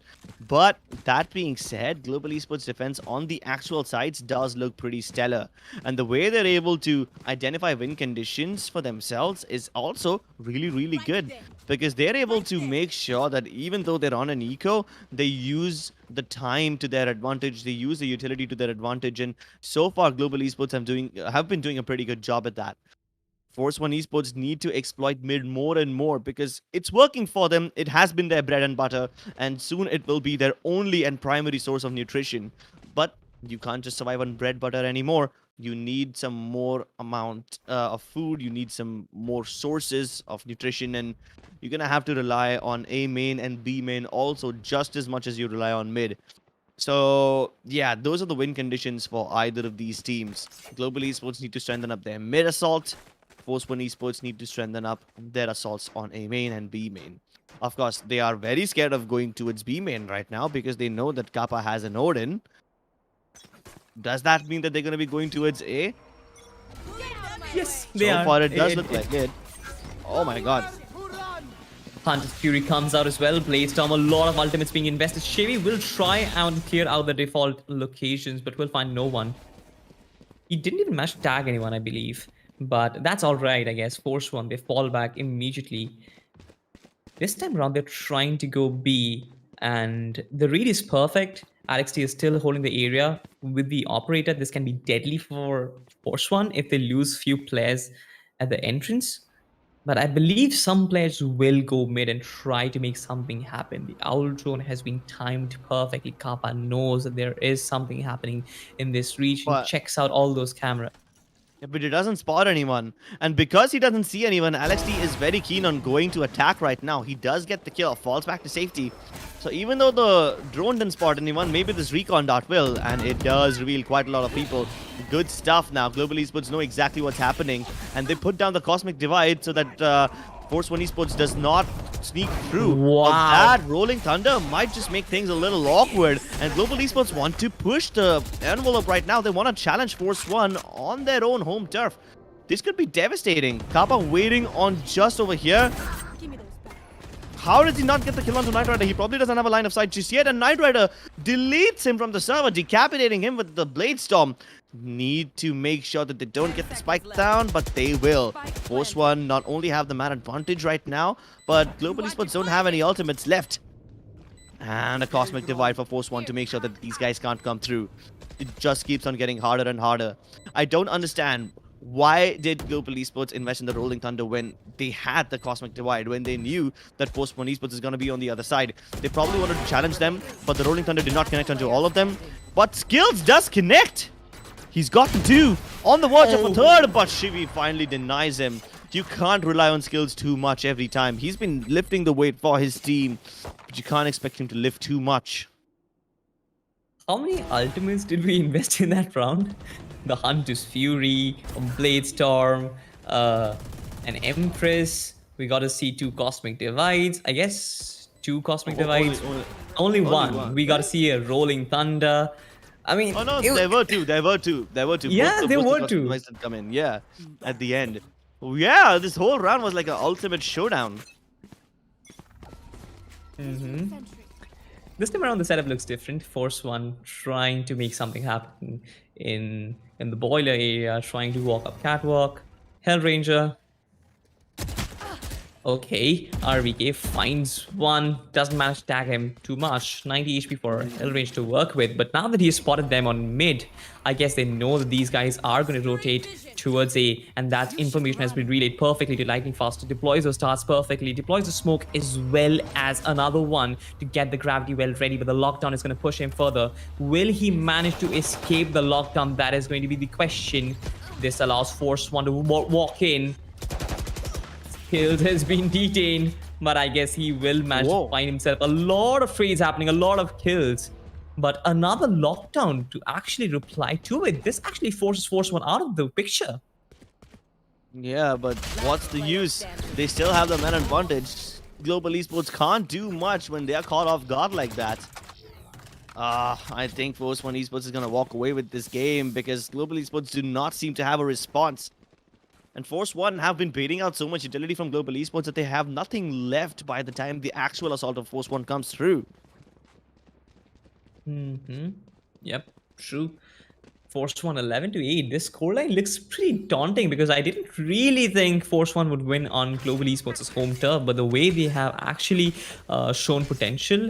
But that being said, Global Esports defense on the actual sides does look pretty stellar. And the way they're able to identify win conditions for themselves is also really, really good. Because they're able to make sure that even though they're on an eco, they use the time to their advantage, they use the utility to their advantage, and so far Global Esports have been doing a pretty good job at that. Force One Esports need to exploit mid more and more because it's working for them, it has been their bread and butter, and soon it will be their only and primary source of nutrition. But you can't just survive on bread butter anymore. You need some more amount of food, you need some more sources of nutrition, and you're gonna have to rely on A main and B main also just as much as you rely on mid. So yeah, those are the win conditions for either of these teams. Global Esports need to strengthen up their mid assault. Force One Esports need to strengthen up their assaults on A main and B main. Of course, they are very scared of going towards B main right now because they know that Kappa has an Odin. Does that mean that they're going to be going towards A? Yes, So far, it does look like it. Oh my god. Hunter's Fury comes out as well. Bladestorm, a lot of ultimates being invested. Chevy will try and clear out the default locations, but will find no one. He didn't even manage to tag anyone, I believe. But that's alright, I guess. Force One, they fall back immediately. This time around, they're trying to go B, and the read is perfect. Alex T is still holding the area with the operator. This can be deadly for Force One if they lose few players at the entrance. But I believe some players will go mid and try to make something happen. The Owl Drone has been timed perfectly. Kappa knows that there is something happening in this region. But Checks out all those cameras. Yeah, but he doesn't spot anyone. And because he doesn't see anyone, Alex T is very keen on going to attack right now. He does get the kill, falls back to safety. So even though the drone didn't spot anyone, maybe this recon dart will, and it does reveal quite a lot of people. Good stuff now. Global Esports know exactly what's happening, and they put down the Cosmic Divide so that Force One Esports does not sneak through. Wow. But that Rolling Thunder might just make things a little awkward, and Global Esports want to push the envelope right now. They want to challenge Force One on their own home turf. This could be devastating. Kappa waiting on just over here. Give me those back. How did he not get the kill onto Knight Rider? He probably doesn't have a line of sight just yet, and Knight Rider deletes him from the server, decapitating him with the Blade Storm. Need to make sure that they don't get the spike down, but they will. Force One not only have the man advantage right now, but Global Esports don't have any ultimates left. And a Cosmic Divide for Force One to make sure that these guys can't come through. It just keeps on getting harder and harder. I don't understand. Why did Global Esports invest in the Rolling Thunder when they had the Cosmic Divide, when they knew that Force One Esports is going to be on the other side? They probably wanted to challenge them, but the Rolling Thunder did not connect onto all of them. But Skills does connect! He's gotten two on the watch of a third, but Shivi finally denies him. You can't rely on Skills too much every time. He's been lifting the weight for his team, but you can't expect him to lift too much. How many ultimates did we invest in that round? The Hunter's Fury, Blade Storm, an Empress. We got to see 2 Cosmic Divides. I guess 2 Cosmic Divides. Only one. We got to see a Rolling Thunder. I mean, Oh no, there were two. There were two. Yeah, there were two. Devices had come in. Yeah, at the end. Yeah, this whole round was like an ultimate showdown. This time around, the setup looks different. Force One trying to make something happen in the boiler area, trying to walk up catwalk. Hellranger. Okay, RVK finds one, doesn't manage to tag him too much. 90 HP for Hellranger to work with, but now that he's spotted them on mid, I guess they know that these guys are going to rotate towards A, and that information has been relayed perfectly to Lightning Fast. Deploys those starts perfectly, deploys the smoke as well as another one to get the gravity well ready, but the lockdown is going to push him further. Will he manage to escape the lockdown? That is going to be the question. This allows Force One to walk in. Skills has been detained, but I guess he will manage to find himself a lot of trades happening, a lot of kills. But another lockdown to actually reply to it. This actually forces Force One out of the picture. Yeah, but what's the use? They still have the man advantage. Global Esports can't do much when they are caught off guard like that. I think Force One Esports is going to walk away with this game because Global Esports do not seem to have a response. And Force One have been baiting out so much utility from Global Esports that they have nothing left by the time the actual assault of Force One comes through. Yep, true. Force One 11 to 8. This scoreline looks pretty daunting because I didn't really think Force One would win on Global Esports' home turf, but the way they have actually shown potential,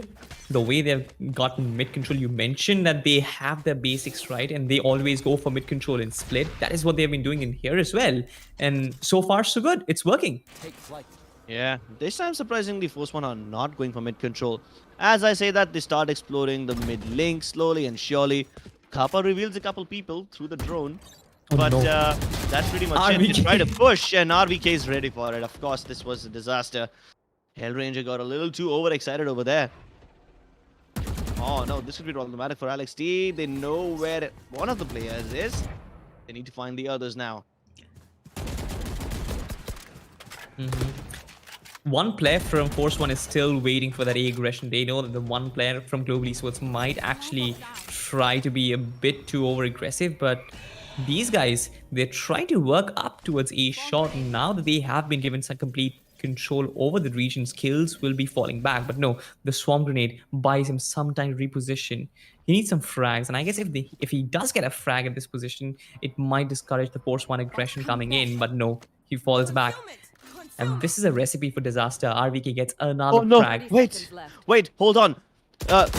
the way they've gotten mid control, you mentioned that they have their basics right and they always go for mid control and split. That is what they've been doing in here as well. And so far, so good. It's working. Yeah, this time surprisingly Force One are not going for mid control. As I say that, they start exploring the mid link slowly and surely. Kappa reveals a couple people through the drone. But that's pretty much it. They try to push and RVK is ready for it. Of course, this was a disaster. Hellranger got a little too overexcited over there. Oh no, this could be problematic for Alex T. They know where one of the players is. They need to find the others now. One player from Force One is still waiting for that A aggression. They know that the one player from Global Esports might actually try to be a bit too over aggressive, but these guys, they're trying to work up towards A shot. Now that they have been given some complete control over the region, skills will be falling back. But no, the swarm grenade buys him some time to reposition. He needs some frags, and I guess if he does get a frag at this position, it might discourage the Force One aggression coming in. But no, he falls back. And this is a recipe for disaster. RVK gets another frag. Wait, hold on.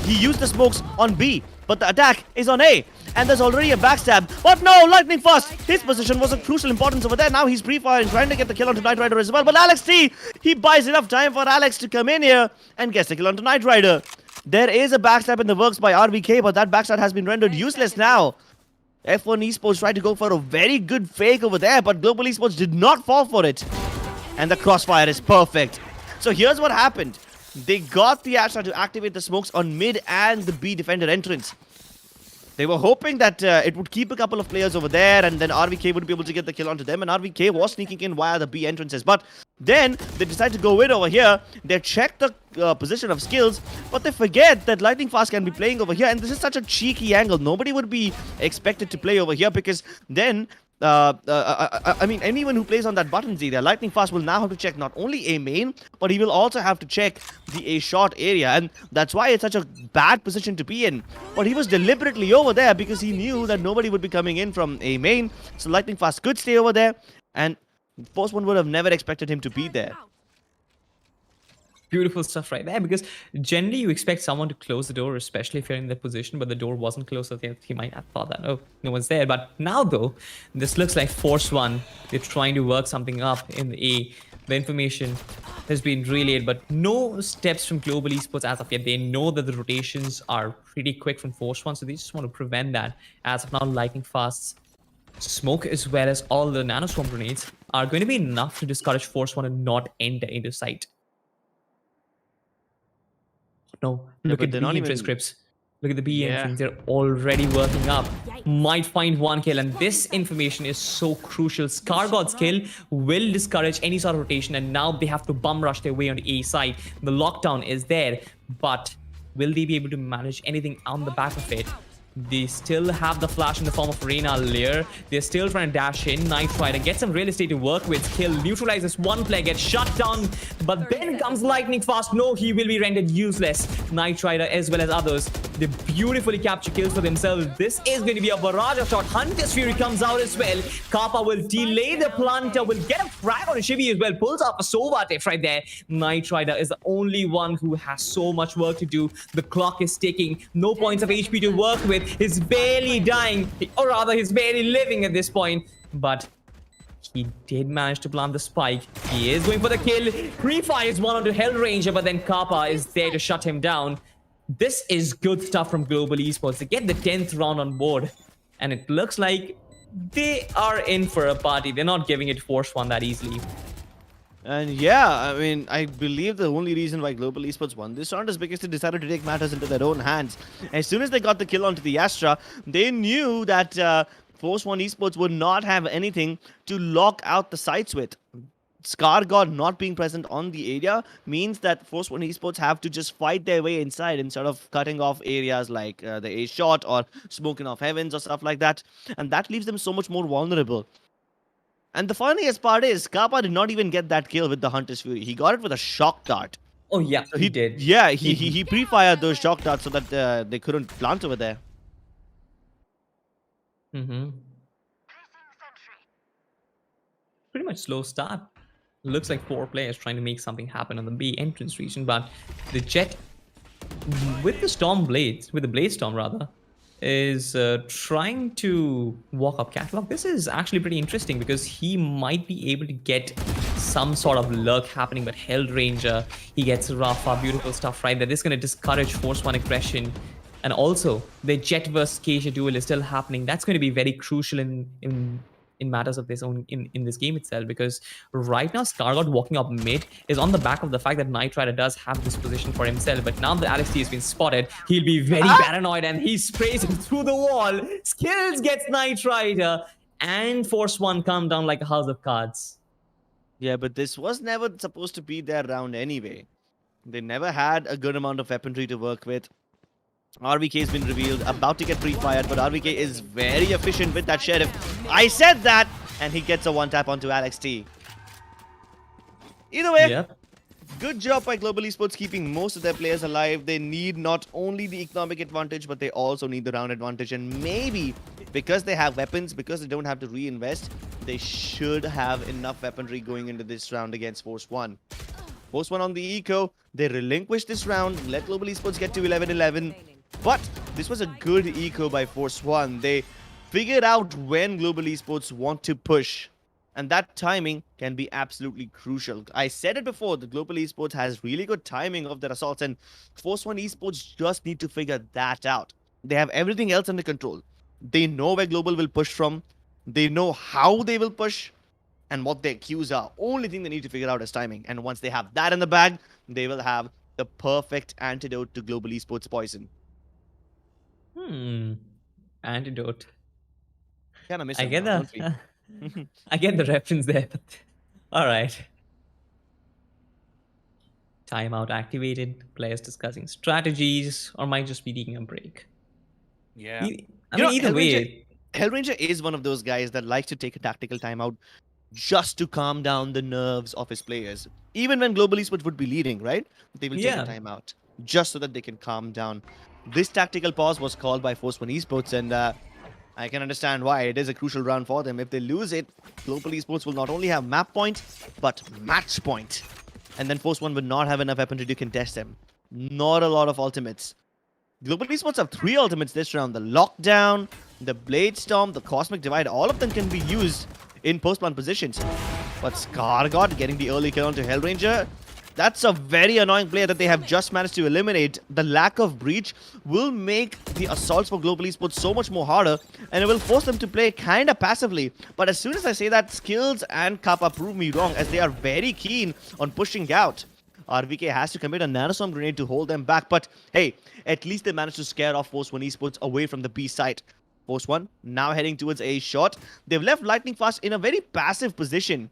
He used the smokes on B, but the attack is on A. And there's already a backstab. But no, Lightning Fast! His position was of crucial importance over there. Now he's pre-firing, trying to get the kill onto Knight Rider as well. But Alex T, he buys enough time for Alex to come in here and gets the kill onto Knight Rider. There is a backstab in the works by RVK, but that backstab has been rendered useless now. F1 Esports tried to go for a very good fake over there, but Global Esports did not fall for it. And the crossfire is perfect. So here's what happened. They got the Astra to activate the smokes on mid and the B defender entrance. They were hoping that it would keep a couple of players over there and then RVK would be able to get the kill onto them, and RVK was sneaking in via the B entrances. But then they decide to go in over here. They check the position of skills, but they forget that Lightning Fast can be playing over here, and this is such a cheeky angle. Nobody would be expected to play over here because then I mean, anyone who plays on that buttons area, Lightning Fast will now have to check not only A main, but he will also have to check the A short area, and that's why it's such a bad position to be in. But he was deliberately over there because he knew that nobody would be coming in from A main, so Lightning Fast could stay over there, and Force One would have never expected him to be there. Beautiful stuff right there, because generally you expect someone to close the door, especially if you're in that position, but the door wasn't closed, so he might have thought that, oh, no one's there. But now though, this looks like Force One. They're trying to work something up in the A. The information has been relayed, but no steps from Global Esports as of yet. They know that the rotations are pretty quick from Force One, so they just want to prevent that. As of now, Lightning Fast's smoke as well as all the nanoswarm grenades are going to be enough to discourage Force One and not enter into sight. No, Yeah, look but at the they're B not entrance even- scripts. Look at the B Yeah. entrance. They're already working up. Might find one kill, and this information is so crucial. Scargod's kill will discourage any sort of rotation, and now they have to bum rush their way on the A side. The lockdown is there, but will they be able to manage anything on the back of it? They still have the flash in the form of Reina Lear. They're still trying to dash in. Knight try to get some real estate to work with. Kill neutralizes one player, gets shut down. But then comes Lightning Fast. No, he will be rendered useless. Knight Rider as well as others. They beautifully capture kills for themselves. This is going to be a barrage of shot. Hunter's Fury comes out as well. Kappa will delay the planter. Will get a frag on Shivi as well. Pulls off a Sova tiff right there. Knight Rider is the only one who has so much work to do. The clock is ticking. No points of HP to work with. He's barely dying, or rather he's barely living at this point, but he did manage to plant the spike. He is going for the kill. Pre-fires one onto Hellranger, but then Kappa is there to shut him down. This is good stuff from Global Esports. They get the 10th round on board, and it looks like they are in for a party. They're not giving it Force One that easily. And yeah, I mean, I believe the only reason why Global Esports won this round is because they decided to take matters into their own hands. As soon as they got the kill onto the Astra, they knew that Force One Esports would not have anything to lock out the sites with. Scar God not being present on the area means that Force One Esports have to just fight their way inside instead of cutting off areas like the A shot or smoking off heavens or stuff like that. And that leaves them so much more vulnerable. And the funniest part is, Kappa did not even get that kill with the Hunter's Fury. He got it with a shock dart. Oh yeah, So he did. Yeah, he pre-fired those shock darts so that they couldn't plant over there. Pretty much slow start. Looks like 4 players trying to make something happen on the B entrance region, but the Jet, with the Storm Blades, with the Blade Storm rather, is trying to walk up Catalog. This is actually pretty interesting because he might be able to get some sort of lurk happening, but Hellranger, he gets Rafa, beautiful stuff right there. This is going to discourage Force One aggression. And also, the Jet versus Keisha duel is still happening. That's going to be very crucial in matters of this own in this game itself, because right now Scargod walking up mid is on the back of the fact that Knight Rider does have this position for himself, but now that Alex T has been spotted, he'll be very paranoid and he sprays him through the wall. Skills gets Knight Rider, and Force One come down like a house of cards. Yeah, but this was never supposed to be their round anyway. They never had a good amount of weaponry to work with. RVK has been revealed, about to get pre-fired, but RVK is very efficient with that Sheriff. I said that! And he gets a one-tap onto Alex T. Either way, Yep. good job by Global Esports keeping most of their players alive. They need not only the economic advantage, but they also need the round advantage. And maybe, because they have weapons, because they don't have to reinvest, they should have enough weaponry going into this round against Force One. Force One on the eco, they relinquish this round, let Global Esports get to 11-11. But this was a good eco by Force One. They figured out when Global Esports want to push. And that timing can be absolutely crucial. I said it before, the Global Esports has really good timing of their assaults, and Force One Esports just need to figure that out. They have everything else under control. They know where Global will push from. They know how they will push and what their cues are. Only thing they need to figure out is timing. And once they have that in the bag, they will have the perfect antidote to Global Esports poison. Antidote. Kinda miss I him get now, don't we? the I get the reference there, but all right. Timeout activated. Players discussing strategies, or might just be taking a break. Yeah. I mean, either way. Hellranger is one of those guys that likes to take a tactical timeout just to calm down the nerves of his players. Even when Global Esports would be leading, right? They will take a Yeah. timeout just so that they can calm down. This tactical pause was called by Force One Esports, and I can understand why. It is a crucial round for them. If they lose it, Global Esports will not only have map point, but match point. And then Force One would not have enough weaponry to contest them. Not a lot of ultimates. Global Esports have 3 ultimates this round. The Lockdown, the Blade Storm, the Cosmic Divide. All of them can be used in post-plant positions. But Skargod getting the early kill onto Hellranger. That's a very annoying player that they have just managed to eliminate. The lack of breach will make the assaults for Global Esports so much more harder, and it will force them to play kind of passively. But as soon as I say that, Skills and Kappa prove me wrong, as they are very keen on pushing out. RVK has to commit a nanostorm grenade to hold them back, but hey, at least they managed to scare off Force One Esports away from the B site. Force One now heading towards A shot. They've left Lightning Fast in a very passive position,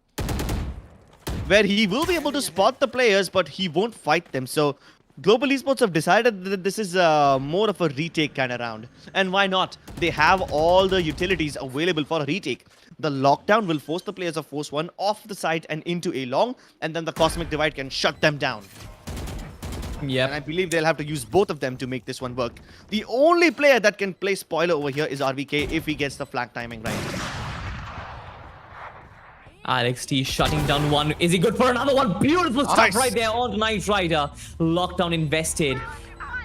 where he will be able to spot the players, but he won't fight them. So Global Esports have decided that this is more of a retake kind of round. And why not? They have all the utilities available for a retake. The Lockdown will force the players of Force One off the site and into A long, and then the Cosmic Divide can shut them down. Yeah. And I believe they'll have to use both of them to make this one work. The only player that can play spoiler over here is RVK if he gets the flag timing right. Alex T shutting down one. Is he good for another one? Beautiful stuff Nice. right there on Knight Rider. Lockdown invested.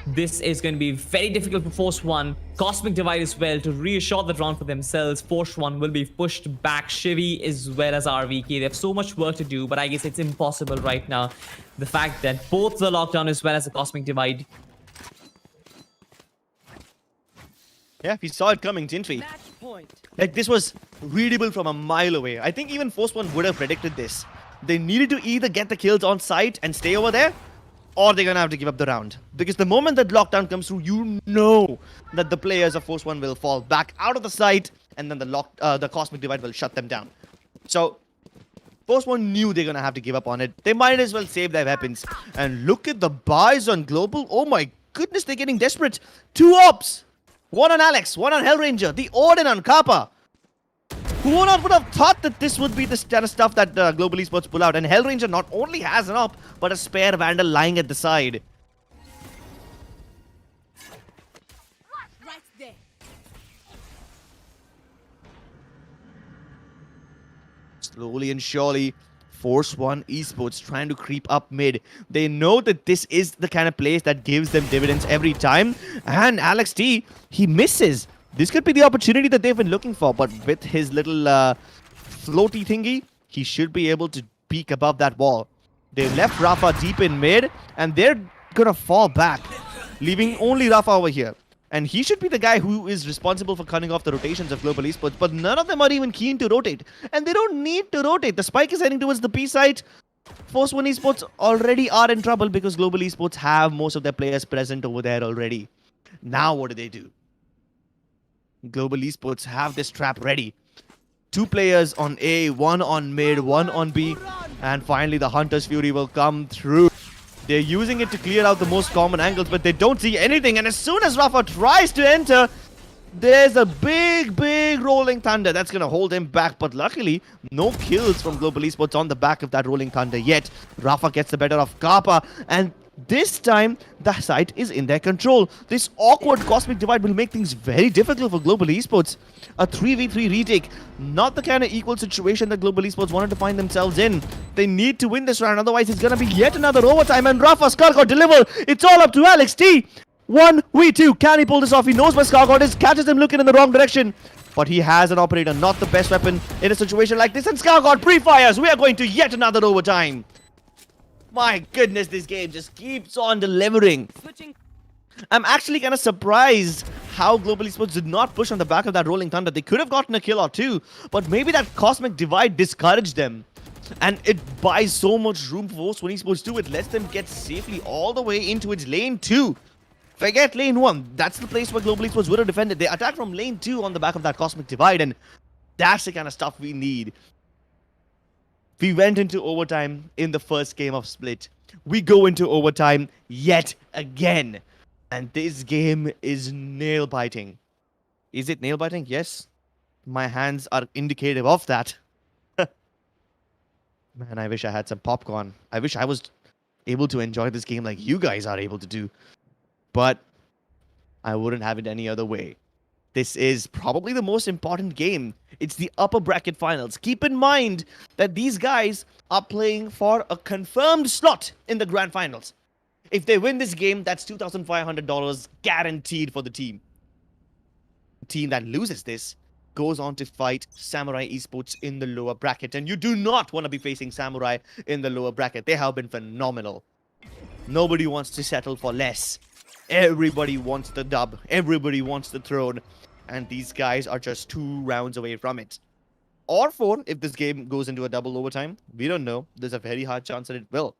This is going to be very difficult for Force One. Cosmic Divide as well to reassure the round for themselves. Force One will be pushed back. Shivy as well as RVK. They have so much work to do, but I guess it's impossible right now. The fact that both the Lockdown as well as the Cosmic Divide. Yeah, we saw it coming, didn't we? Match point. Like, this was readable from a mile away. I think even Force One would have predicted this. They needed to either get the kills on site and stay over there, or they're gonna have to give up the round. Because the moment that Lockdown comes through, you know that the players of Force One will fall back out of the site, and then the Cosmic Divide will shut them down. So Force One knew they're gonna have to give up on it. They might as well save their weapons. And look at the buys on Global. Oh my goodness, they're getting desperate. 2 ops. One on Alex, one on Hellranger, the Odin on Kappa. Who would have thought that this would be the kind of stuff that Global Esports pull out? And Hellranger not only has an op, but a spare Vandal lying at the side. Right there. Slowly and surely, Force One Esports trying to creep up mid. They know that this is the kind of place that gives them dividends every time. And Alex T, he misses. This could be the opportunity that they've been looking for. But with his little floaty thingy, he should be able to peek above that wall. They left Rafa deep in mid, and they're gonna fall back, leaving only Rafa over here. And he should be the guy who is responsible for cutting off the rotations of Global Esports, but none of them are even keen to rotate. And they don't need to rotate. The spike is heading towards the B site. Force One Esports already are in trouble because Global Esports have most of their players present over there already. Now what do? Global Esports have this trap ready. 2 players on A, 1 on mid, 1 on B. And finally the Hunter's Fury will come through. They're using it to clear out the most common angles, but they don't see anything. And as soon as Rafa tries to enter, there's a big rolling thunder that's going to hold him back. But luckily, no kills from Global Esports on the back of that rolling thunder yet. Rafa gets the better of Kappa, and this time, the site is in their control. This awkward Cosmic Divide will make things very difficult for Global Esports. A 3v3 retake, not the kind of equal situation that Global Esports wanted to find themselves in. They need to win this round, otherwise it's gonna be yet another overtime, and Rafa Skargod deliver. It's all up to Alex T. 1v2, can he pull this off? He knows where Skargod is, catches him looking in the wrong direction. But he has an operator, not the best weapon in a situation like this, and Skargod pre-fires. We are going to yet another overtime. My goodness, this game just keeps on delivering. Switching. I'm actually kind of surprised how Global Esports did not push on the back of that Rolling Thunder. They could have gotten a kill or two, but maybe that Cosmic Divide discouraged them. And it buys so much room for Force when Esports 2. It lets them get safely all the way into its lane 2. Forget lane 1. That's the place where Global Esports would have defended. They attacked from lane 2 on the back of that Cosmic Divide, and that's the kind of stuff we need. We went into overtime in the first game of Split. We go into overtime yet again. And this game is nail-biting. Is it nail-biting? Yes. My hands are indicative of that. Man, I wish I had some popcorn. I wish I was able to enjoy this game like you guys are able to do. But I wouldn't have it any other way. This is probably the most important game. It's the upper bracket finals. Keep in mind that these guys are playing for a confirmed slot in the grand finals. If they win this game, that's $2,500 guaranteed for the team. The team that loses this goes on to fight Samurai Esports in the lower bracket. And you do not want to be facing Samurai in the lower bracket. They have been phenomenal. Nobody wants to settle for less. Everybody wants the dub. Everybody wants the throne. And these guys are just 2 rounds away from it. Or 4 if this game goes into a double overtime. We don't know. There's a very hard chance that it will.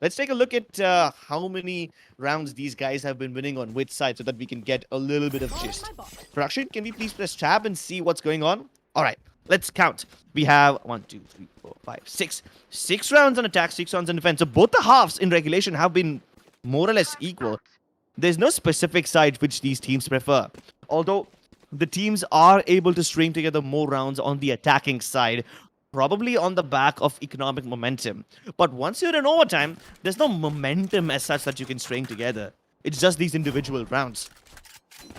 Let's take a look at how many rounds these guys have been winning on which side so that we can get a little bit of gist. Production, can we please press tab and see what's going on? All right, let's count. We have 1, 2, 3, 4, 5, 6. 6 rounds on attack, 6 rounds on defense. So both the halves in regulation have been more or less equal. There's no specific side which these teams prefer. Although the teams are able to string together more rounds on the attacking side, probably on the back of economic momentum. But once you're in overtime, there's no momentum as such that you can string together. It's just these individual rounds.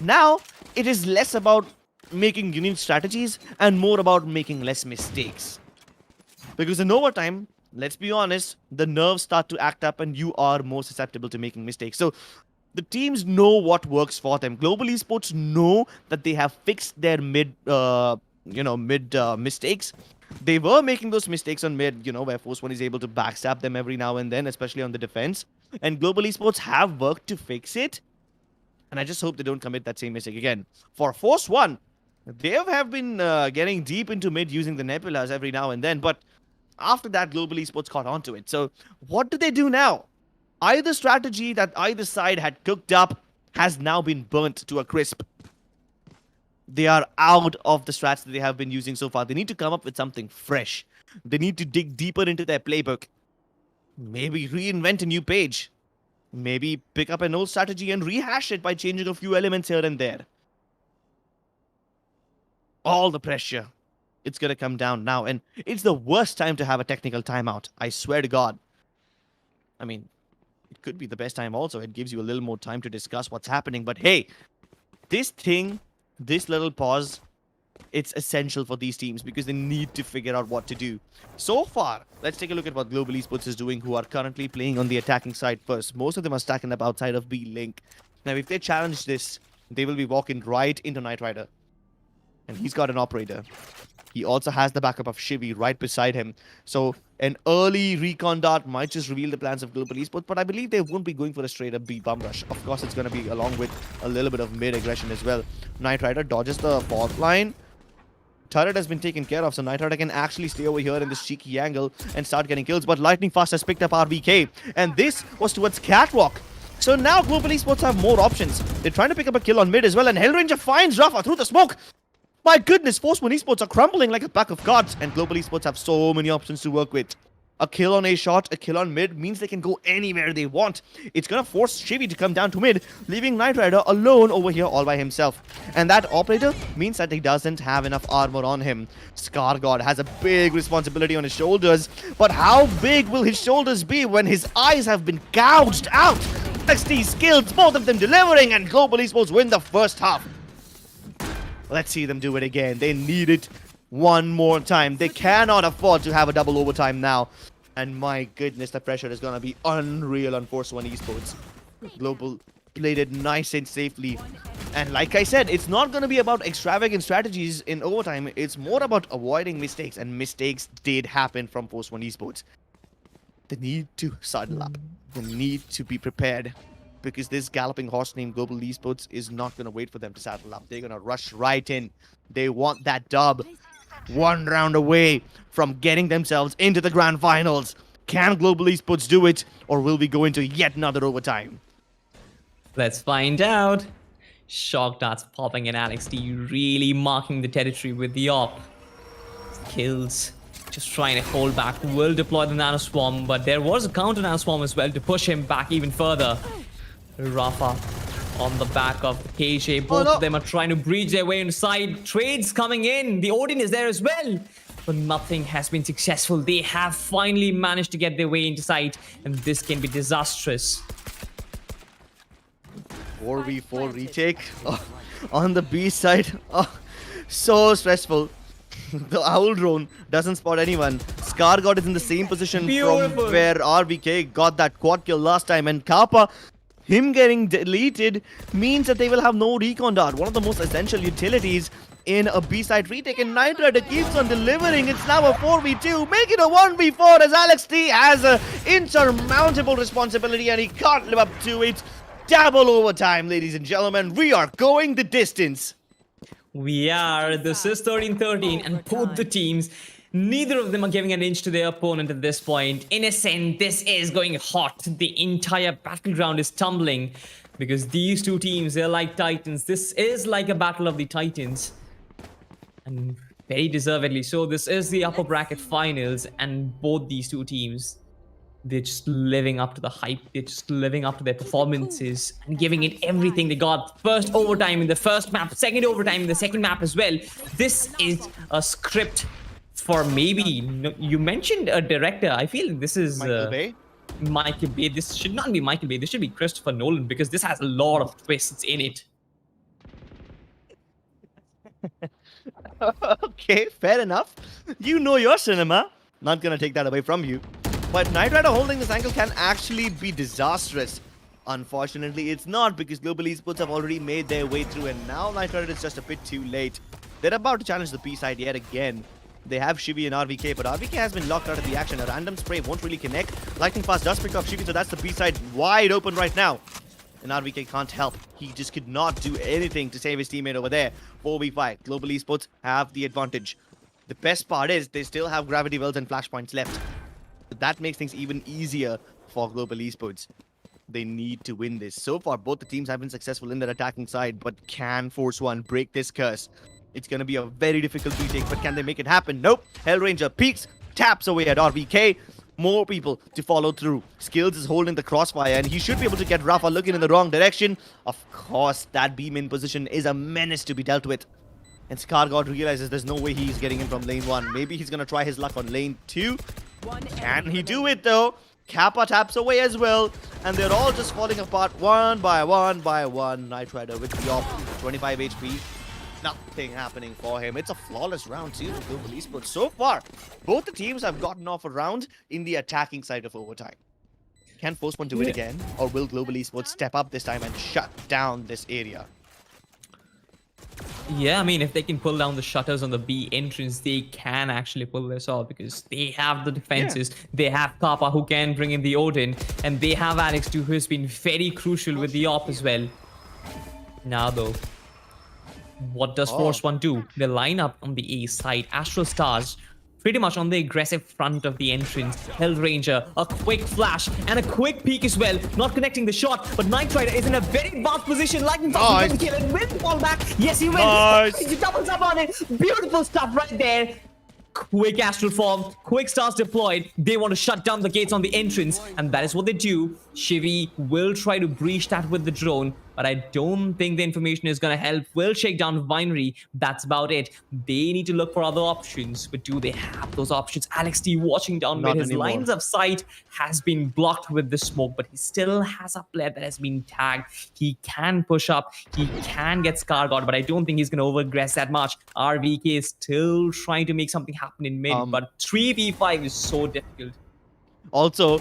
Now, it is less about making unique strategies and more about making less mistakes. Because in overtime, let's be honest, the nerves start to act up and you are more susceptible to making mistakes. So the teams know what works for them. Global Esports know that they have fixed their mid mistakes. They were making those mistakes on mid, where Force 1 is able to backstab them every now and then, especially on the defense. And Global Esports have worked to fix it. And I just hope they don't commit that same mistake again. For Force 1, they have been getting deep into mid using the Nebulas every now and then. But after that, Global Esports caught on to it. So what do they do now? Either strategy that either side had cooked up has now been burnt to a crisp. They are out of the strats that they have been using so far. They need to come up with something fresh. They need to dig deeper into their playbook. Maybe reinvent a new page. Maybe pick up an old strategy and rehash it by changing a few elements here and there. All the pressure. It's going to come down now. And it's the worst time to have a technical timeout. I swear to God. I mean, it could be the best time also. It gives you a little more time to discuss what's happening. But hey, this little pause, it's essential for these teams because they need to figure out what to do. So far, let's take a look at what Global Esports is doing, who are currently playing on the attacking side first. Most of them are stacking up outside of B Link. Now, if they challenge this, they will be walking right into Knight Rider. And he's got an operator. He also has the backup of Shivi right beside him. So an early recon dart might just reveal the plans of Global Esports, but I believe they won't be going for a straight up B bum rush. Of course, it's going to be along with a little bit of mid aggression as well. Knight Rider dodges the fault line. Turret has been taken care of, so Knight Rider can actually stay over here in this cheeky angle and start getting kills. But Lightning Fast has picked up RBK, and this was towards Catwalk. So now Global Esports have more options. They're trying to pick up a kill on mid as well, and Hellranger finds Rafa through the smoke. My goodness, Force 1 Esports are crumbling like a pack of cards, and Global Esports have so many options to work with. A kill on A shot, a kill on mid means they can go anywhere they want. It's gonna force Shivi to come down to mid, leaving Knight Rider alone over here all by himself. And that operator means that he doesn't have enough armor on him. Scar God has a big responsibility on his shoulders, but how big will his shoulders be when his eyes have been gouged out? 60 skills, both of them delivering, and Global Esports win the first half. Let's see them do it again. They need it one more time. They cannot afford to have a double overtime now. And my goodness, the pressure is going to be unreal on Force 1 Esports. Global played it nice and safely. And like I said, it's not going to be about extravagant strategies in overtime. It's more about avoiding mistakes. And mistakes did happen from Force 1 Esports. They need to saddle up. They need to be prepared. because this galloping horse named Global Esports is not going to wait for them to saddle up. They're going to rush right in. They want that dub. One round away from getting themselves into the grand finals. Can Global Esports do it, or will we go into yet another overtime? Let's find out. Shock darts popping and Alex D really marking the territory with the op. Kills. Just trying to hold back. Will deploy the Nano Swarm, but there was a counter Nano Swarm as well to push him back even further. Rafa on the back of the KJ. Both of them are trying to breach their way inside. Trades coming in. The Odin is there as well. But nothing has been successful. They have finally managed to get their way into sight, and this can be disastrous. 4v4 retake on the B side. So stressful. The Owl drone doesn't spot anyone. Scargod is in the same position Beautiful. from where RVK got that quad kill last time, and Kappa, him getting deleted means that they will have no recon dart, one of the most essential utilities in a B-side retake, and Knight Rider keeps on delivering. It's now a 4v2, make it a 1v4 as Alex T has an insurmountable responsibility and he can't live up to it. Double overtime, ladies and gentlemen. We are going the distance. We are. This is 13-13, and both the teams, neither of them are giving an inch to their opponent at this point. In Ascent, this is going hot. The entire battleground is tumbling because these two teams, they're like titans. This is like a battle of the titans. And very deservedly so. This is the upper bracket finals, and both these two teams, they're just living up to the hype. They're just living up to their performances and giving it everything they got. First overtime in the first map, second overtime in the second map as well. This is a script for maybe, you mentioned a director. I feel this is Michael Bay? Michael Bay. This should not be Michael Bay. This should be Christopher Nolan, because this has a lot of twists in it. Okay, fair enough. You know your cinema. Not gonna take that away from you. But Knight Rider holding this angle can actually be disastrous. Unfortunately, it's not, because Global Esports have already made their way through, and now Knight Rider is just a bit too late. They're about to challenge the B side yet again. They have Shivi and RVK, but RVK has been locked out of the action. A random spray won't really connect. Lightning Fast does pick up Shivi, so that's the B side wide open right now. And RVK can't help. He just could not do anything to save his teammate over there. 4v5. Global Esports have the advantage. The best part is they still have Gravity Wells and Flashpoints left. But that makes things even easier for Global Esports. They need to win this. So far, both the teams have been successful in their attacking side, but can Force One break this curse? It's going to be a very difficult retake, but can they make it happen? Nope. Hellranger peeks, taps away at RVK. More people to follow through. Skills is holding the crossfire, and he should be able to get Rafa looking in the wrong direction. Of course, that beam in position is a menace to be dealt with. And Scargod realizes there's no way he's getting in from lane 1. Maybe he's going to try his luck on lane 2. Can he do it though? Kappa taps away as well, and they're all just falling apart one by one by one. Knight Rider with the op, 25 HP. Nothing happening for him. It's a flawless round 2 for Global Esports. So far, both the teams have gotten off a round in the attacking side of overtime. Can Force One do it again, or will Global Esports step up this time and shut down this area? Yeah, I mean, if they can pull down the shutters on the B entrance, they can actually pull this off, because they have the defenses. Yeah. They have Kappa, who can bring in the Odin, and they have Alex too, who has been very crucial with the op as well. Now though, what does Force One do? They line up on the A side. Astral Stars pretty much on the aggressive front of the entrance. Hellranger, a quick flash and a quick peek as well. Not connecting the shot, but Knight Rider is in a very advanced position. Lightning Fast will kill it. Will fall back. Yes, he will. Nice. He doubles up on it. Beautiful stuff right there. Quick astral form, quick stars deployed. They want to shut down the gates on the entrance, and that is what they do. Shivi will try to breach that with the drone, but I don't think the information is going to help. Will shake down Vinery. That's about it. They need to look for other options, but do they have those options? Alex T watching down where his lines of sight has been blocked with the smoke, but he still has a player that has been tagged. He can push up. He can get Scargod, but I don't think he's going to overaggress that much. RVK is still trying to make something happen in mid, but 3v5 is so difficult. Also,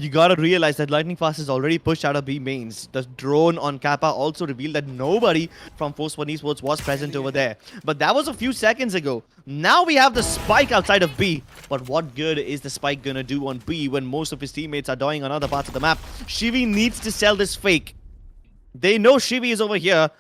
you gotta realize that Lightning Fast is already pushed out of B mains. The drone on Kappa also revealed that nobody from Force One Esports was present over there. But that was a few seconds ago. Now we have the spike outside of B. But what good is the spike gonna do on B when most of his teammates are dying on other parts of the map? Shivi needs to sell this fake. They know Shivi is over here,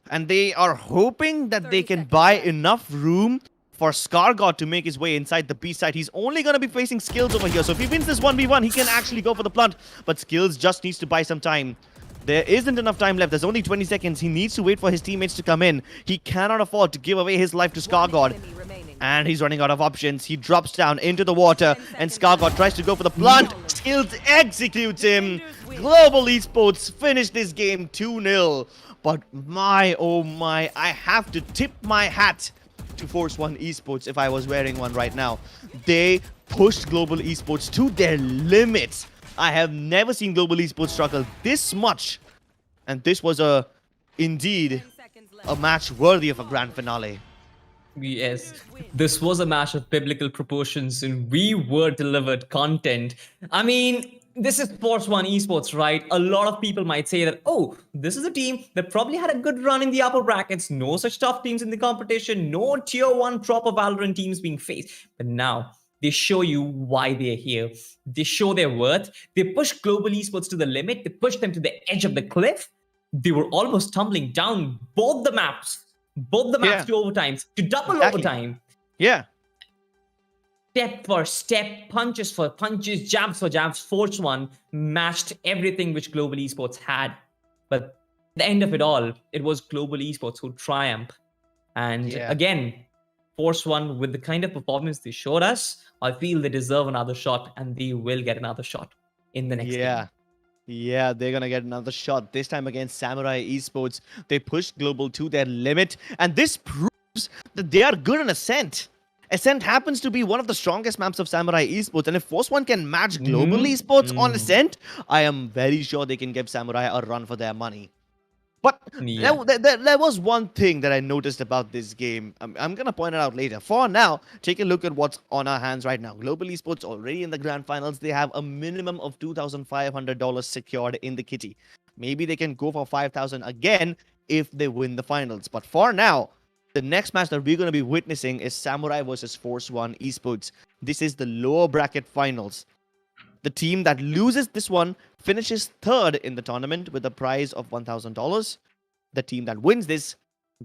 and they are hoping that they 30 can seconds buy left. enough room for Scargod to make his way inside the B side. He's only going to be facing Skills over here, so if he wins this 1v1, he can actually go for the plant, but Skills just needs to buy some time. There isn't enough time left. There's only 20 seconds. He needs to wait for his teammates to come in. He cannot afford to give away his life to Scargod. And he's running out of options. He drops down into the water, and Scargod tries to go for the plant. Skills executes him. Global Esports finish this game 2-0. But my, oh my, I have to tip my hat to Force One Esports if I was wearing one right now. They pushed Global Esports to their limits. I have never seen Global Esports struggle this much. And this was indeed a match worthy of a grand finale. Yes, this was a match of biblical proportions and we were delivered content. I mean, this is Force One Esports, right? A lot of people might say that, oh, this is a team that probably had a good run in the upper brackets, no such tough teams in the competition, no tier 1 proper Valorant teams being faced. But now, they show you why they're here. They show their worth. They push Global Esports to the limit. They push them to the edge of the cliff. They were almost tumbling down both the maps to overtimes, to double overtime. Yeah. Step for step, punches for punches, jabs for jabs, Force One matched everything which Global Esports had. But at the end of it all, it was Global Esports who triumphed. And again, Force One, with the kind of performance they showed us, I feel they deserve another shot, and they will get another shot in the next game. Yeah, they're gonna get another shot, this time against Samurai Esports. They pushed Global to their limit, and this proves that they are good on Ascent. Ascent happens to be one of the strongest maps of Samurai Esports, and if Force One can match Global Esports on Ascent, I am very sure they can give Samurai a run for their money. But there was one thing that I noticed about this game. I'm going to point it out later. For now, take a look at what's on our hands right now. Global Esports already in the grand finals. They have a minimum of $2,500 secured in the kitty. Maybe they can go for $5,000 again if they win the finals. But for now, the next match that we're going to be witnessing is Samurai versus Force One Esports. This is the lower bracket finals. The team that loses this one finishes third in the tournament with a prize of $1,000. The team that wins this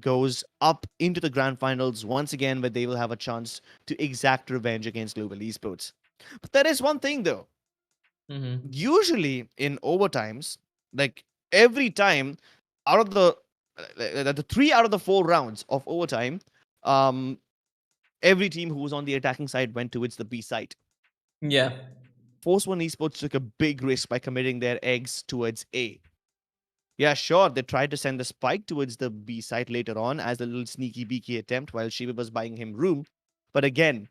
goes up into the grand finals once again, where they will have a chance to exact revenge against Global Esports. But there is one thing though. Usually in overtimes, like every time out of the 3 out of the 4 rounds of overtime, every team who was on the attacking side went towards the B side. Yeah. Force One Esports took a big risk by committing their eggs towards A. Yeah, sure, they tried to send the spike towards the B side later on as a little sneaky beaky attempt while Shiva was buying him room. But again,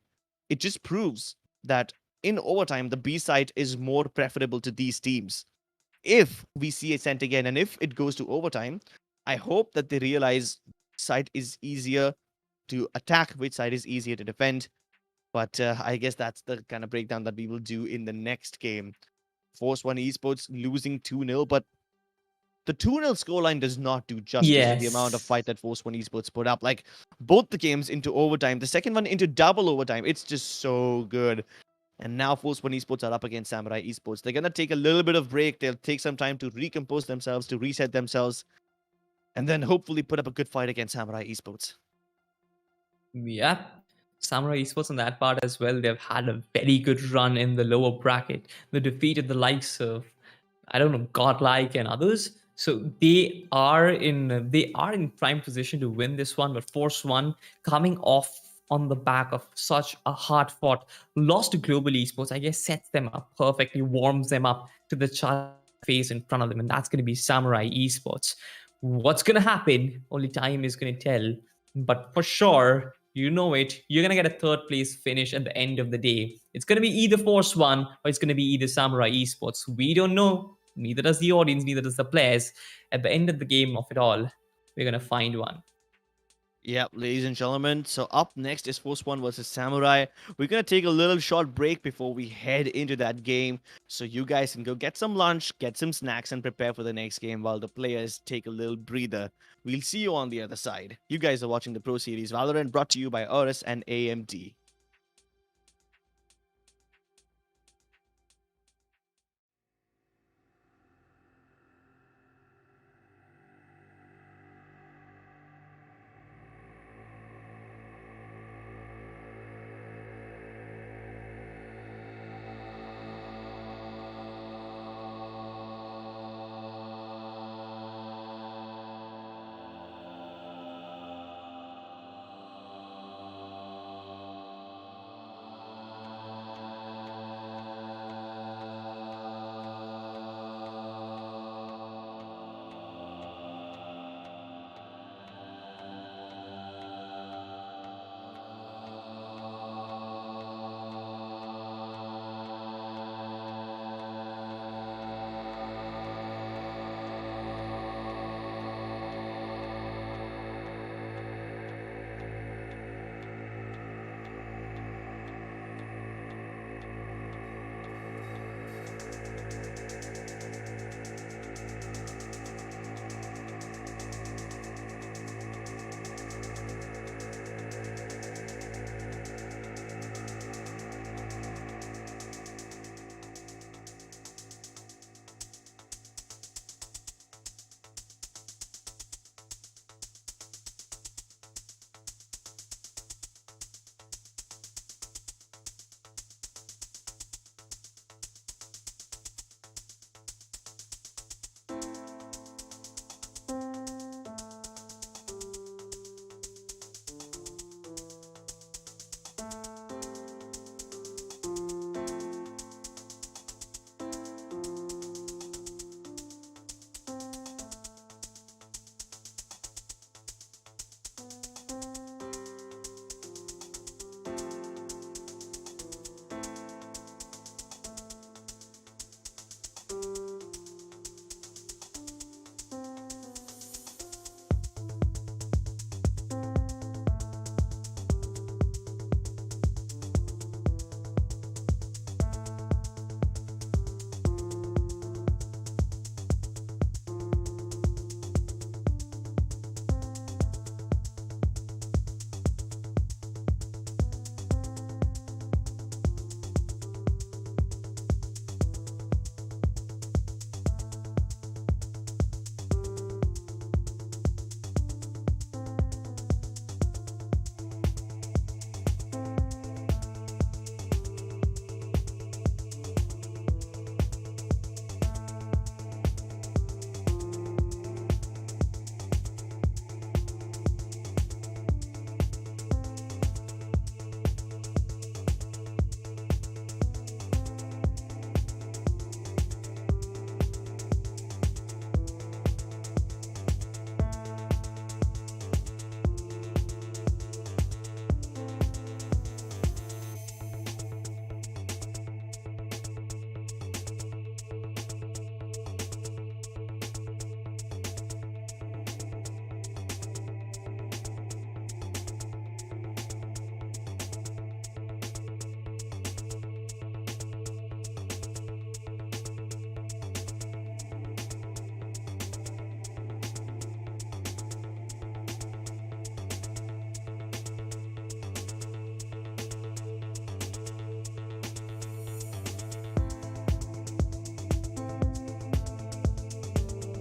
it just proves that in overtime, the B side is more preferable to these teams. If we see Ascent again, and if it goes to overtime, I hope that they realize which side is easier to attack, which side is easier to defend. But I guess that's the kind of breakdown that we will do in the next game. Force One Esports losing 2-0, but the 2-0 scoreline does not do justice to the amount of fight that Force One Esports put up. Like, both the games into overtime, the second one into double overtime. It's just so good. And now Force One Esports are up against Samurai Esports. They're going to take a little bit of break. They'll take some time to recompose themselves, to reset themselves, and then hopefully put up a good fight against Samurai Esports. Yeah. Samurai Esports on that part as well. They've had a very good run in the lower bracket. They defeated the likes of, I don't know, Godlike and others. So they are in prime position to win this one. But Force One coming off on the back of such a hard-fought loss to Global Esports, I guess sets them up perfectly, warms them up to the challenge face in front of them, and that's going to be Samurai Esports. What's going to happen? Only time is going to tell. But for sure, you know it, you're going to get a third place finish at the end of the day. It's going to be either Force One or it's going to be either Samurai Esports. We don't know. Neither does the audience, neither does the players. At the end of the game of it all, we're going to find one. Yep, ladies and gentlemen. So up next is Force One versus Samurai. We're gonna take a little short break before we head into that game, so you guys can go get some lunch, get some snacks, and prepare for the next game while the players take a little breather. We'll see you on the other side. You guys are watching the Pro Series Valorant, brought to you by AORUS and AMD.